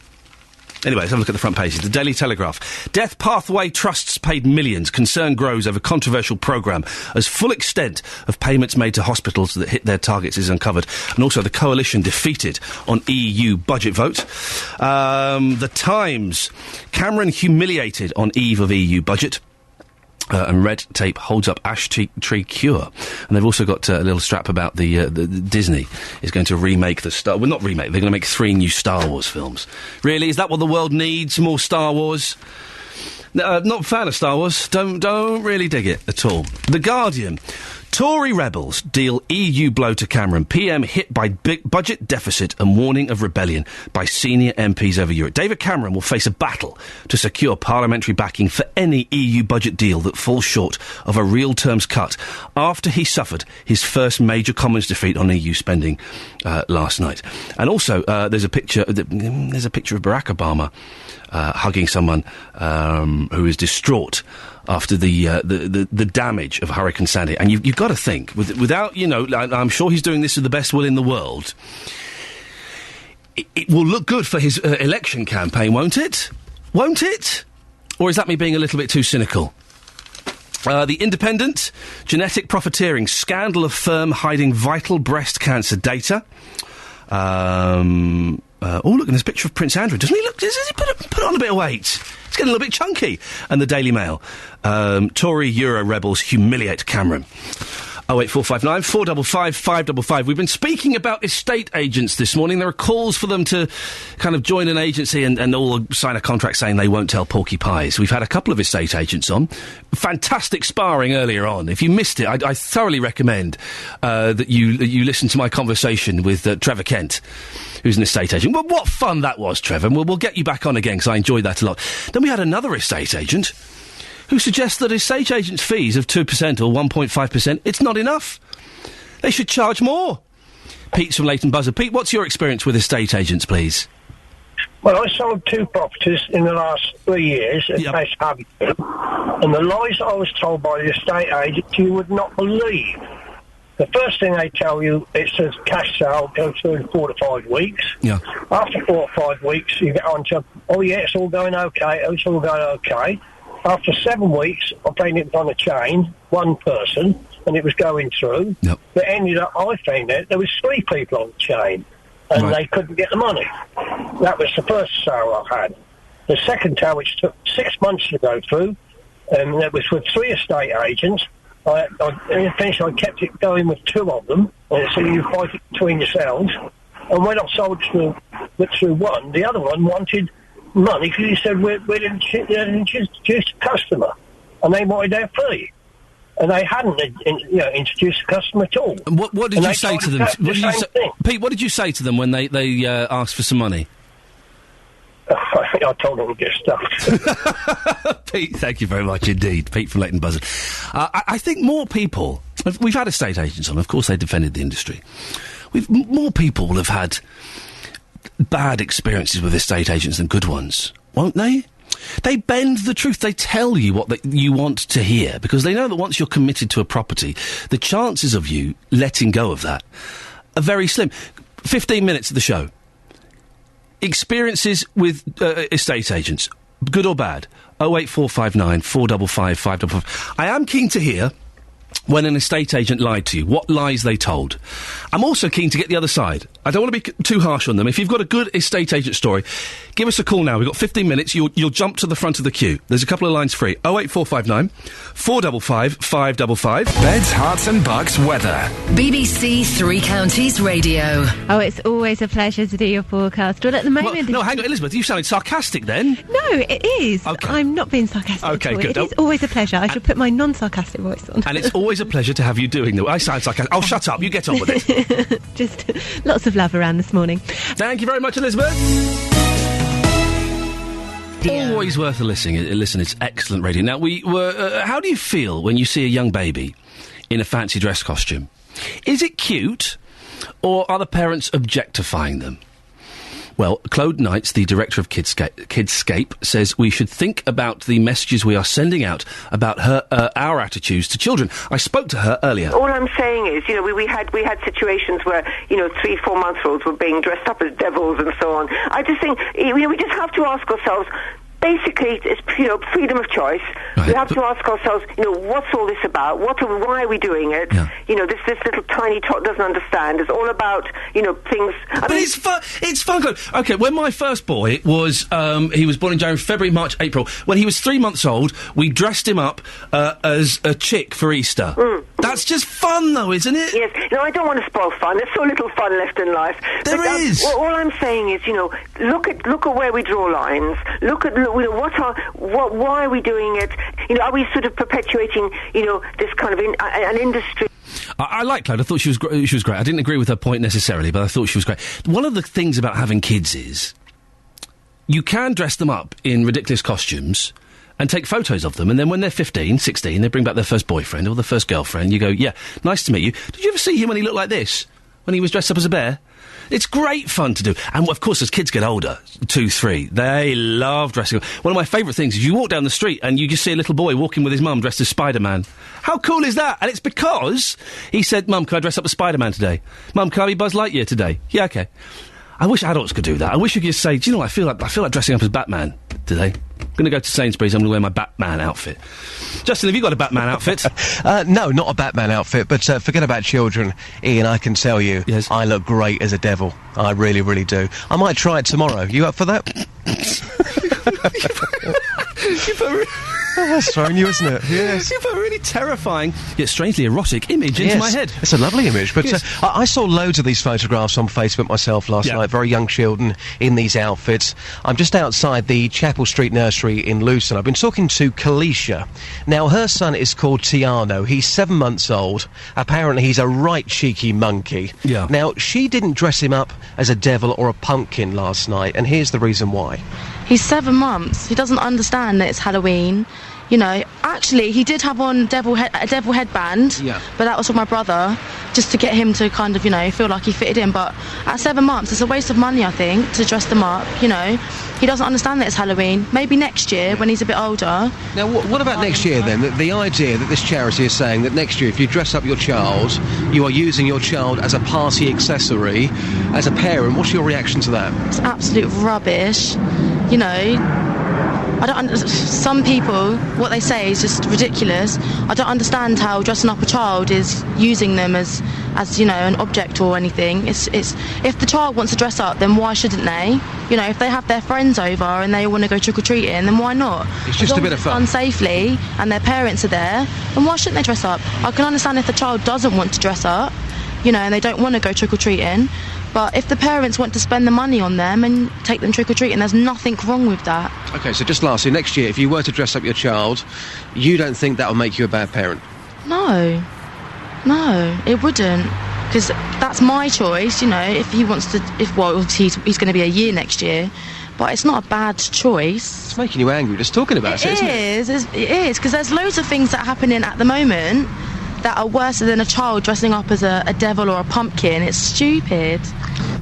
Speaker 1: Anyway, let's have a look at the front pages. The Daily Telegraph. Death Pathway Trusts paid millions. Concern grows over controversial programme as full extent of payments made to hospitals that hit their targets is uncovered. And also the coalition defeated on EU budget vote. The Times. Cameron humiliated on eve of EU budget. And red tape holds up ash tree cure. And they've also got a little strap about the Disney is going to remake well, not remake, they're going to make 3 new Star Wars films. Really? Is that what the world needs? More Star Wars? Not a fan of Star Wars. Don't really dig it at all. The Guardian. Tory rebels deal EU blow to Cameron. PM hit by big budget deficit and warning of rebellion by senior MPs over Europe. David Cameron will face a battle to secure parliamentary backing for any EU budget deal that falls short of a real terms cut after he suffered his first major Commons defeat on EU spending last night. And also, there's a picture of Barack Obama hugging someone who is distraught after the damage of Hurricane Sandy. And you've got to think, without, you know, I'm sure he's doing this with the best will in the world, it will look good for his election campaign, won't it? Won't it? Or is that me being a little bit too cynical? The Independent. Genetic profiteering. Scandal of firm hiding vital breast cancer data. Oh, look, and there's a picture of Prince Andrew. Doesn't he look... Does he put on a bit of weight? It's getting a little bit chunky. And the Daily Mail. Tory Euro rebels humiliate Cameron. 08459 455 555. We've been speaking about estate agents this morning. There are calls for them to kind of join an agency and all sign a contract saying they won't tell porky pies. We've had a couple of estate agents on. Fantastic sparring earlier on. If you missed it, I thoroughly recommend that you listen to my conversation with Trevor Kent, who's an estate agent. Well, what fun that was, Trevor. And we'll get you back on again, because I enjoyed that a lot. Then we had another estate agent who suggests that estate agents' fees of 2% or 1.5%, it's not enough. They should charge more. Pete's from Leighton Buzzard. Pete, what's your experience with estate agents, please?
Speaker 5: Well, I sold 2 properties in the last 3 years at West Hampton, and the lies I was told by the estate agent you would not believe. The first thing they tell you, it says cash sale goes through in 4 to 5 weeks.
Speaker 1: Yeah.
Speaker 5: After 4 or 5 weeks, you get on to, oh yeah, it's all going okay, it's all going okay. After 7 weeks, I found it was on a chain, one person, and it was going through.
Speaker 1: Yep.
Speaker 5: But ended up, I found out there was 3 people on the chain, and they couldn't get the money. That was the first sale I had. The second sale, which took 6 months to go through, and it was with 3 estate agents. I kept it going with 2 of them, and so you fight it between yourselves. And when I sold through one, the other one wanted money because he said we're introduced a customer, and they wanted their fee, and they hadn't introduced a customer at all.
Speaker 1: What did you say to them? Pete, what did you say to them when they asked for some money?
Speaker 5: I told them to get stuffed.
Speaker 1: Pete, thank you very much indeed. Pete from Leighton Buzzard. I think more people We've had estate agents on. Of course, they defended the industry. More people will have had bad experiences with estate agents than good ones, won't they? They bend the truth. They tell you what you want to hear, because they know that once you're committed to a property, the chances of you letting go of that are very slim. 15 minutes of the show. Experiences with estate agents, good or bad. 08459 455 555. I am keen to hear when an estate agent lied to you, what lies they told. I'm also keen to get the other side. I don't want to be too harsh on them. If you've got a good estate agent story, give us a call now. We've got 15 minutes. You'll jump to the front of the queue. There's a couple of lines free. 08459 455 555.
Speaker 23: Beds, Hearts and Bucks weather.
Speaker 2: BBC Three Counties Radio.
Speaker 8: Oh, it's always a pleasure to do your forecast. Well, at the moment...
Speaker 1: Well, no, hang on, Elizabeth, you sounded sarcastic then.
Speaker 8: No, it is. Okay. I'm not being sarcastic at all.
Speaker 1: Good.
Speaker 8: It is always a pleasure. I should put my non-sarcastic voice on.
Speaker 1: And it's always a pleasure to have you doing them. I sound sarcastic. Oh, shut up. You get on with it.
Speaker 8: Just lots of love around this morning.
Speaker 1: Thank you very much, Elizabeth. Always worth a listen. It's excellent radio. Now, how do you feel when you see a young baby in a fancy dress costume? Is it cute, or are the parents objectifying them? Well, Claude Knights, the director of Kidscape, says we should think about the messages we are sending out about our attitudes to children. I spoke to her earlier.
Speaker 22: All I'm saying is, we had situations where, 3-4 month-olds were being dressed up as devils and so on. I just think, we just have to ask ourselves, basically, it's, freedom of choice. Right. We have to ask ourselves, what's all this about? Why are we doing it? Yeah. This little tiny tot doesn't understand. It's all about, things...
Speaker 1: But it's fun. It's fun, Claude. OK, when my first boy was, he was born in January, February, March, April. When he was 3 months old, we dressed him up as a chick for Easter. That's just fun, though, isn't it?
Speaker 22: Yes. No, I don't want to spoil fun. There's so little fun left in life.
Speaker 1: There is.
Speaker 22: All I'm saying is, look at where we draw lines. Look at why are we doing it? Are we sort of perpetuating, this kind of an industry?
Speaker 1: I like Claude. I thought she was great. I didn't agree with her point necessarily, but I thought she was great. One of the things about having kids is you can dress them up in ridiculous costumes and take photos of them, and then when they're 15, 16, they bring back their first boyfriend or their first girlfriend. You go, yeah, nice to meet you. Did you ever see him when he looked like this? When he was dressed up as a bear? It's great fun to do. And, of course, as kids get older, 2, 3, they love dressing up. One of my favourite things is you walk down the street and you just see a little boy walking with his mum dressed as Spider-Man. How cool is that? And it's because he said, Mum, can I dress up as Spider-Man today? Mum, can I be Buzz Lightyear today? Yeah, OK. I wish adults could do that. I wish you could just say, do you know what, I feel like dressing up as Batman today. I'm going to go to Sainsbury's, I'm going to wear my Batman outfit. Justin, have you got a Batman outfit?
Speaker 16: No, not a Batman outfit, but forget about children. Iain, I can tell you, yes. I look great as a devil. I really, really do. I might try it tomorrow. You up for that? That's throwing you, isn't it? Yes.
Speaker 1: You put a really terrifying, yet strangely erotic image into my head.
Speaker 16: It's a lovely image, but I saw loads of these photographs on Facebook myself last night, very young children in these outfits. I'm just outside the Chapel Street Nursery in Luton. I've been talking to Kalisha. Now, her son is called Tiano. He's 7 months old. Apparently, he's a right cheeky monkey. Yeah. Now, she didn't dress him up as a devil or a pumpkin last night, and here's the reason why.
Speaker 3: He's 7 months. He doesn't understand that it's Halloween. Actually, he did have on a devil headband, but that was for my brother, just to get him to kind of, feel like he fitted in. But at 7 months, it's a waste of money, I think, to dress them up, He doesn't understand that it's Halloween. Maybe next year, when he's a bit older.
Speaker 16: Now, what about next year, then? The idea that this charity is saying that next year, if you dress up your child, you are using your child as a party accessory. As a parent, what's your reaction to that?
Speaker 3: It's absolute rubbish, some people, what they say is just ridiculous. I don't understand how dressing up a child is using them as an object or anything. It's if the child wants to dress up, then why shouldn't they? If they have their friends over and they want to go trick-or-treating, then why not?
Speaker 16: It's just a bit of fun.
Speaker 3: Done safely and their parents are there, then why shouldn't they dress up? I can understand if the child doesn't want to dress up, and they don't want to go trick-or-treating. But if the parents want to spend the money on them and take them trick-or-treating, there's nothing wrong with that.
Speaker 16: OK, so just lastly, next year, if you were to dress up your child, you don't think that will make you a bad parent?
Speaker 3: No, it wouldn't. Because that's my choice, if he wants to... he's going to be a year next year. But it's not a bad choice.
Speaker 16: It's making you angry just talking about it, isn't it?
Speaker 3: It is, because there's loads of things that are happening at the moment that are worse than a child dressing up as a devil or a pumpkin. It's stupid.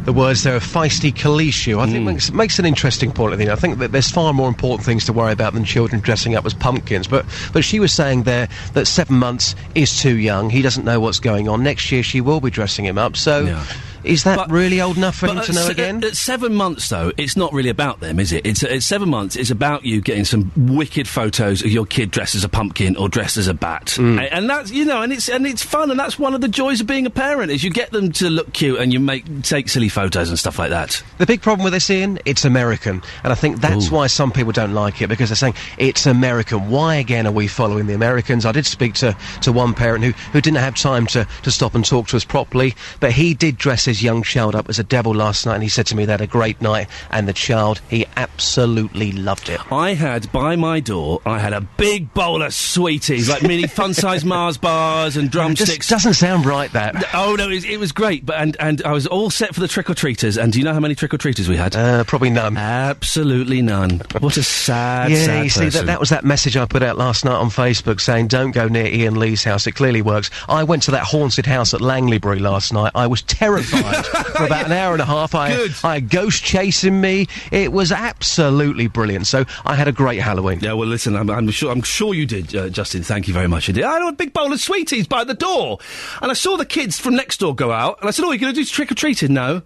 Speaker 16: The words there of feisty Kalishu, I think makes an interesting point, I think. I think that there's far more important things to worry about than children dressing up as pumpkins. But she was saying there that 7 months is too young. He doesn't know what's going on. Next year she will be dressing him up. So is that really old enough for him to know again?
Speaker 1: At 7 months, though, it's not really about them, is it? It's 7 months. It's about you getting some wicked photos of your kid dressed as a pumpkin or dressed as a bat, and that's and it's fun, and that's one of the joys of being a parent is you get them to look cute and you take silly photos and stuff like that.
Speaker 16: The big problem with this, Ian, it's American, and I think that's why some people don't like it, because they're saying it's American. Why again are we following the Americans? I did speak to one parent who didn't have time to stop and talk to us properly, but he did dress his young child up as a devil last night, and he said to me they had a great night, and the child, he absolutely loved it.
Speaker 1: I had, by my door, a big bowl of sweeties, like mini fun-sized Mars bars and drumsticks.
Speaker 16: It doesn't sound right, that.
Speaker 1: Oh, no, it was great, but and I was all set for the trick-or-treaters, and do you know how many trick-or-treaters we had?
Speaker 16: Probably none.
Speaker 1: Absolutely none. What a sad
Speaker 16: you
Speaker 1: person.
Speaker 16: see, that was that message I put out last night on Facebook saying, don't go near Ian Lee's house, it clearly works. I went to that haunted house at Langleybury last night. I was terrified for about an hour and a half. I had ghosts chasing me. It was absolutely brilliant. So I had a great Halloween.
Speaker 1: Yeah, well, listen, I'm sure you did, Justin. Thank you very much indeed. I had a big bowl of sweeties by the door, and I saw the kids from next door go out, and I said, "Oh, you're going to do trick-or-treating now?"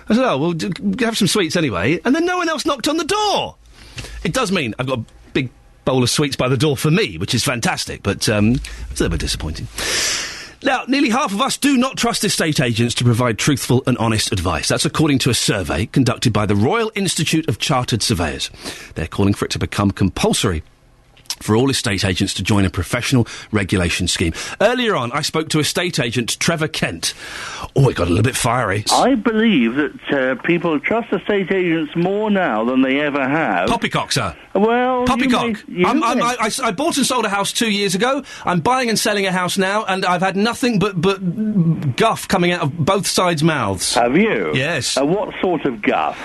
Speaker 1: I said, "Oh, we'll have some sweets anyway," and then no one else knocked on the door. It does mean I've got a big bowl of sweets by the door for me, which is fantastic, but it's a little bit disappointing. Now, nearly half of us do not trust estate agents to provide truthful and honest advice. That's according to a survey conducted by the Royal Institute of Chartered Surveyors. They're calling for it to become compulsory for all estate agents to join a professional regulation scheme. Earlier on, I spoke to estate agent Trevor Kent. Oh, it got a little bit fiery.
Speaker 10: I believe that people trust estate agents more now than they ever have.
Speaker 1: Poppycock, sir.
Speaker 10: Well,
Speaker 1: Poppycock. I bought and sold a house 2 years ago. I'm buying and selling a house now, and I've had nothing but guff coming out of both sides' mouths.
Speaker 10: Have you?
Speaker 1: Yes.
Speaker 10: What sort of guff?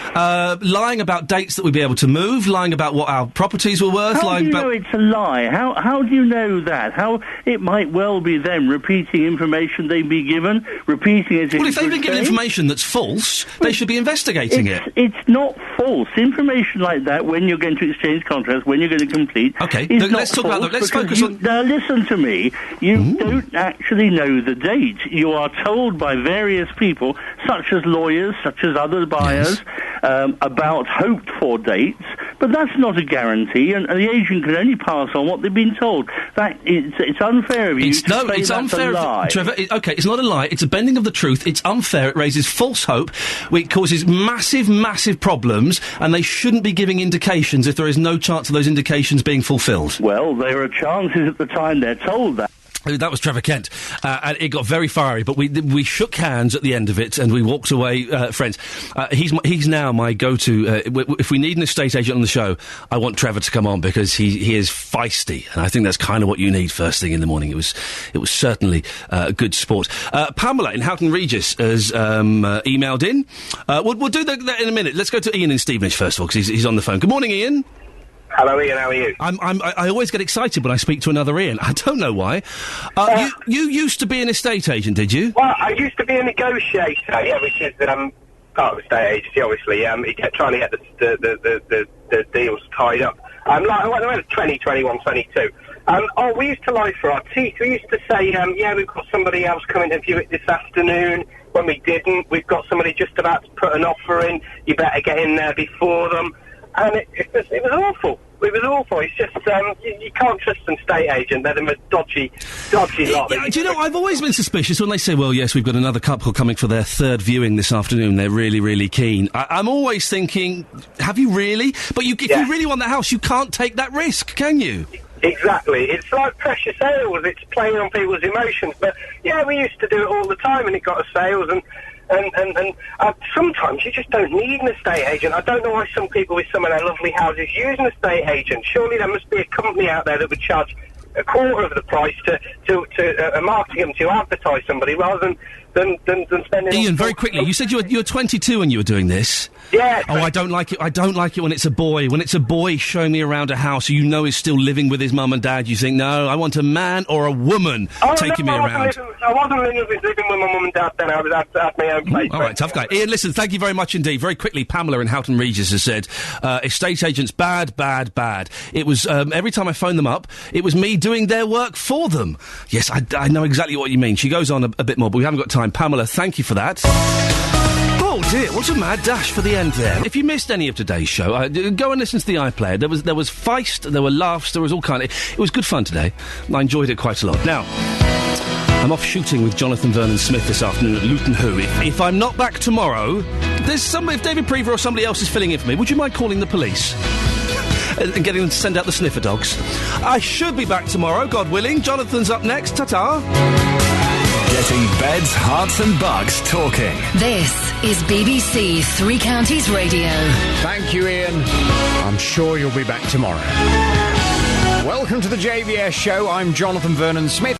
Speaker 1: Lying about dates that we'd be able to move, lying about what our properties were worth.
Speaker 10: How do you know it's a lie? How do you know that? How it might well be them repeating information they've been given, repeating it.
Speaker 1: Well, if they've been given information that's false, they should be investigating it.
Speaker 10: It's not false. Information like that, when you're going to exchange contracts, when you're going to complete,
Speaker 1: let's talk about that. Let's focus on...
Speaker 10: Now, listen to me. You don't actually know the date. You are told by various people, such as lawyers, such as other buyers, about hoped-for dates, but that's not a guarantee, and the agent can only pass on what they've been told. It's unfair of you to say
Speaker 1: it's
Speaker 10: that's
Speaker 1: unfair,
Speaker 10: a lie.
Speaker 1: Trevor. It's not a lie. It's a bending of the truth. It's unfair. It raises false hope. It causes massive, massive problems, and they shouldn't be giving indications if there is no chance of those indications being fulfilled.
Speaker 10: Well, there are chances at the time they're told that.
Speaker 1: That was Trevor Kent, and it got very fiery, but we shook hands at the end of it, and we walked away friends. He's now my go-to. If we need an estate agent on the show, I want Trevor to come on, because he is feisty, and I think that's kind of what you need first thing in the morning. It was certainly good sport. Pamela in Houghton Regis has emailed in. We'll do that in a minute. Let's go to Ian in Stevenage first of all, because he's on the phone. Good morning, Ian.
Speaker 7: Hello, Ian. How are you?
Speaker 1: I always get excited when I speak to another Ian. I don't know why. You used to be an estate agent, did you?
Speaker 7: Well, I used to be a negotiator, which is part of estate agency, obviously. You kept trying to get the deals tied up. When I was 20, 21, 22. We used to lie for our teeth. We used to say, we've got somebody else coming to view it this afternoon. When we didn't, we've got somebody just about to put an offer in. You better get in there before them. And it was awful. It was awful. It's just, you can't trust an estate agent. They're a dodgy lot.
Speaker 1: Do you know, I've always been suspicious when they say, well, yes, we've got another couple coming for their third viewing this afternoon. They're really, really keen. I'm always thinking, have you really? But if you really want the house, you can't take that risk, can you?
Speaker 7: Exactly. It's like pressure sales. It's playing on people's emotions. But, we used to do it all the time, and it got us sales, and sometimes you just don't need an estate agent. I don't know why some people with some of their lovely houses use an estate agent. Surely there must be a company out there that would charge a quarter of the price to marketing them to advertise somebody rather than spending.
Speaker 1: Ian, very quickly, you said you were 22 when you were doing this.
Speaker 7: Yeah.
Speaker 1: Oh, I don't like it. I don't like it when it's a boy. When it's a boy showing me around a house you know is still living with his mum and dad, you think, no, I want a man or a woman taking me around.
Speaker 7: I wasn't living with my mum and dad then. I was at my own place.
Speaker 1: All right, tough guy. Ian, listen, thank you very much indeed. Very quickly, Pamela in Houghton Regis has said, estate agents, bad. It was, every time I phoned them up, it was me doing their work for them. Yes, I know exactly what you mean. She goes on a bit more, but we haven't got time. Pamela, thank you for that. Oh dear, what a mad dash for the end there. If you missed any of today's show, go and listen to the iPlayer. There was feist, there were laughs, there was all kind of... It was good fun today. I enjoyed it quite a lot. Now, I'm off shooting with Jonathan Vernon Smith this afternoon at Luton Hoo. If I'm not back tomorrow, if David Prever or somebody else is filling in for me, would you mind calling the police? And getting them to send out the sniffer dogs. I should be back tomorrow, God willing. Jonathan's up next. Ta-ta.
Speaker 23: Getting beds, hearts and bugs talking.
Speaker 2: This is BBC Three Counties Radio.
Speaker 14: Thank you, Ian. I'm sure you'll be back tomorrow. Welcome to the JVS show. I'm Jonathan Vernon Smith.